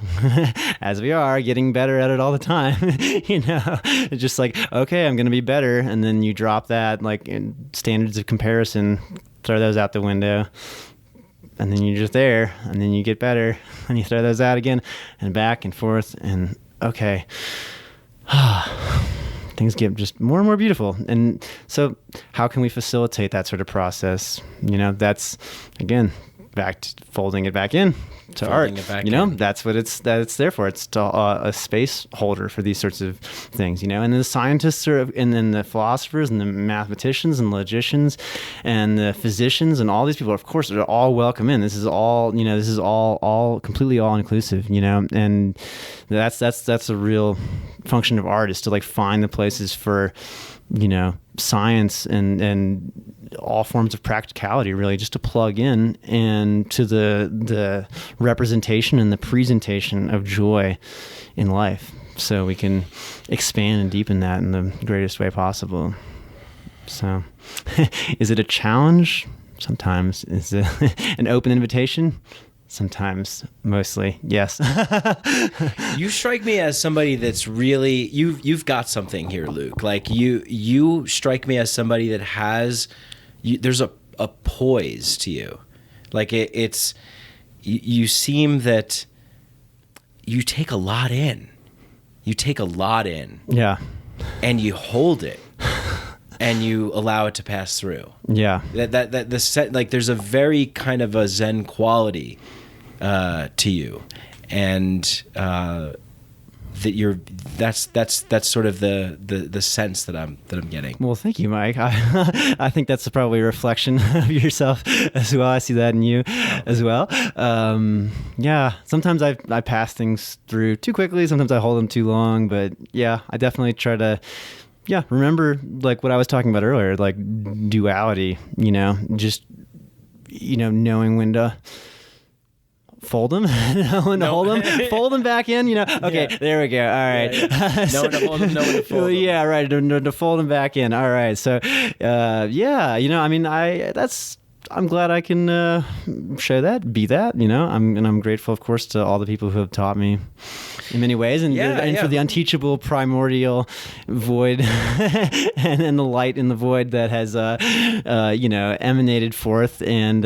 S1: as we are, getting better at it all the time. It's just like, okay, I'm going to be better. And then you drop that, like standards of comparison, throw those out the window. And then you're just there, and then you get better, and you throw those out again, and back and forth, and okay. Things get just more and more beautiful. And so how can we facilitate that sort of process? That's, again, back to folding it back in to art. That's what it's there for. It's a space holder for these sorts of things, and the scientists and then the philosophers and the mathematicians and logicians and the physicians and all these people, of course, are all welcome in. This is all, this is all completely all inclusive, and that's a real function of art, is to like find the places for, science and all forms of practicality, really, just to plug in and to the representation and the presentation of joy in life, so we can expand and deepen that in the greatest way possible. So is it a challenge? Sometimes. Is it an open invitation? Sometimes, mostly, yes.
S2: You strike me as somebody that's really, you've got something here, Luke. Like you strike me as somebody that has, there's a poise to you. Like you seem that you take a lot in.
S1: Yeah.
S2: And you hold it. And you allow it to pass through.
S1: Yeah.
S2: That the set, like there's a very kind of a Zen quality to you, and that's sort of the sense that I'm getting.
S1: Well, thank you, Mike. I think that's probably a reflection of yourself as well. I see that in you as well. Yeah, sometimes I pass things through too quickly. Sometimes I hold them too long. But yeah, I definitely try to. Yeah, remember like what I was talking about earlier, like duality. Just knowing when to fold them, knowing to hold them, fold them back in. Okay, yeah. There we go. All right.
S2: Yeah. Knowing to hold them, knowing to fold them.
S1: Yeah, right. To fold them back in. All right. So, I'm glad I can show that, be that. I'm grateful, of course, to all the people who have taught me in many ways, and for the unteachable primordial void and the light in the void that has emanated forth and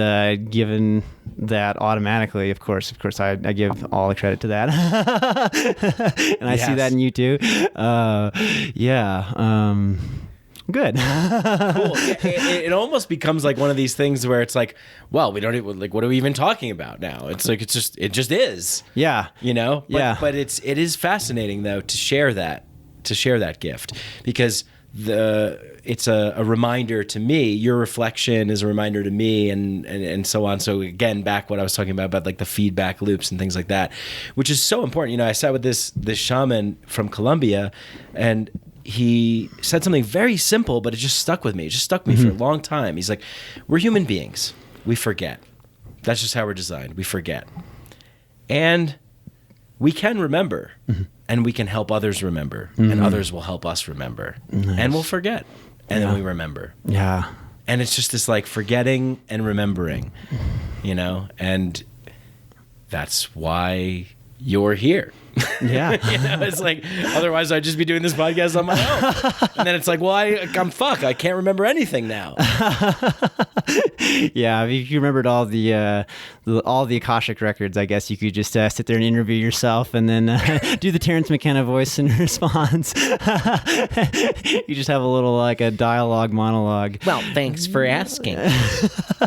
S1: given that automatically. Of course I give all the credit to that. And I see that in you too. Good.
S2: Cool. It almost becomes like one of these things where it's like, well, we don't even, like, what are we even talking about now? It's like, it just is.
S1: Yeah.
S2: But it is fascinating though to share that gift, because it's a reminder to me. Your reflection is a reminder to me, and so on. So again, back what I was talking about like the feedback loops and things like that, which is so important. I sat with this shaman from Colombia, and he said something very simple, but it just stuck with me. It just stuck with me for a long time. He's like, we're human beings. We forget. That's just how we're designed. We forget. And we can remember, and we can help others remember, and others will help us remember. And we'll forget, and then we remember.
S1: Yeah.
S2: And it's just this like forgetting and remembering, you know? And that's why you're here.
S1: Yeah.
S2: You know, it's like, otherwise I'd just be doing this podcast on my own. And then it's like, well, I'm fuck. I can't remember anything now.
S1: Yeah, if you remembered all the Akashic records, I guess you could just sit there and interview yourself and then do the Terrence McKenna voice in response. You just have a little like a dialogue monologue.
S3: Well, thanks for asking.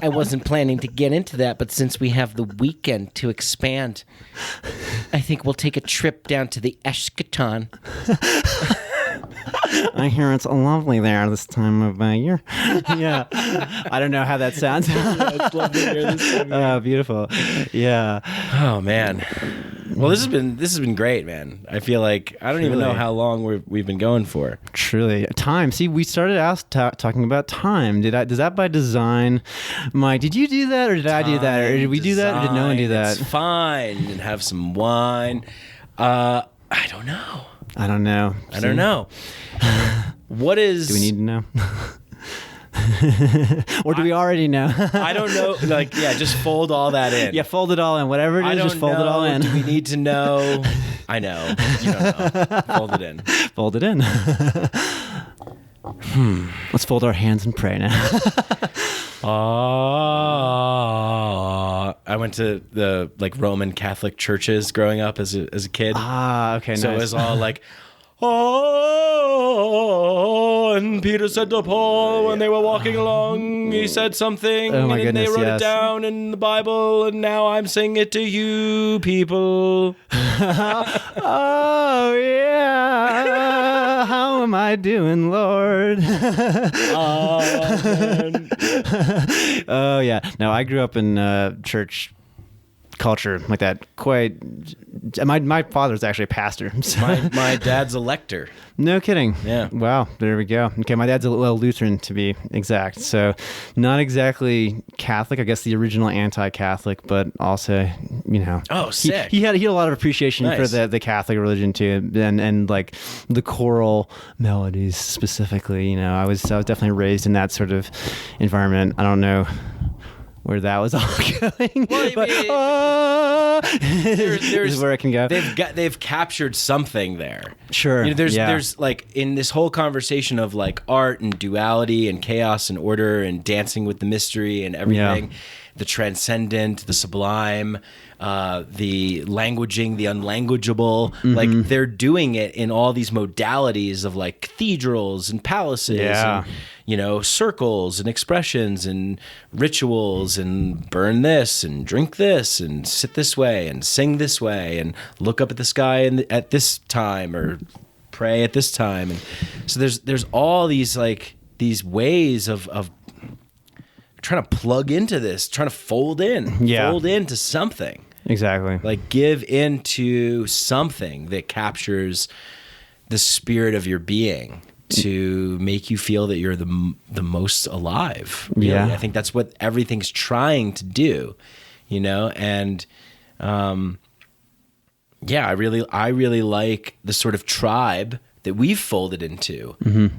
S3: I wasn't planning to get into that, but since we have the weekend to expand, I think we'll take a trip down to the Eschaton.
S1: I hear it's lovely there this time of year. Yeah. I don't know how that sounds.
S2: It's lovely here this time.
S1: Oh, beautiful. Yeah.
S2: Oh man. Well, this has been great, man. I feel like I don't even know how long we've been going for.
S1: Truly, time. See, we started out talking about time. Does that by design, Mike? Did you do that, or did I do that, or did we do that, or did no one do that?
S2: It's fine. And have some wine. I don't know.
S1: I don't know.
S2: I don't know. What is?
S1: Do we need to know? Or do we already know?
S2: I don't know. Like, yeah, just fold all that in.
S1: Yeah, fold it all in. Whatever it is, just fold it all in.
S2: Do we need to know? I know. You don't know. Fold it in.
S1: Fold it in. Let's fold our hands and pray now.
S2: I went to the like Roman Catholic churches growing up as a kid.
S1: Okay,
S2: so
S1: nice.
S2: it was all like, oh, and Peter said to Paul when they were walking along, he said something,
S1: Oh my
S2: and
S1: goodness,
S2: they wrote
S1: yes.
S2: it down in the Bible, and now I'm saying it to you people.
S1: Oh yeah, how am I doing, Lord? Oh yeah. No, I grew up in church culture like that. Quite. My father's actually a pastor. So.
S2: My dad's a lector.
S1: No kidding.
S2: Yeah.
S1: Wow. There we go. Okay, my dad's a Lutheran to be exact. So not exactly Catholic. I guess the original anti-Catholic, but also, you know.
S2: Oh, sick.
S1: He had a lot of appreciation
S2: Nice.
S1: for the Catholic religion too, and like the choral melodies specifically. You know, I was definitely raised in that sort of environment. I don't know where that was all going.
S2: Well,
S1: This is where I can go.
S2: They've captured something there.
S1: Sure.
S2: You know, there's like in this whole conversation of like art and duality and chaos and order and dancing with the mystery and everything, the transcendent, the sublime, the languaging, the unlanguageable. Like they're doing it in all these modalities of like cathedrals and palaces and, you know, circles and expressions and rituals and burn this and drink this and sit this way and sing this way and look up at the sky at this time or pray at this time. And so there's all these like these ways of trying to plug into this, trying to fold into something.
S1: Exactly.
S2: Like give into something that captures the spirit of your being to make you feel that you're the most alive. Really.
S1: Yeah.
S2: I think that's what everything's trying to do, you know? And I really like the sort of tribe that we've folded into,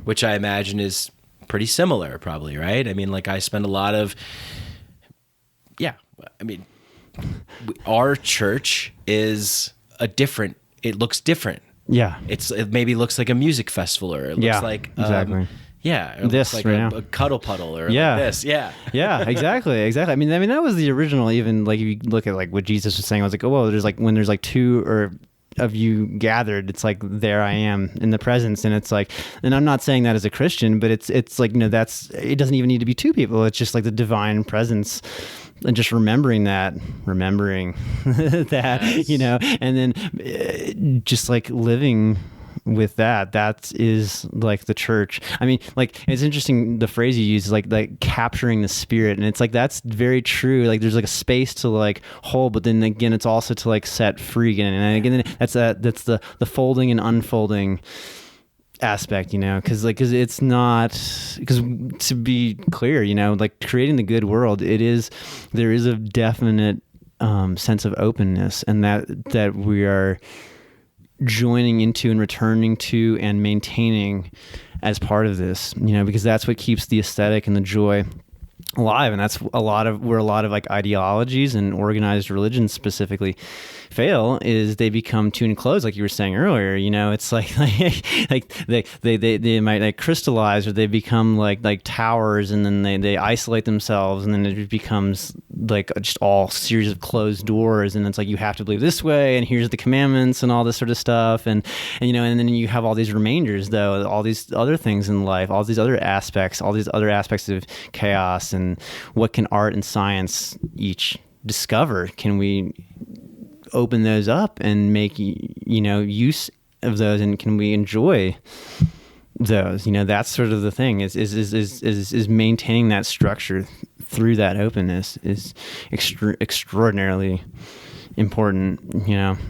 S2: which I imagine is pretty similar probably, right? I mean, like I spend a lot of, our church is it looks different.
S1: Yeah.
S2: It maybe looks like a music festival, or it looks like
S1: exactly.
S2: Or
S1: This
S2: looks like
S1: right now.
S2: a cuddle puddle, or
S1: Yeah.
S2: like this. Yeah.
S1: Yeah, exactly. I mean, that was the original. Even like if you look at like what Jesus was saying, I was like, oh, well, there's like when there's like two or of you gathered, it's like there I am in the presence, and it's like, and I'm not saying that as a Christian, but it's like, you know, it doesn't even need to be two people. It's just like the divine presence. And just remembering that, yes. You know, and then just like living with that is like the church. I mean, like it's interesting the phrase you use, like capturing the spirit, and it's like that's very true. Like there's like a space to like hold, but then again it's also to like set free again, and again that's the folding and unfolding aspect, because it's not, because to be clear, like creating the good world, there is a definite sense of openness, and that we are joining into and returning to and maintaining as part of this, because that's what keeps the aesthetic and the joy alive. And that's where a lot of like ideologies and organized religions specifically fail, is they become too enclosed, like you were saying earlier. It's like they might like crystallize, or they become like towers, and then they isolate themselves, and then it becomes like just all series of closed doors, and it's like you have to believe this way, and here's the commandments and all this sort of stuff, and then you have all these remainders, though, all these other things in life, all these other aspects of chaos, and what can art and science each discover? Can we open those up and make use of those, and can we enjoy those? That's sort of the thing, is maintaining that structure through that openness is extraordinarily important,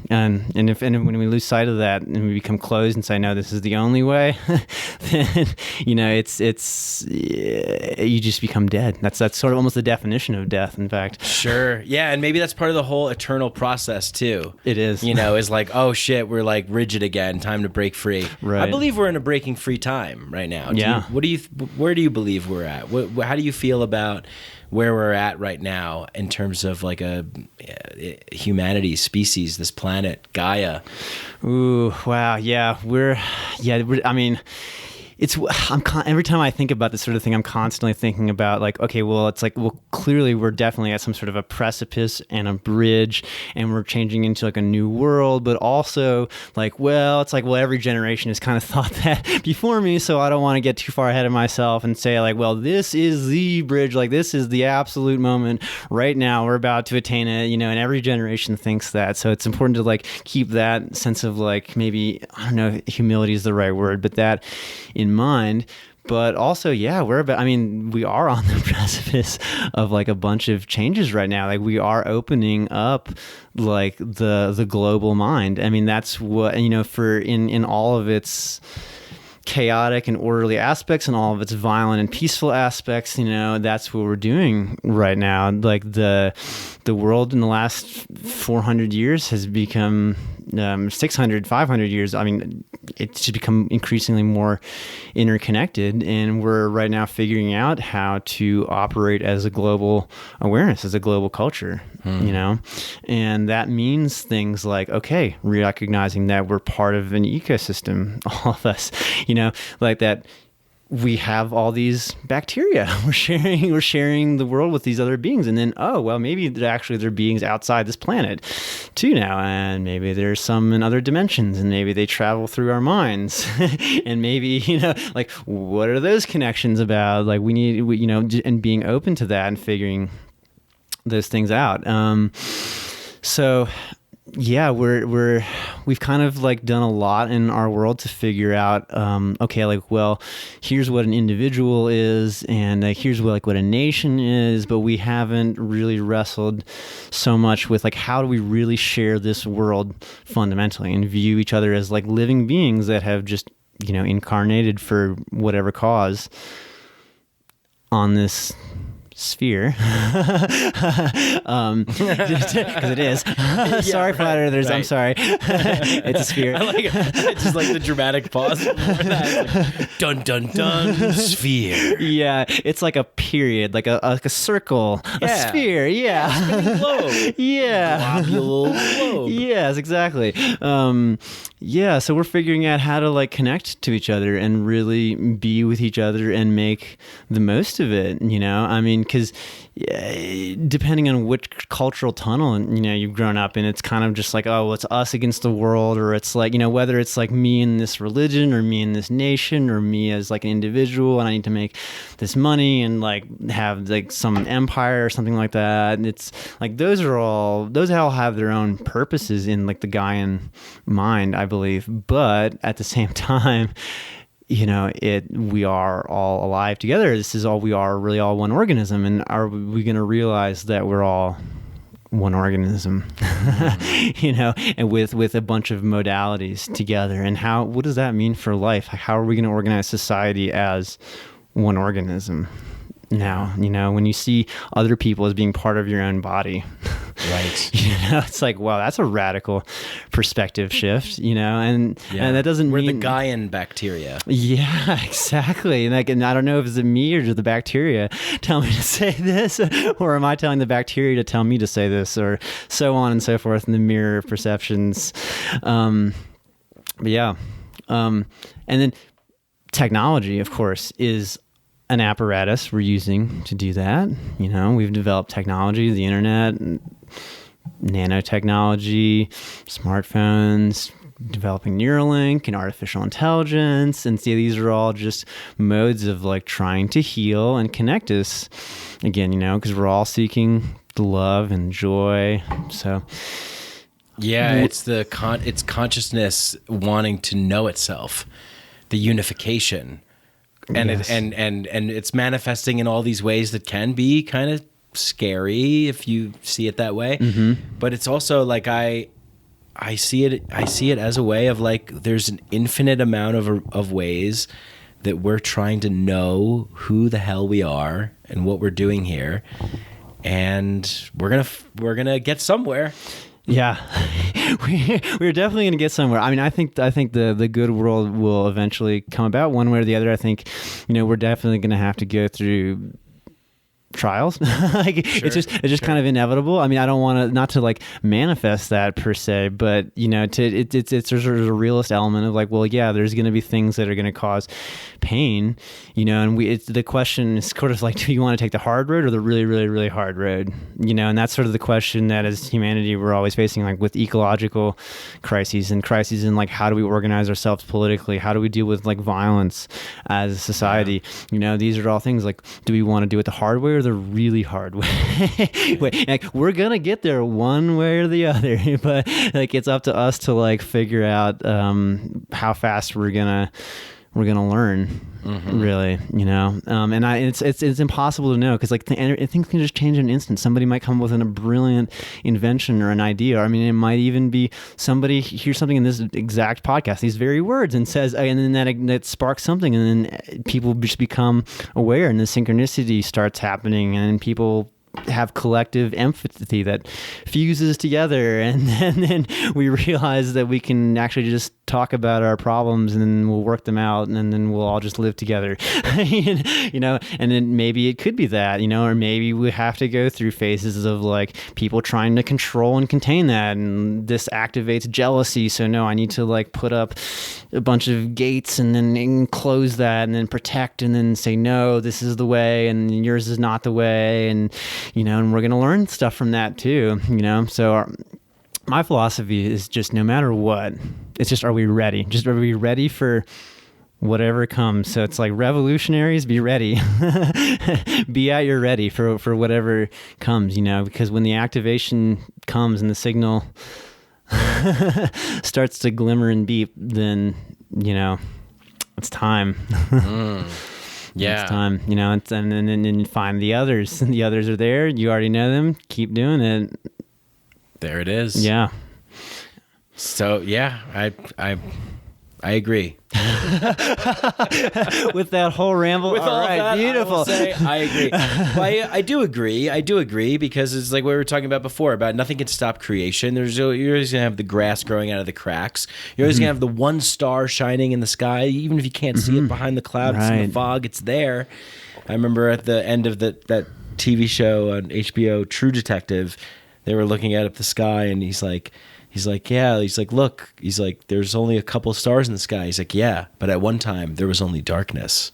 S1: and when we lose sight of that and we become closed and say, no, this is the only way, then it's you just become dead. That's sort of almost the definition of death, in fact.
S2: Sure. Yeah, and maybe that's part of the whole eternal process too.
S1: It is.
S2: Is like, oh shit, we're like rigid again, time to break free.
S1: Right.
S2: I believe we're in a breaking free time right now. Where do you believe we're at? How do you feel about where we're at right now in terms of like a humanity, species, this planet, Gaia?
S1: Ooh, wow. Yeah, I mean, every time I think about this sort of thing, I'm constantly thinking about like, okay, well, it's like, well, clearly we're definitely at some sort of a precipice and a bridge, and we're changing into like a new world, but also like, well, it's like, well, every generation has kind of thought that before me, so I don't want to get too far ahead of myself and say like, well, this is the bridge, like this is the absolute moment right now, we're about to attain it, and every generation thinks that. So it's important to like keep that sense of like, maybe, I don't know if humility is the right word, but that in mind. But also, yeah, we are on the precipice of like a bunch of changes right now. Like we are opening up like the global mind. I mean, that's what, for in all of its chaotic and orderly aspects and all of its violent and peaceful aspects, that's what we're doing right now. Like the world in the last 400 years has become 600, 500 years. I mean, it's just become increasingly more interconnected, and we're right now figuring out how to operate as a global awareness, as a global culture, and that means things like, okay, recognizing that we're part of an ecosystem, all of us, like that. We have all these bacteria. We're sharing the world with these other beings, and then maybe they're beings outside this planet too now, and maybe there's some in other dimensions, and maybe they travel through our minds, and maybe like what are those connections about? Like and being open to that and figuring those things out. So. Yeah, we've kind of like done a lot in our world to figure out, okay, like, well, here's what an individual is, and here's what a nation is, but we haven't really wrestled so much with like, how do we really share this world fundamentally and view each other as like living beings that have just, incarnated for whatever cause on this sphere, because it is. Sorry,
S2: right,
S1: flat earthers.
S2: right.
S1: I'm sorry. It's a sphere.
S2: I like it. It's just like the dramatic pause. Like, dun dun dun. Sphere.
S1: Yeah, it's like a period, like a circle, a sphere. Yeah,
S2: spinning globe.
S1: Yeah,
S2: globule globe.
S1: Yes, exactly. Yeah, so we're figuring out how to like connect to each other and really be with each other and make the most of it. I mean, because depending on which cultural tunnel you've grown up in, it's kind of just like, oh, well, it's us against the world, or it's like, whether it's like me in this religion or me in this nation or me as like an individual, and I need to make this money and like have like some empire or something like that. And it's like those all have their own purposes in like the Gaian mind, I believe, but at the same time, we are all alive together. This is all we are, really all one organism. And are we going to realize that we're all one organism, and with a bunch of modalities together. And what does that mean for life? How are we going to organize society as one organism? Now, when you see other people as being part of your own body,
S2: right?
S1: It's like, wow, that's a radical perspective shift, and that doesn't
S2: We're
S1: mean
S2: the Gaian bacteria.
S1: Yeah, exactly. And I don't know if it's me or the bacteria tell me to say this, or am I telling the bacteria to tell me to say this, or so on and so forth in the mirror of perceptions. And then technology, of course, is an apparatus we're using to do that. We've developed technology, the internet, nanotechnology, smartphones, developing Neuralink and artificial intelligence. And see, these are all just modes of like trying to heal and connect us again, because we're all seeking the love and joy. So
S2: yeah, it's consciousness wanting to know itself, the unification. And
S1: yes.
S2: and it's manifesting in all these ways that can be kind of scary if you see it that way. Mm-hmm. But it's also like I see it as a way of like there's an infinite amount of ways that we're trying to know who the hell we are and what we're doing here, and we're gonna get somewhere.
S1: Yeah, we're definitely going to get somewhere. I mean, I think the good world will eventually come about one way or the other. I think, we're definitely going to have to go through trials.
S2: Sure.
S1: It's just kind of inevitable. I mean, I don't want to, not to like manifest that per se, but there's a realist element of like, well, yeah, there's going to be things that are going to cause pain, and the question is sort of like, do you want to take the hard road or the really, really, really hard road? And that's sort of the question that as humanity, we're always facing, like with ecological crises and like, how do we organize ourselves politically? How do we deal with like violence as a society?
S2: Yeah.
S1: These are all things like, do we want to do it the hard way or the really hard way? Like, we're gonna get there one way or the other, but like it's up to us to like figure out how fast we're gonna learn. Mm-hmm. Really, and it's impossible to know because like things can just change in an instant. Somebody might come up with a brilliant invention or an idea. Or, I mean, it might even be somebody hears something in this exact podcast, these very words, and says, and then that sparks something, and then people just become aware, and the synchronicity starts happening, and people have collective empathy that fuses together, and then we realize that we can actually just talk about our problems, and then we'll work them out, and then we'll all just live together. And then maybe it could be that, or maybe we have to go through phases of like people trying to control and contain that, and this activates jealousy, so no, I need to like put up a bunch of gates and then enclose that and then protect and then say, no, this is the way and yours is not the way, and and we're going to learn stuff from that too, so my philosophy is just no matter what, it's just, are we ready? Just, are we ready for whatever comes? So it's like revolutionaries, be ready. Be at your ready for whatever comes, because when the activation comes and the signal starts to glimmer and beep, then, it's time.
S2: Yeah.
S1: It's time, and then you find the others, and the others are there. You already know them. Keep doing it.
S2: There it is.
S1: Yeah.
S2: So yeah, I agree.
S1: With that whole ramble.
S2: With all
S1: right,
S2: that,
S1: beautiful.
S2: I will say I agree. Well, I do agree because it's like what we were talking about before about nothing can stop creation. You're always gonna have the grass growing out of the cracks. You're always gonna have the one star shining in the sky, even if you can't see it behind the cloud. It's in the fog. It's there. I remember at the end of that TV show on HBO, True Detective, they were looking at up the sky, and he's like, look, there's only a couple of stars in the sky. He's like, yeah, but at one time there was only darkness,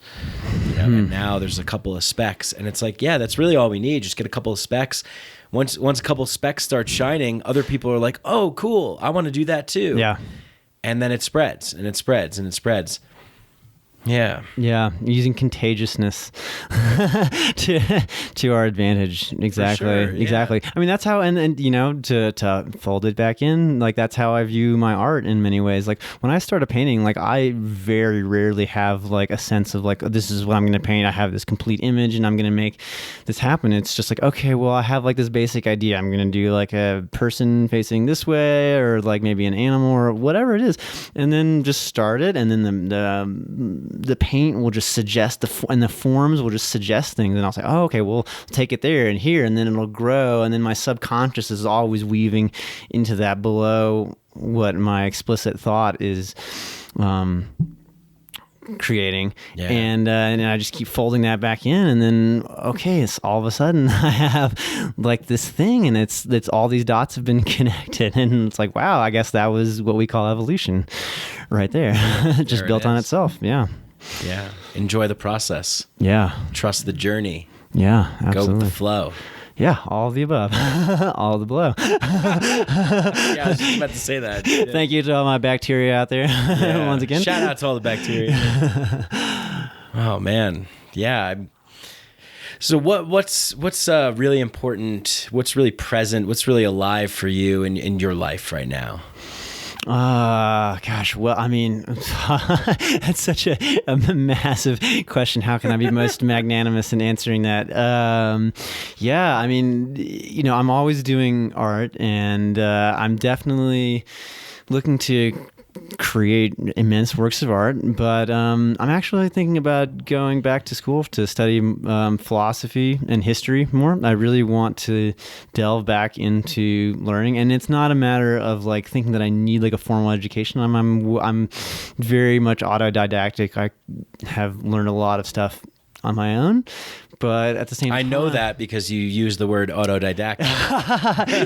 S2: and now there's a couple of specks. And it's like, yeah, that's really all we need. Just get a couple of specks. Once a couple of specks start shining, other people are like, oh, cool, I want to do that too.
S1: Yeah.
S2: And then it spreads and it spreads and it spreads. Yeah.
S1: Yeah, using contagiousness to our advantage. Exactly.
S2: sure, yeah.
S1: Exactly. I mean, that's how, and you know, to fold it back in, like that's how I view my art in many ways. Like when I start a painting, like I very rarely have like a sense of like, oh, this is what I'm going to paint. I have this complete image and I'm going to make this happen. It's just like, okay, well, I have like this basic idea. I'm going to do like a person facing this way, or like maybe an animal or whatever it is, and then just start it, and then the paint will just suggest and the forms will just suggest things, and I'll say, oh, okay, well, take it there and here, and then it'll grow, and then my subconscious is always weaving into that below what my explicit thought is creating.
S2: Yeah.
S1: And I just keep folding that back in, and then okay, it's all of a sudden I have like this thing, and it's all these dots have been connected, and it's like, wow, I guess that was what we call evolution right there. Just built on itself. Yeah
S2: Enjoy the process. Trust the journey.
S1: Absolutely.
S2: Go with the flow.
S1: All of the above. All of the below.
S2: I was just about to say that.
S1: Thank you to all my bacteria out there. Once again,
S2: shout out to all the bacteria. Oh man, yeah. So what's really important? What's really present? What's really alive for you in your life right now?
S1: Gosh, well, I mean, that's such a massive question. How can I be most magnanimous in answering that? I mean, you know, I'm always doing art, and I'm definitely looking to create immense works of art, but I'm actually thinking about going back to school to study philosophy and history more. I really want to delve back into learning, and it's not a matter of like thinking that I need like a formal education. I'm very much autodidactic. I have learned a lot of stuff on my own, but at the same time,
S2: I know that because you use the word autodidactic.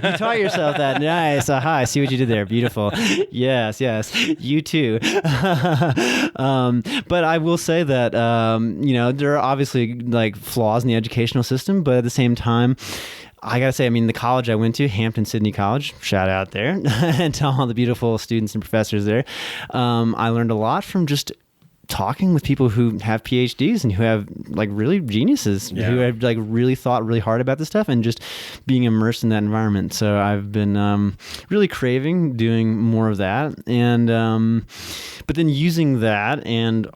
S1: You taught yourself that. Nice. Aha, I see what you did there. Beautiful. Yes. You too. But I will say that, you know, there are obviously like flaws in the educational system, but at the same time, I gotta say, I mean, the college I went to, Hampton-Sydney College, shout out there, and to all the beautiful students and professors there. I learned a lot from just talking with people who have PhDs and who have like really geniuses, who have like really thought really hard about this stuff, and just being immersed in that environment. So I've been really craving doing more of that, and but then using that and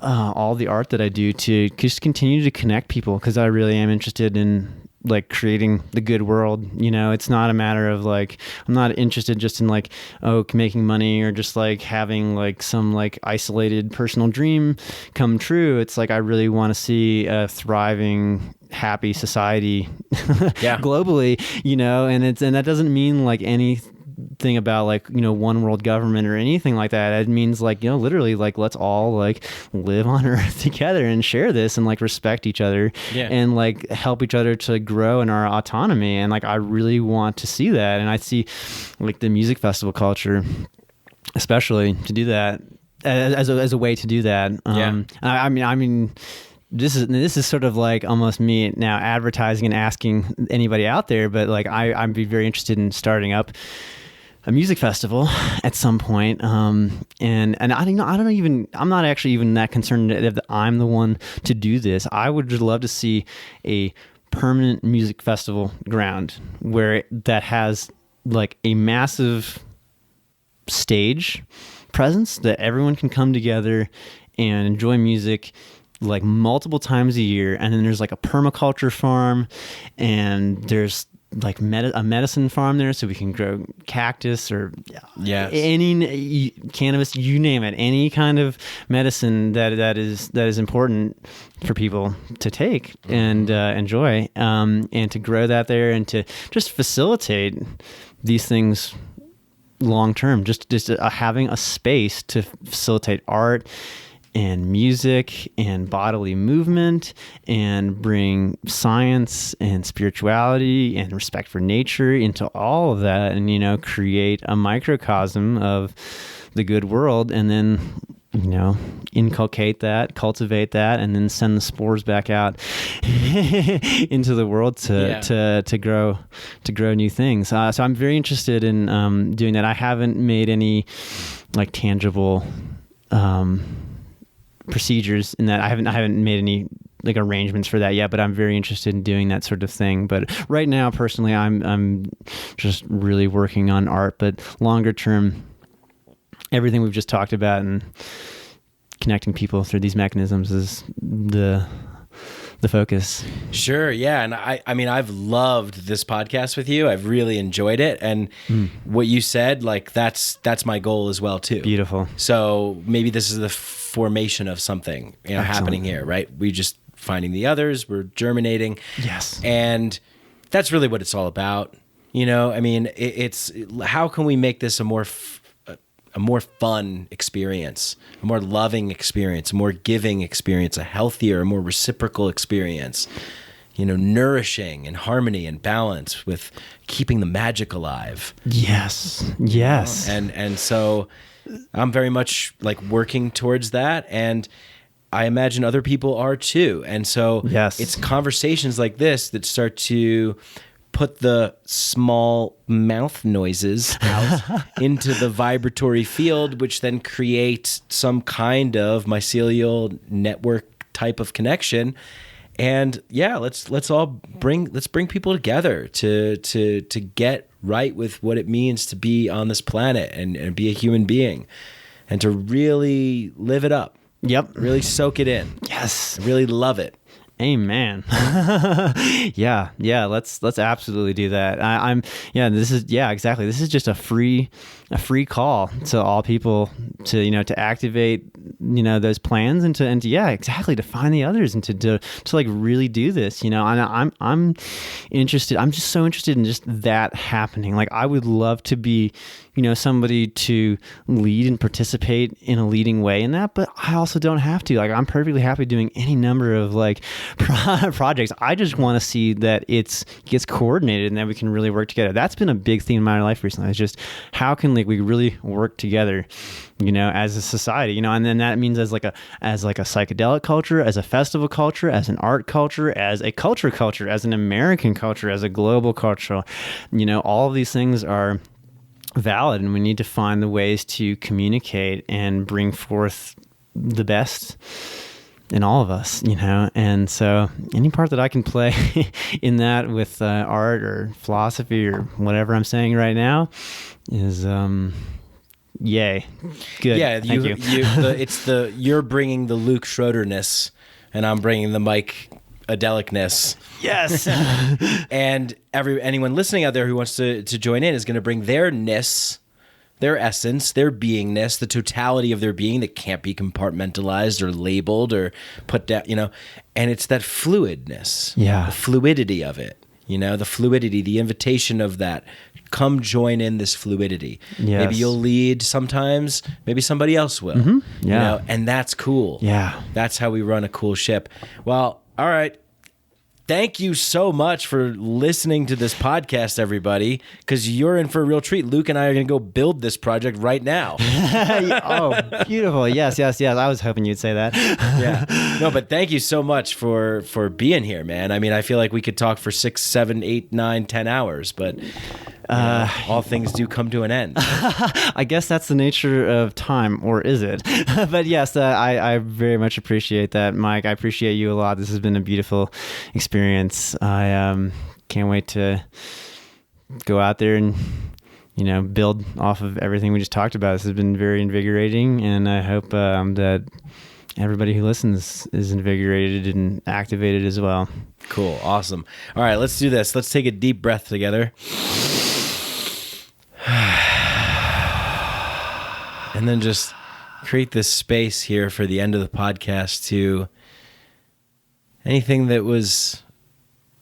S1: all the art that I do to just continue to connect people, because I really am interested in like creating the good world. You know, it's not a matter of like, I'm not interested just in like, making money or just like having like some like isolated personal dream come true. It's like, I really want to see a thriving, happy society globally, you know, and that doesn't mean like anything about like, you know, one world government or anything like that. It means like, you know, literally like, let's all like live on Earth together and share this and like respect each other and like help each other to grow in our autonomy. And like, I really want to see that. And I see like the music festival culture, especially, to do that as a way to do that. I mean, this is sort of like almost me now advertising and asking anybody out there, but like I'd be very interested in starting up a music festival at some point. And I'm not actually even that concerned that I'm the one to do this. I would just love to see a permanent music festival ground that has like a massive stage presence that everyone can come together and enjoy music like multiple times a year. And then there's like a permaculture farm, and there's like a medicine farm there, so we can grow cactus or any cannabis, you name it, any kind of medicine that is important for people to take and enjoy, and to grow that there and to just facilitate these things long term. Just having a space to facilitate art and music and bodily movement, and bring science and spirituality and respect for nature into all of that, and, you know, create a microcosm of the good world, and then, you know, inculcate that, cultivate that, and then send the spores back out into the world to grow new things. So I'm very interested in doing that. I haven't made any like tangible procedures in that. I haven't made any like arrangements for that yet, but I'm very interested in doing that sort of thing. But right now, personally, I'm just really working on art, but longer term, everything we've just talked about and connecting people through these mechanisms is the focus.
S2: Sure. Yeah. And I mean, I've loved this podcast with you. I've really enjoyed it. And what you said, like that's my goal as well too.
S1: Beautiful.
S2: So maybe this is the formation of something, happening here, right? We just finding the others, we're germinating.
S1: Yes.
S2: And that's really what it's all about. I mean, it's how can we make this a more fun experience, a more loving experience, a more giving experience, a healthier, more reciprocal experience, nourishing and harmony and balance with keeping the magic alive.
S1: Yes. Yes.
S2: And so I'm very much like working towards that. And I imagine other people are too. And so
S1: yes.
S2: It's conversations like this that start to put the small mouth noises out into the vibratory field, which then creates some kind of mycelial network type of connection. And yeah, let's bring people together to get right with what it means to be on this planet and be a human being and to really live it up.
S1: Yep.
S2: Really soak it in.
S1: Yes.
S2: Really love it.
S1: Amen. Yeah. Let's absolutely do that. Exactly. This is just a free call to all people to activate, those plans and to find the others and to like really do this, and I'm interested. I'm just so interested in just that happening. Like I would love to be, somebody to lead and participate in a leading way in that, but I also don't have to. Like I'm perfectly happy doing any number of like projects. I just want to see that it gets coordinated and that we can really work together. That's been a big theme in my life recently. It's just how can we really work together, as a society, and then that means as like a psychedelic culture, as a festival culture, as an art culture, as a culture, as an American culture, as a global culture, all of these things are valid, and we need to find the ways to communicate and bring forth the best in all of us, and so any part that I can play in that with art or philosophy or whatever I'm saying right now is yay. Good.
S2: Yeah,
S1: Thank you.
S2: You're bringing the Luke Schroeder-ness and I'm bringing the Mikeadelicness.
S1: Yes.
S2: And anyone listening out there who wants to join in is going to bring their ness, their essence, their beingness, the totality of their being that can't be compartmentalized or labeled or put down, and it's that fluidness,
S1: yeah,
S2: the fluidity of it, the fluidity, the invitation of that. Come join in this fluidity. Yes. Maybe you'll lead sometimes, maybe somebody else will,
S1: mm-hmm. Yeah.
S2: And that's cool.
S1: Yeah.
S2: That's how we run a cool ship. Well, all right. Thank you so much for listening to this podcast, everybody, because you're in for a real treat. Luke and I are going to go build this project right now.
S1: Oh, beautiful. Yes. I was hoping you'd say that.
S2: Yeah. No, but thank you so much for being here, man. I mean, I feel like we could talk for 6, 7, 8, 9, 10 hours, but all things do come to an end.
S1: I guess that's the nature of time, or is it? But yes, I very much appreciate that, Mike. I appreciate you a lot. This has been a beautiful experience. I can't wait to go out there and build off of everything we just talked about. This has been very invigorating, and I hope that everybody who listens is invigorated and activated as well.
S2: Cool. Awesome. All right, let's do this. Let's take a deep breath together. And then just create this space here for the end of the podcast to anything that was...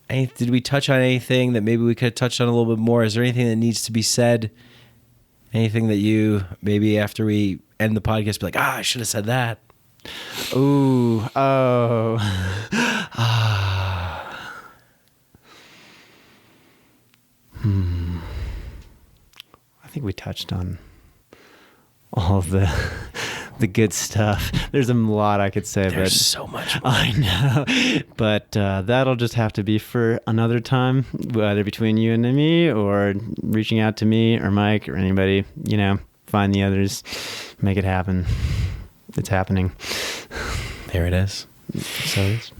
S2: Did we touch on anything that maybe we could have touched on a little bit more? Is there anything that needs to be said? Anything that you, maybe after we end the podcast, be like, I should have said that?
S1: Ooh. Oh. I think we touched on all of the good stuff. There's a lot I could say.
S2: There's so much more.
S1: I know. But that'll just have to be for another time, whether between you and me or reaching out to me or Mike or anybody, find the others, make it happen. It's happening.
S2: There it is.
S1: So it is.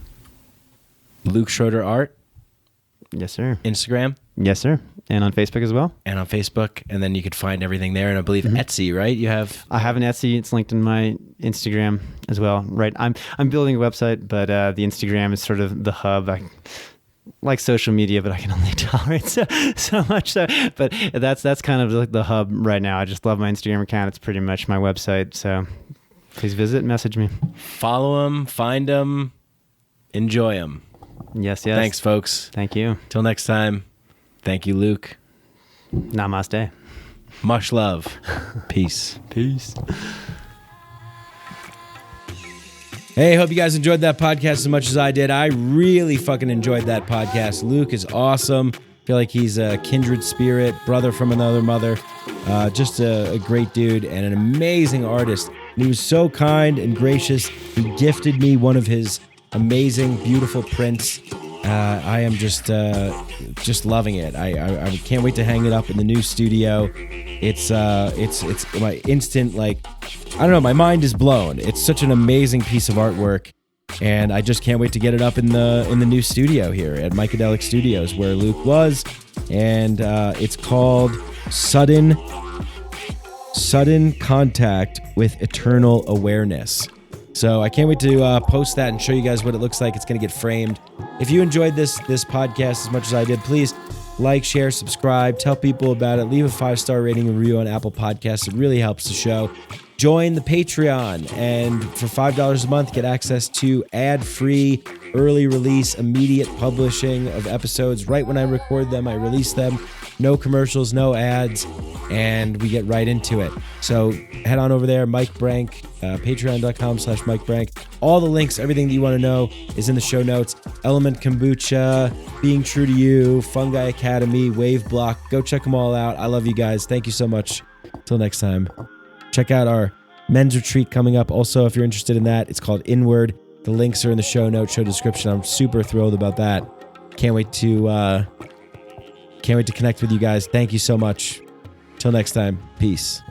S2: Luke Schroeder Art,
S1: Yes, sir.
S2: Instagram,
S1: Yes, sir. And on Facebook as well.
S2: and on Facebook, and then you could find everything there. And I believe Etsy, right? You have
S1: I have an Etsy. It's linked in my Instagram as well. Right. I'm building a website, but the Instagram is sort of the hub. I like social media, but I can only tolerate so much. So, but that's kind of like the hub right now. I just love my Instagram account. It's pretty much my website. So please visit, message me.
S2: follow them, find them, enjoy them.
S1: Yes.
S2: Thanks, folks.
S1: Thank you.
S2: Till next time. Thank you, Luke.
S1: Namaste.
S2: Much love. Peace.
S1: Peace.
S2: Hey, hope you guys enjoyed that podcast as much as I did. I really fucking enjoyed that podcast. Luke is awesome. I feel like he's a kindred spirit, brother from another mother. Just a great dude and an amazing artist. And he was so kind and gracious. He gifted me one of his amazing, beautiful prints. I am just loving it. I can't wait to hang it up in the new studio. It's my instant, like, I don't know, my mind is blown. It's such an amazing piece of artwork, and I just can't wait to get it up in the new studio here at Mikeadelic Studios, where Luke was, and it's called Sudden Contact with Eternal Awareness. So I can't wait to post that and show you guys what it looks like. It's going to get framed. If you enjoyed this podcast as much as I did, please like, share, subscribe, tell people about it. Leave a 5-star rating and review on Apple Podcasts. It really helps the show. Join the Patreon, and for $5 a month, get access to ad-free, early release, immediate publishing of episodes. Right when I record them, I release them. No commercials, no ads, and we get right into it. So head on over there, Mike Brank, patreon.com/Mike Brank. All the links, everything that you want to know is in the show notes. Element Kombucha, Being True to You, Fungi Academy, Waveblock. Go check them all out. I love you guys. Thank you so much. Till next time. Check out our men's retreat coming up. Also, if you're interested in that, it's called Inward. The links are in the show notes, show description. I'm super thrilled about that. Can't wait to connect with you guys. Thank you so much. Till next time. Peace.